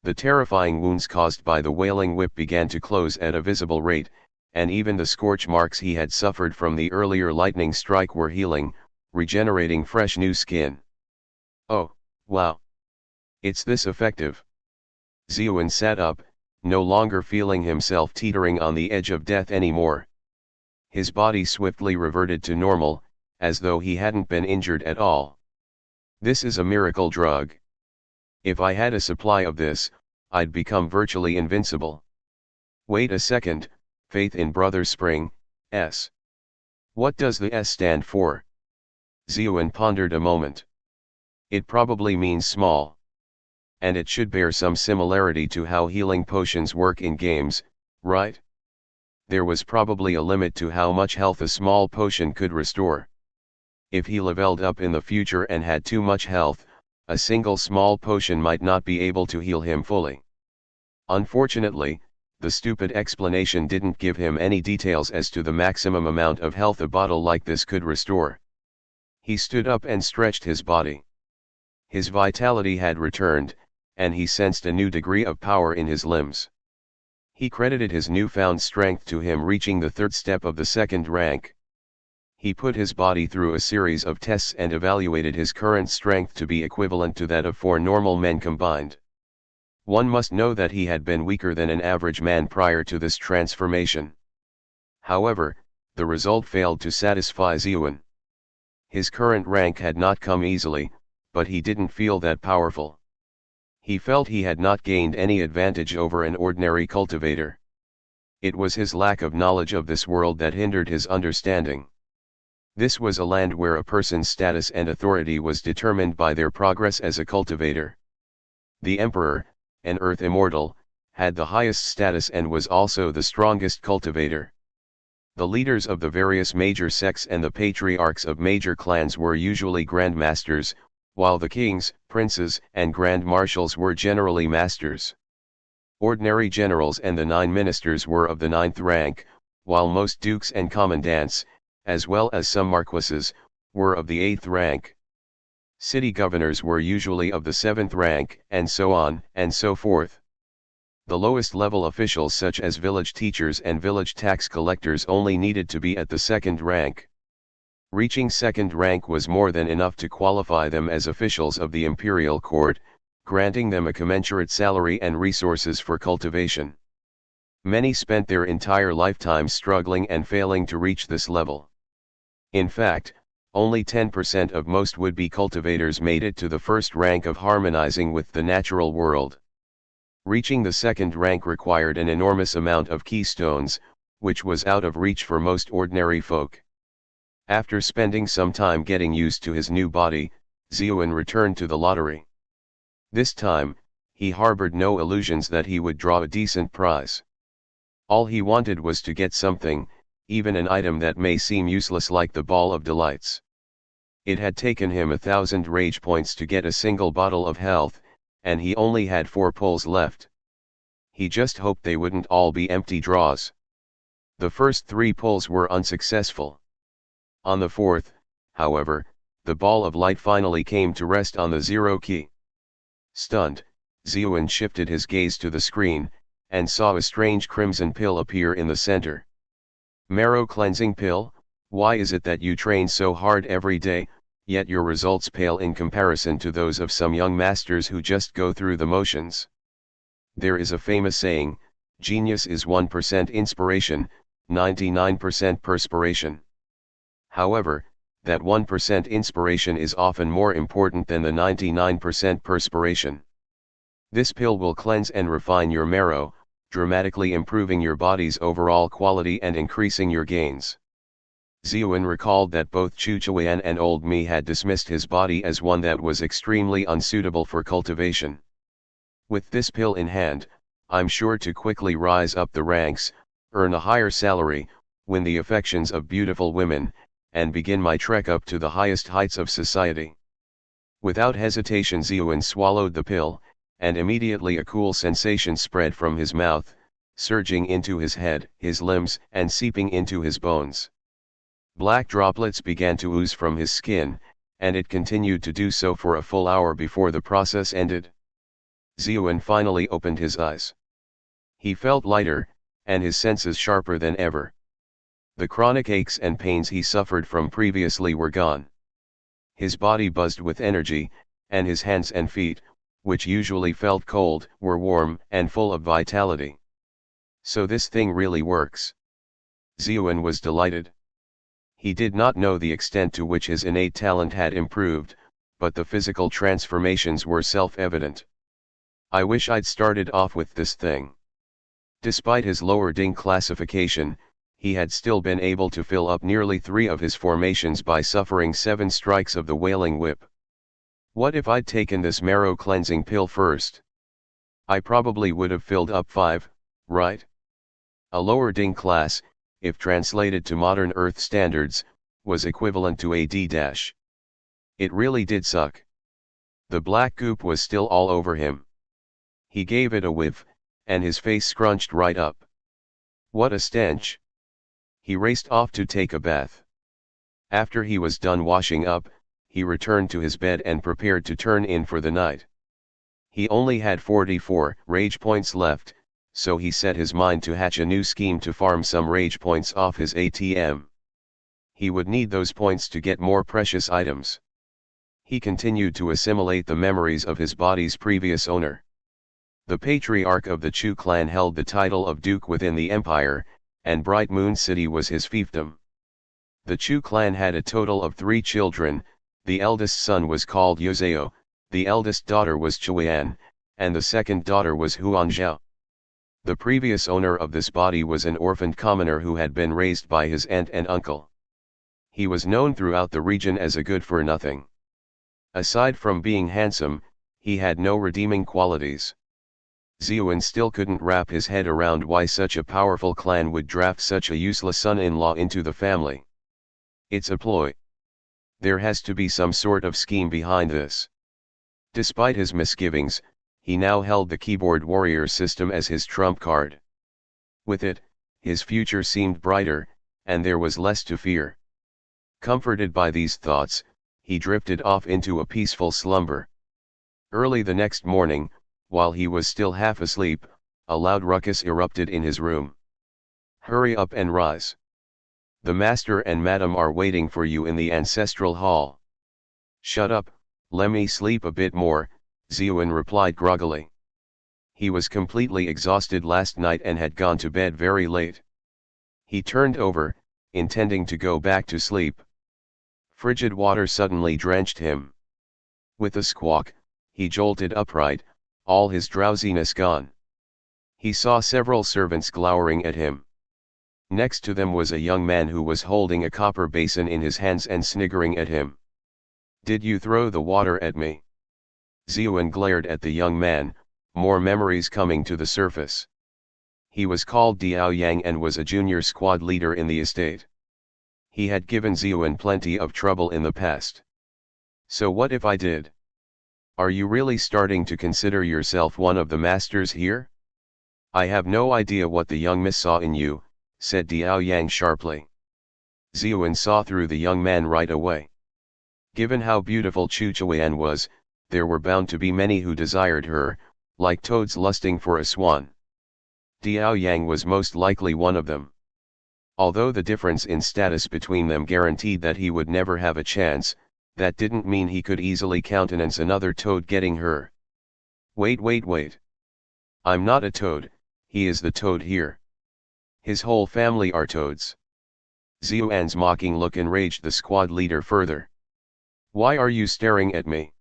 The terrifying wounds caused by the wailing whip began to close at a visible rate, and even the scorch marks he had suffered from the earlier lightning strike were healing, regenerating fresh new skin. Oh, wow! It's this effective. Ziuan sat up, no longer feeling himself teetering on the edge of death anymore. His body swiftly reverted to normal, as though he hadn't been injured at all. This is a miracle drug. If I had a supply of this, I'd become virtually invincible. Wait a second, faith in Brother Spring, S. What does the S stand for? Ziuan pondered a moment. It probably means small. And it should bear some similarity to how healing potions work in games, right? There was probably a limit to how much health a small potion could restore. If he leveled up in the future and had too much health, a single small potion might not be able to heal him fully. Unfortunately, the stupid explanation didn't give him any details as to the maximum amount of health a bottle like this could restore. He stood up and stretched his body. His vitality had returned, and he sensed a new degree of power in his limbs. He credited his newfound strength to him reaching the third step of the second rank. He put his body through a series of tests and evaluated his current strength to be equivalent to that of 4 normal men combined. One must know that he had been weaker than an average man prior to this transformation. However, the result failed to satisfy Ziuan. His current rank had not come easily, but he didn't feel that powerful. He felt he had not gained any advantage over an ordinary cultivator. It was his lack of knowledge of this world that hindered his understanding. This was a land where a person's status and authority was determined by their progress as a cultivator. The emperor, an earth immortal, had the highest status and was also the strongest cultivator. The leaders of the various major sects and the patriarchs of major clans were usually grandmasters, while the kings, princes, and grand marshals were generally masters. Ordinary generals and the 9 ministers were of the 9th rank, while most dukes and commandants, as well as some marquises, were of the 8th rank. City governors were usually of the 7th rank, and so on, and so forth. The lowest level officials such as village teachers and village tax collectors only needed to be at the 2nd rank. Reaching 2nd rank was more than enough to qualify them as officials of the imperial court, granting them a commensurate salary and resources for cultivation. Many spent their entire lifetime struggling and failing to reach this level. In fact, only 10% of most would-be cultivators made it to the 1st rank of harmonizing with the natural world. Reaching the 2nd rank required an enormous amount of keystones, which was out of reach for most ordinary folk. After spending some time getting used to his new body, Ziyuan returned to the lottery. This time, he harbored no illusions that he would draw a decent prize. All he wanted was to get something, even an item that may seem useless like the ball of delights. It had taken him 1,000 rage points to get a single bottle of health, and he only had 4 pulls left. He just hoped they wouldn't all be empty draws. The first 3 pulls were unsuccessful. On the 4th, however, the ball of light finally came to rest on the 0 key. Stunned, Ziyuan shifted his gaze to the screen, and saw a strange crimson pill appear in the center. Marrow cleansing pill, why is it that you train so hard every day, yet your results pale in comparison to those of some young masters who just go through the motions? There is a famous saying, genius is 1% inspiration, 99% perspiration. However, that 1% inspiration is often more important than the 99% perspiration. This pill will cleanse and refine your marrow, dramatically improving your body's overall quality and increasing your gains. Ziyuan recalled that both Chu Chuan and Old Mi had dismissed his body as one that was extremely unsuitable for cultivation. With this pill in hand, I'm sure to quickly rise up the ranks, earn a higher salary, win the affections of beautiful women, and begin my trek up to the highest heights of society. Without hesitation Ziyuan swallowed the pill, and immediately a cool sensation spread from his mouth, surging into his head, his limbs, and seeping into his bones. Black droplets began to ooze from his skin, and it continued to do so for a full hour before the process ended. Ziyuan finally opened his eyes. He felt lighter, and his senses sharper than ever. The chronic aches and pains he suffered from previously were gone. His body buzzed with energy, and his hands and feet, which usually felt cold, were warm and full of vitality. So this thing really works. Ziyuan was delighted. He did not know the extent to which his innate talent had improved, but the physical transformations were self-evident. I wish I'd started off with this thing. Despite his lower Ding classification, he had still been able to fill up nearly 3 of his formations by suffering 7 strikes of the Wailing Whip. What if I'd taken this marrow cleansing pill first? I probably would have filled up 5, right? A lower Ding class, if translated to modern Earth standards, was equivalent to a D-. It really did suck. The black goop was still all over him. He gave it a whiff, and his face scrunched right up. What a stench! He raced off to take a bath. After he was done washing up, he returned to his bed and prepared to turn in for the night. He only had 44 rage points left, so he set his mind to hatch a new scheme to farm some rage points off his ATM. He would need those points to get more precious items. He continued to assimilate the memories of his body's previous owner. The patriarch of the Chu clan held the title of duke within the empire, and Bright Moon City was his fiefdom. The Chu clan had a total of 3 children. The eldest son was called Yozeo, the eldest daughter was Chuan, and the second daughter was Huanzhao. The previous owner of this body was an orphaned commoner who had been raised by his aunt and uncle. He was known throughout the region as a good-for-nothing. Aside from being handsome, he had no redeeming qualities. Zeon still couldn't wrap his head around why such a powerful clan would draft such a useless son-in-law into the family. It's a ploy. There has to be some sort of scheme behind this. Despite his misgivings, he now held the keyboard warrior system as his trump card. With it, his future seemed brighter, and there was less to fear. Comforted by these thoughts, he drifted off into a peaceful slumber. Early the next morning, while he was still half asleep, a loud ruckus erupted in his room. "Hurry up and rise. The master and madam are waiting for you in the ancestral hall." "Shut up, let me sleep a bit more," Zeon replied groggily. He was completely exhausted last night and had gone to bed very late. He turned over, intending to go back to sleep. Frigid water suddenly drenched him. With a squawk, he jolted upright, all his drowsiness gone. He saw several servants glowering at him. Next to them was a young man who was holding a copper basin in his hands and sniggering at him. "Did you throw the water at me?" Zeon glared at the young man, more memories coming to the surface. He was called Diao Yang and was a junior squad leader in the estate. He had given Zeon plenty of trouble in the past. "So what if I did? Are you really starting to consider yourself one of the masters here?" "I have no idea what the young miss saw in you," said Diao Yang sharply. Zeon saw through the young man right away. Given how beautiful Chu Chuan was, there were bound to be many who desired her, like toads lusting for a swan. Diao Yang was most likely one of them. Although the difference in status between them guaranteed that he would never have a chance, that didn't mean he could easily countenance another toad getting her. Wait. I'm not a toad, he is the toad here. His whole family are toads." Zeon's mocking look enraged the squad leader further. "Why are you staring at me?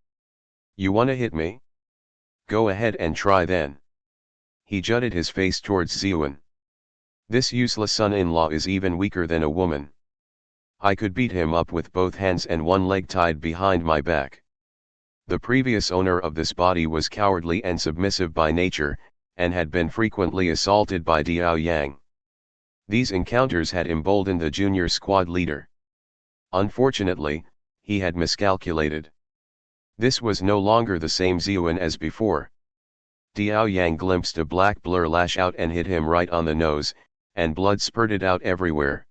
You wanna hit me? Go ahead and try then." He jutted his face towards Zeon. "This useless son-in-law is even weaker than a woman. I could beat him up with both hands and one leg tied behind my back." The previous owner of this body was cowardly and submissive by nature, and had been frequently assaulted by Diao Yang. These encounters had emboldened the junior squad leader. Unfortunately, he had miscalculated. This was no longer the same Zeon as before. Diao Yang glimpsed a black blur lash out and hit him right on the nose, and blood spurted out everywhere.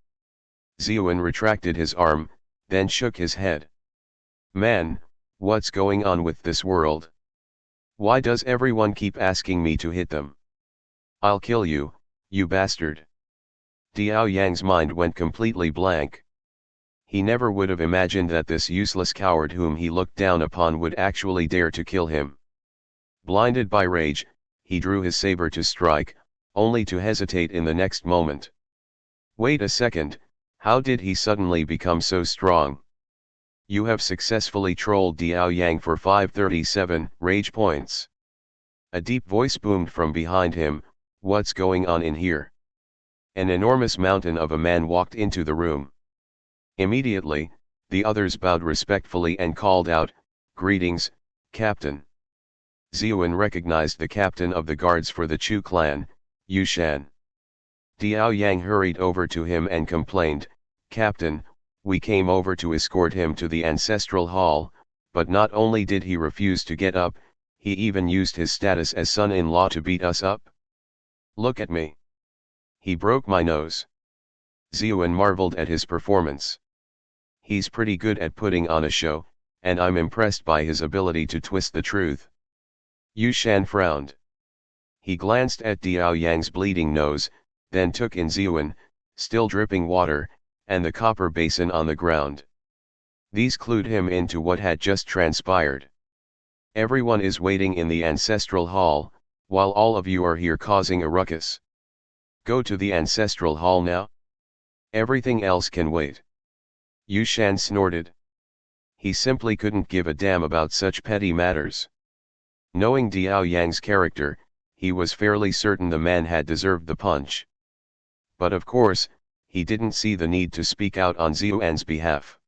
Zeon retracted his arm, then shook his head. "Man, what's going on with this world? Why does everyone keep asking me to hit them? I'll kill you, you bastard." Diao Yang's mind went completely blank. He never would have imagined that this useless coward whom he looked down upon would actually dare to kill him. Blinded by rage, he drew his saber to strike, only to hesitate in the next moment. Wait a second, how did he suddenly become so strong? "You have successfully trolled Diao Yang for 537 rage points." A deep voice boomed from behind him. "What's going on in here?" An enormous mountain of a man walked into the room. Immediately, the others bowed respectfully and called out, "Greetings, Captain." Zeon recognized the captain of the guards for the Chu clan, Yu Shan. Diao Yang hurried over to him and complained, "Captain, we came over to escort him to the ancestral hall, but not only did he refuse to get up, he even used his status as son-in-law to beat us up. Look at me. He broke my nose." Zeon marveled at his performance. "He's pretty good at putting on a show, and I'm impressed by his ability to twist the truth." Yu Shan frowned. He glanced at Diao Yang's bleeding nose, then took in Zeon, still dripping water, and the copper basin on the ground. These clued him into what had just transpired. "Everyone is waiting in the ancestral hall, while all of you are here causing a ruckus. Go to the ancestral hall now. Everything else can wait." Yu Shan snorted. He simply couldn't give a damn about such petty matters. Knowing Diao Yang's character, he was fairly certain the man had deserved the punch. But of course, he didn't see the need to speak out on Xiuan's behalf.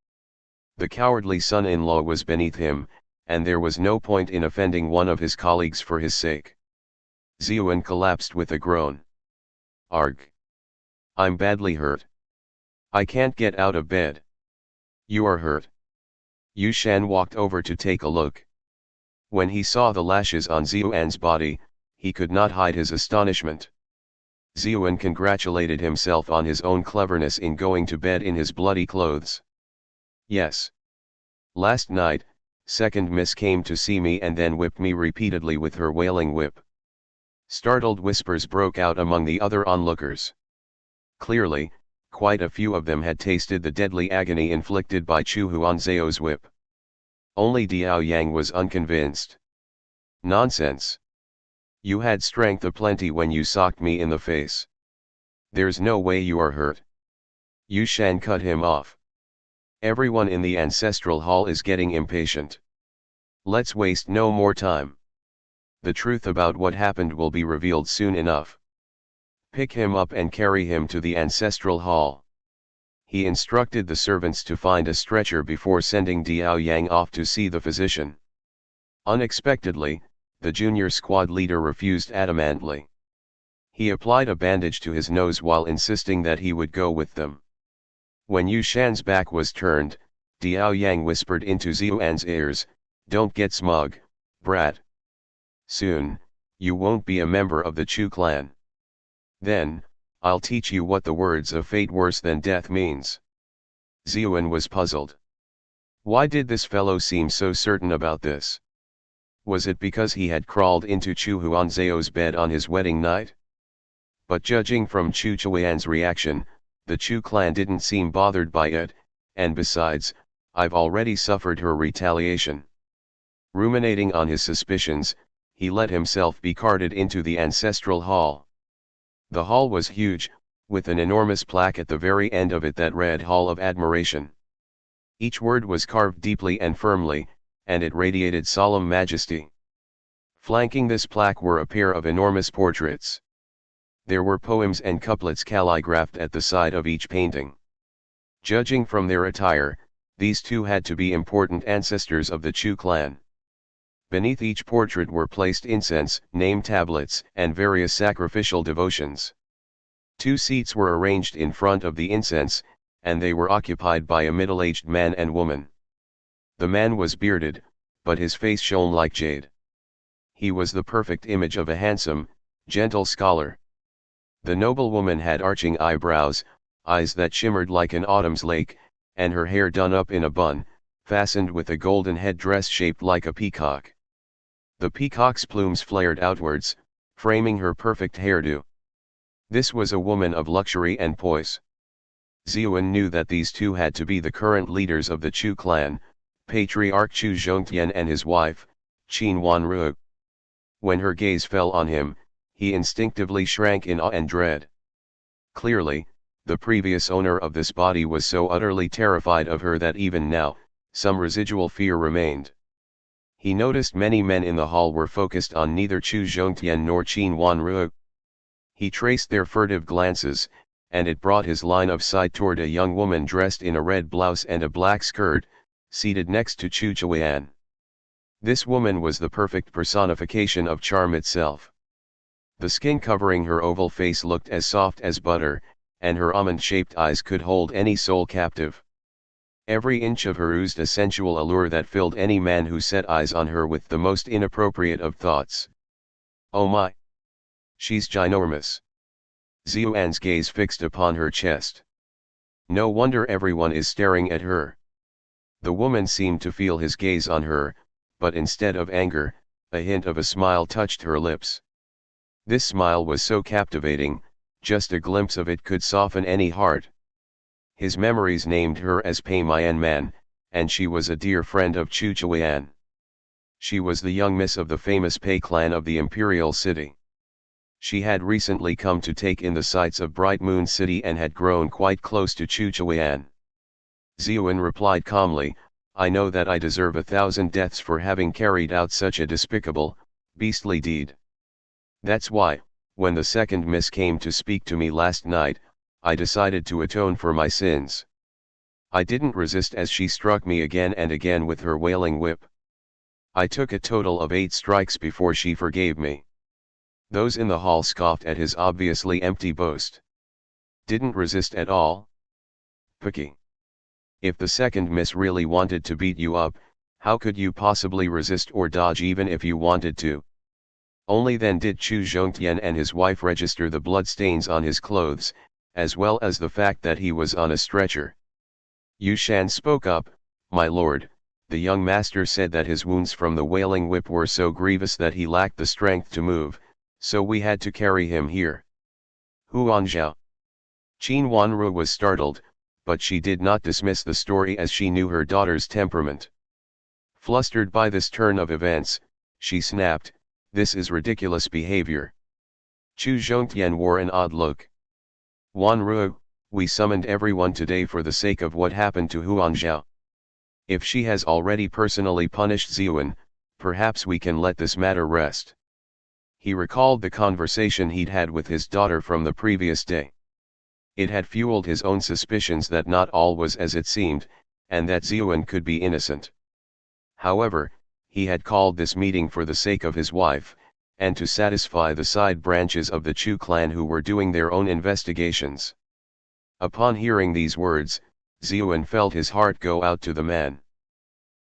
The cowardly son-in-law was beneath him, and there was no point in offending one of his colleagues for his sake. Xiuan collapsed with a groan. Arg! I'm badly hurt. I can't get out of bed. You are hurt. Yu Shan walked over to take a look. When he saw the lashes on Xiuan's body, he could not hide his astonishment. Xiuan congratulated himself on his own cleverness in going to bed in his bloody clothes. Yes. Last night, second miss came to see me and then whipped me repeatedly with her wailing whip. Startled whispers broke out among the other onlookers. Clearly, quite a few of them had tasted the deadly agony inflicted by Chu Huanzheo's whip. Only Diao Yang was unconvinced. Nonsense. You had strength aplenty when you socked me in the face. There's no way you are hurt. Yu Shan cut him off. Everyone in the ancestral hall is getting impatient. Let's waste no more time. The truth about what happened will be revealed soon enough. Pick him up and carry him to the ancestral hall. He instructed the servants to find a stretcher before sending Diao Yang off to see the physician. Unexpectedly, the junior squad leader refused adamantly. He applied a bandage to his nose while insisting that he would go with them. When Yu Shan's back was turned, Diao Yang whispered into Xiuan's ears, "Don't get smug, brat. Soon, you won't be a member of the Chu clan. Then, I'll teach you what the words of fate worse than death means." Xiuan was puzzled. Why did this fellow seem so certain about this? Was it because he had crawled into Chu Huanzheo's bed on his wedding night? But judging from Chu Chuan's reaction, the Chu clan didn't seem bothered by it, and besides, I've already suffered her retaliation. Ruminating on his suspicions, he let himself be carted into the ancestral hall. The hall was huge, with an enormous plaque at the very end of it that read Hall of Admiration. Each word was carved deeply and firmly, and it radiated solemn majesty. Flanking this plaque were a pair of enormous portraits. There were poems and couplets calligraphed at the side of each painting. Judging from their attire, these two had to be important ancestors of the Chu clan. Beneath each portrait were placed incense, name tablets, and various sacrificial devotions. 2 seats were arranged in front of the incense, and they were occupied by a middle-aged man and woman. The man was bearded, but his face shone like jade. He was the perfect image of a handsome, gentle scholar. The noblewoman had arching eyebrows, eyes that shimmered like an autumn's lake, and her hair done up in a bun, fastened with a golden headdress shaped like a peacock. The peacock's plumes flared outwards, framing her perfect hairdo. This was a woman of luxury and poise. Xiuan knew that these two had to be the current leaders of the Chu clan, Patriarch Chu Zhongtian and his wife, Qin Wanru. When her gaze fell on him, he instinctively shrank in awe and dread. Clearly, the previous owner of this body was so utterly terrified of her that even now, some residual fear remained. He noticed many men in the hall were focused on neither Chu Zhongtian nor Qin Wanru. He traced their furtive glances, and it brought his line of sight toward a young woman dressed in a red blouse and a black skirt, seated next to Chu Chuan. This woman was the perfect personification of charm itself. The skin covering her oval face looked as soft as butter, and her almond-shaped eyes could hold any soul captive. Every inch of her oozed a sensual allure that filled any man who set eyes on her with the most inappropriate of thoughts. Oh my! She's ginormous. Xiuan's gaze fixed upon her chest. No wonder everyone is staring at her. The woman seemed to feel his gaze on her, but instead of anger, a hint of a smile touched her lips. This smile was so captivating, just a glimpse of it could soften any heart. His memories named her as Pei Man, and she was a dear friend of Chu Chuan. She was the young miss of the famous Pei clan of the imperial city. She had recently come to take in the sights of Bright Moon City and had grown quite close to Chu Chuan. Xiuan replied calmly, "I know that I deserve 1,000 deaths for having carried out such a despicable, beastly deed. That's why, when the second miss came to speak to me last night, I decided to atone for my sins. I didn't resist as she struck me again and again with her wailing whip. I took a total of 8 strikes before she forgave me. Those in the hall scoffed at his obviously empty boast. Didn't resist at all? Picky. If the second miss really wanted to beat you up, how could you possibly resist or dodge even if you wanted to? Only then did Chu Zhongtian and his wife register the bloodstains on his clothes, as well as the fact that he was on a stretcher. Yu Shan spoke up, "My lord, the young master said that his wounds from the wailing whip were so grievous that he lacked the strength to move, so we had to carry him here." Huanzhao. Qin Wanru was startled, but she did not dismiss the story as she knew her daughter's temperament. Flustered by this turn of events, she snapped, "This is ridiculous behavior." Chu Zhongtian wore an odd look. "Wanru, we summoned everyone today for the sake of what happened to Huanzhao. If she has already personally punished Ziyuan, perhaps we can let this matter rest." He recalled the conversation he'd had with his daughter from the previous day. It had fueled his own suspicions that not all was as it seemed, and that Ziyuan could be innocent. However, he had called this meeting for the sake of his wife, and to satisfy the side branches of the Chu clan who were doing their own investigations. Upon hearing these words, Ziyuan felt his heart go out to the man.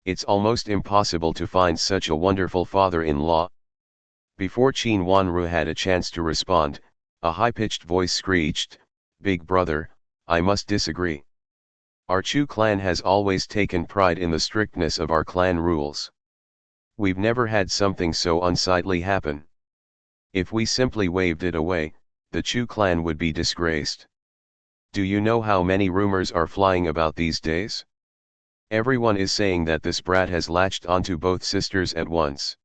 It's almost impossible to find such a wonderful father-in-law. Before Qin Wanru had a chance to respond, a high-pitched voice screeched, "Big brother, I must disagree. Our Chu clan has always taken pride in the strictness of our clan rules. We've never had something so unsightly happen. If we simply waved it away, the Chu clan would be disgraced. Do you know how many rumors are flying about these days? Everyone is saying that this brat has latched onto both sisters at once.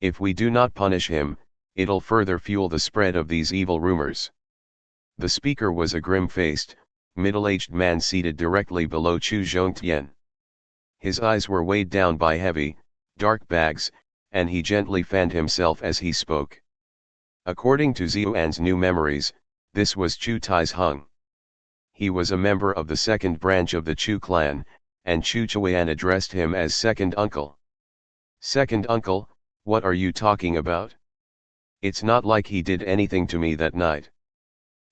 If we do not punish him, it'll further fuel the spread of these evil rumors." The speaker was a grim-faced, middle-aged man seated directly below Chu Zhongtian. His eyes were weighed down by heavy, dark bags, and he gently fanned himself as he spoke. According to Ziyuan's new memories, this was Chu Tai's Hung. He was a member of the second branch of the Chu clan, and Chu Chuan addressed him as second uncle. "Second uncle, what are you talking about? It's not like he did anything to me that night."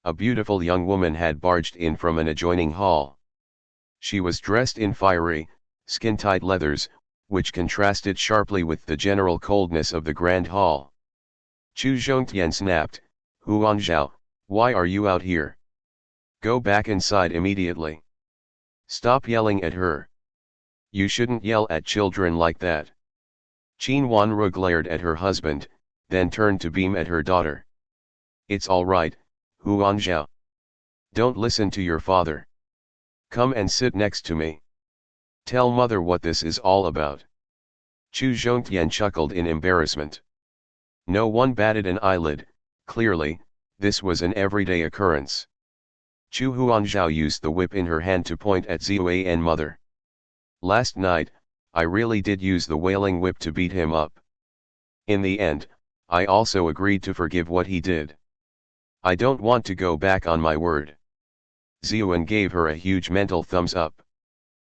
A beautiful young woman had barged in from an adjoining hall. She was dressed in fiery, skin-tight leathers, which contrasted sharply with the general coldness of the grand hall. Chu Zhongtian snapped, "Huanzhao, why are you out here? Go back inside immediately. Stop yelling at her. You shouldn't yell at children like that." Qin Wanru glared at her husband, then turned to beam at her daughter. "It's all right, Huanzhao. Don't listen to your father. Come and sit next to me. Tell mother what this is all about." Chu Zhongtian chuckled in embarrassment. No one batted an eyelid. Clearly, this was an everyday occurrence. Chu Huanzhao used the whip in her hand to point at Ziyue and mother. "Last night, I really did use the wailing whip to beat him up. In the end, I also agreed to forgive what he did. I don't want to go back on my word." Ziyuan gave her a huge mental thumbs up.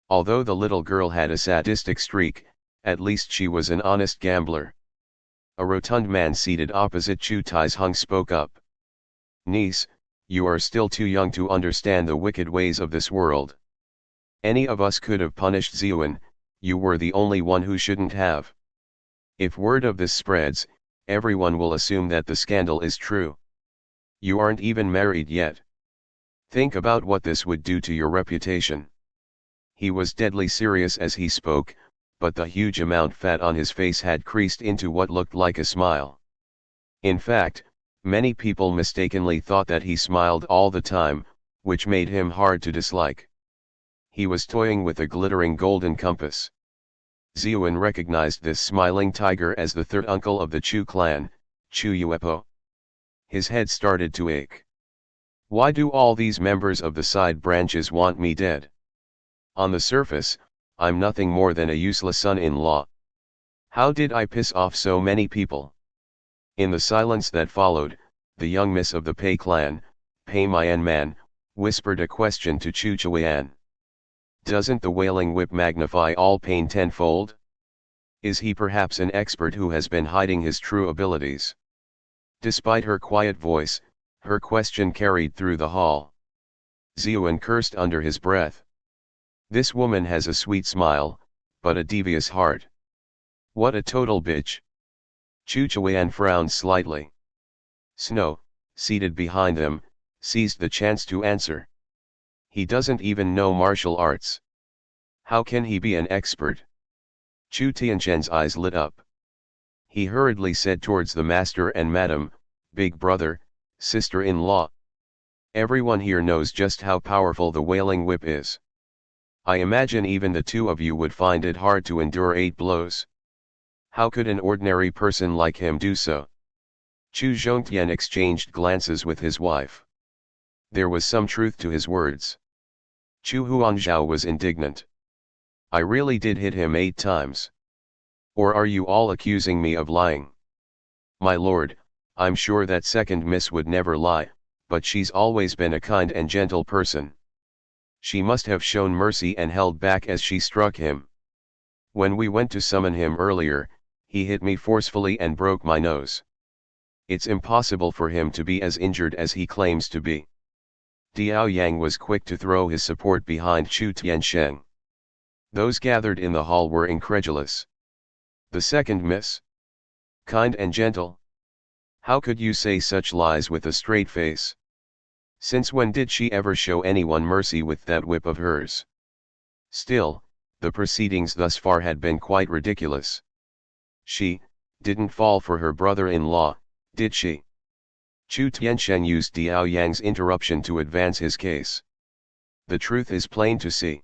Although the little girl had a sadistic streak, at least she was an honest gambler. A rotund man seated opposite Chu Tai's Hung spoke up. "Niece, you are still too young to understand the wicked ways of this world. Any of us could have punished Ziyuan, you were the only one who shouldn't have. If word of this spreads, everyone will assume that the scandal is true. You aren't even married yet. Think about what this would do to your reputation." He was deadly serious as he spoke, but the huge amount fat on his face had creased into what looked like a smile. In fact, many people mistakenly thought that he smiled all the time, which made him hard to dislike. He was toying with a glittering golden compass. Ziyuan recognized this smiling tiger as the third uncle of the Chu clan, Chu Yuepo. His head started to ache. Why do all these members of the side branches want me dead? On the surface, I'm nothing more than a useless son-in-law. How did I piss off so many people? In the silence that followed, the young miss of the Pei clan, Pei Mayan Man, whispered a question to Chu Chuan. Doesn't the wailing whip magnify all pain tenfold? Is he perhaps an expert who has been hiding his true abilities? Despite her quiet voice, her question carried through the hall. Ziyuan cursed under his breath. This woman has a sweet smile, but a devious heart. What a total bitch. Chu Chuan frowned slightly. Snow, seated behind them, seized the chance to answer. He doesn't even know martial arts. How can he be an expert? Chu Tianquan's eyes lit up. He hurriedly said towards the master and madam, big brother, sister-in-law. Everyone here knows just how powerful the wailing whip is. I imagine even the two of you would find it hard to endure 8 blows. How could an ordinary person like him do so? Chu Zhongtian exchanged glances with his wife. There was some truth to his words. Chu Huangzhao was indignant. I really did hit him 8 times. Or are you all accusing me of lying? My lord, I'm sure that second miss would never lie, but she's always been a kind and gentle person. She must have shown mercy and held back as she struck him. When we went to summon him earlier, he hit me forcefully and broke my nose. It's impossible for him to be as injured as he claims to be. Diao Yang was quick to throw his support behind Chu Tiansheng. Those gathered in the hall were incredulous. The second miss? Kind and gentle? How could you say such lies with a straight face? Since when did she ever show anyone mercy with that whip of hers? Still, the proceedings thus far had been quite ridiculous. She didn't fall for her brother-in-law, did she? Chu Tiansheng used Diao Yang's interruption to advance his case. The truth is plain to see.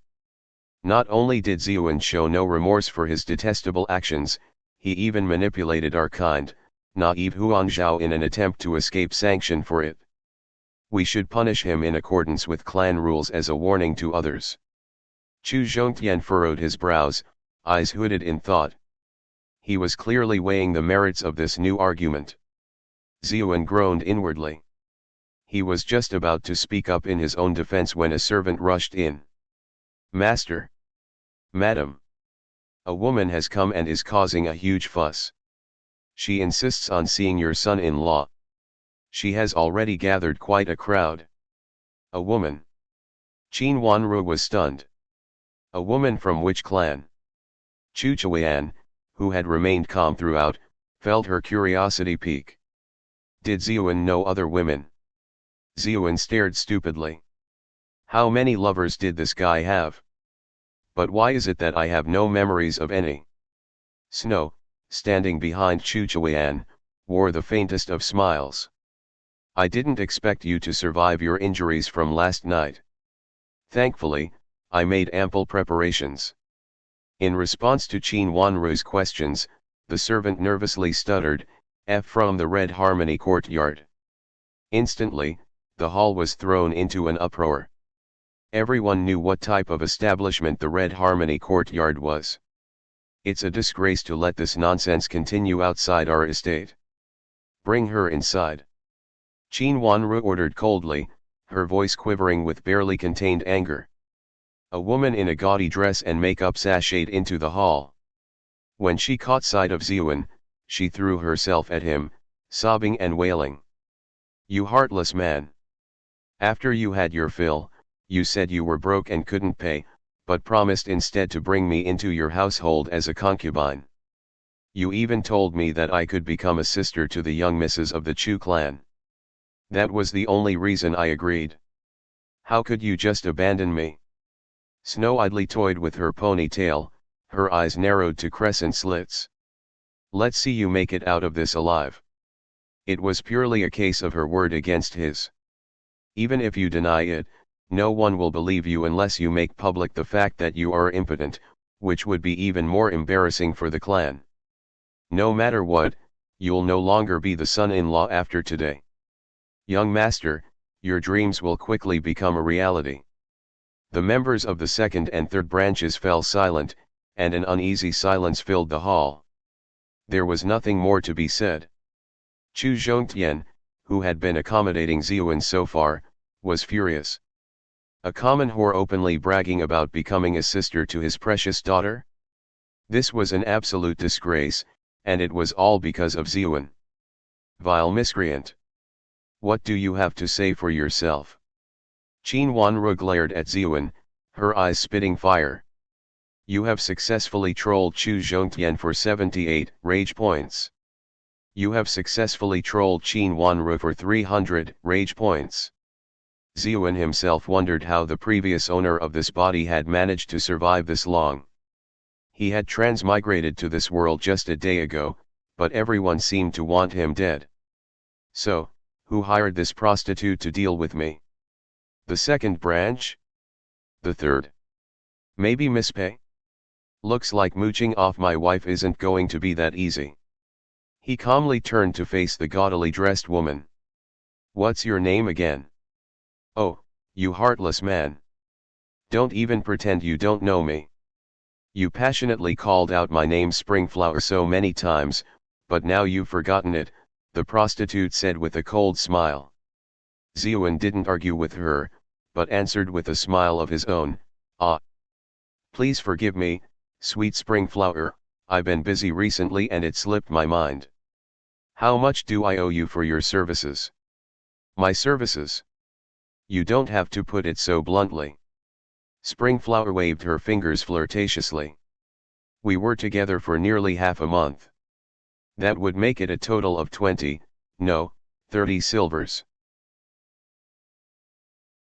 Not only did Ziyuan show no remorse for his detestable actions, he even manipulated our kind, naive Huangzhao in an attempt to escape sanction for it. We should punish him in accordance with clan rules as a warning to others. Chu Zhongtian furrowed his brows, eyes hooded in thought. He was clearly weighing the merits of this new argument. Ziyuan groaned inwardly. He was just about to speak up in his own defense when a servant rushed in. Master! Madam! A woman has come and is causing a huge fuss. She insists on seeing your son-in-law. She has already gathered quite a crowd. A woman? Qin Wanru was stunned. A woman from which clan? Chu Chuan, who had remained calm throughout, felt her curiosity peak. Did Ziyuan know other women? Ziyuan stared stupidly. How many lovers did this guy have? But why is it that I have no memories of any? Snow, standing behind Chu Chuan, wore the faintest of smiles. I didn't expect you to survive your injuries from last night. Thankfully, I made ample preparations. In response to Qin Wanru's questions, the servant nervously stuttered, "F from the Red Harmony courtyard." Instantly, the hall was thrown into an uproar. Everyone knew what type of establishment the Red Harmony courtyard was. It's a disgrace to let this nonsense continue outside our estate. Bring her inside. Qin Wanru ordered coldly, her voice quivering with barely contained anger. A woman in a gaudy dress and makeup sashayed into the hall. When she caught sight of Ziyuan, she threw herself at him, sobbing and wailing. You heartless man! After you had your fill, you said you were broke and couldn't pay, but promised instead to bring me into your household as a concubine. You even told me that I could become a sister to the young misses of the Chu clan. That was the only reason I agreed. How could you just abandon me? Snow idly toyed with her ponytail, her eyes narrowed to crescent slits. Let's see you make it out of this alive. It was purely a case of her word against his. Even if you deny it, no one will believe you unless you make public the fact that you are impotent, which would be even more embarrassing for the clan. No matter what, you'll no longer be the son-in-law after today. Young master, your dreams will quickly become a reality. The members of the second and third branches fell silent, and an uneasy silence filled the hall. There was nothing more to be said. Chu Zhongtian, who had been accommodating Ziyuan so far, was furious. A common whore openly bragging about becoming a sister to his precious daughter? This was an absolute disgrace, and it was all because of Ziyuan. Vile miscreant. What do you have to say for yourself? Qin Wanru glared at Ziyuan, her eyes spitting fire. You have successfully trolled Chu Zhongtian for 78 rage points. You have successfully trolled Qin Wanru for 300 rage points. Ziyuan himself wondered how the previous owner of this body had managed to survive this long. He had transmigrated to this world just a day ago, but everyone seemed to want him dead. So, who hired this prostitute to deal with me? The second branch? The third? Maybe Miss Pei? Looks like mooching off my wife isn't going to be that easy. He calmly turned to face the gaudily dressed woman. What's your name again? Oh, you heartless man. Don't even pretend you don't know me. You passionately called out my name Springflower so many times, but now you've forgotten it, the prostitute said with a cold smile. Ziyuan didn't argue with her, but answered with a smile of his own, ah. Please forgive me, sweet Springflower, I've been busy recently and it slipped my mind. How much do I owe you for your services? My services? You don't have to put it so bluntly. Springflower waved her fingers flirtatiously. We were together for nearly half a month. That would make it a total of 20, no, 30 silvers.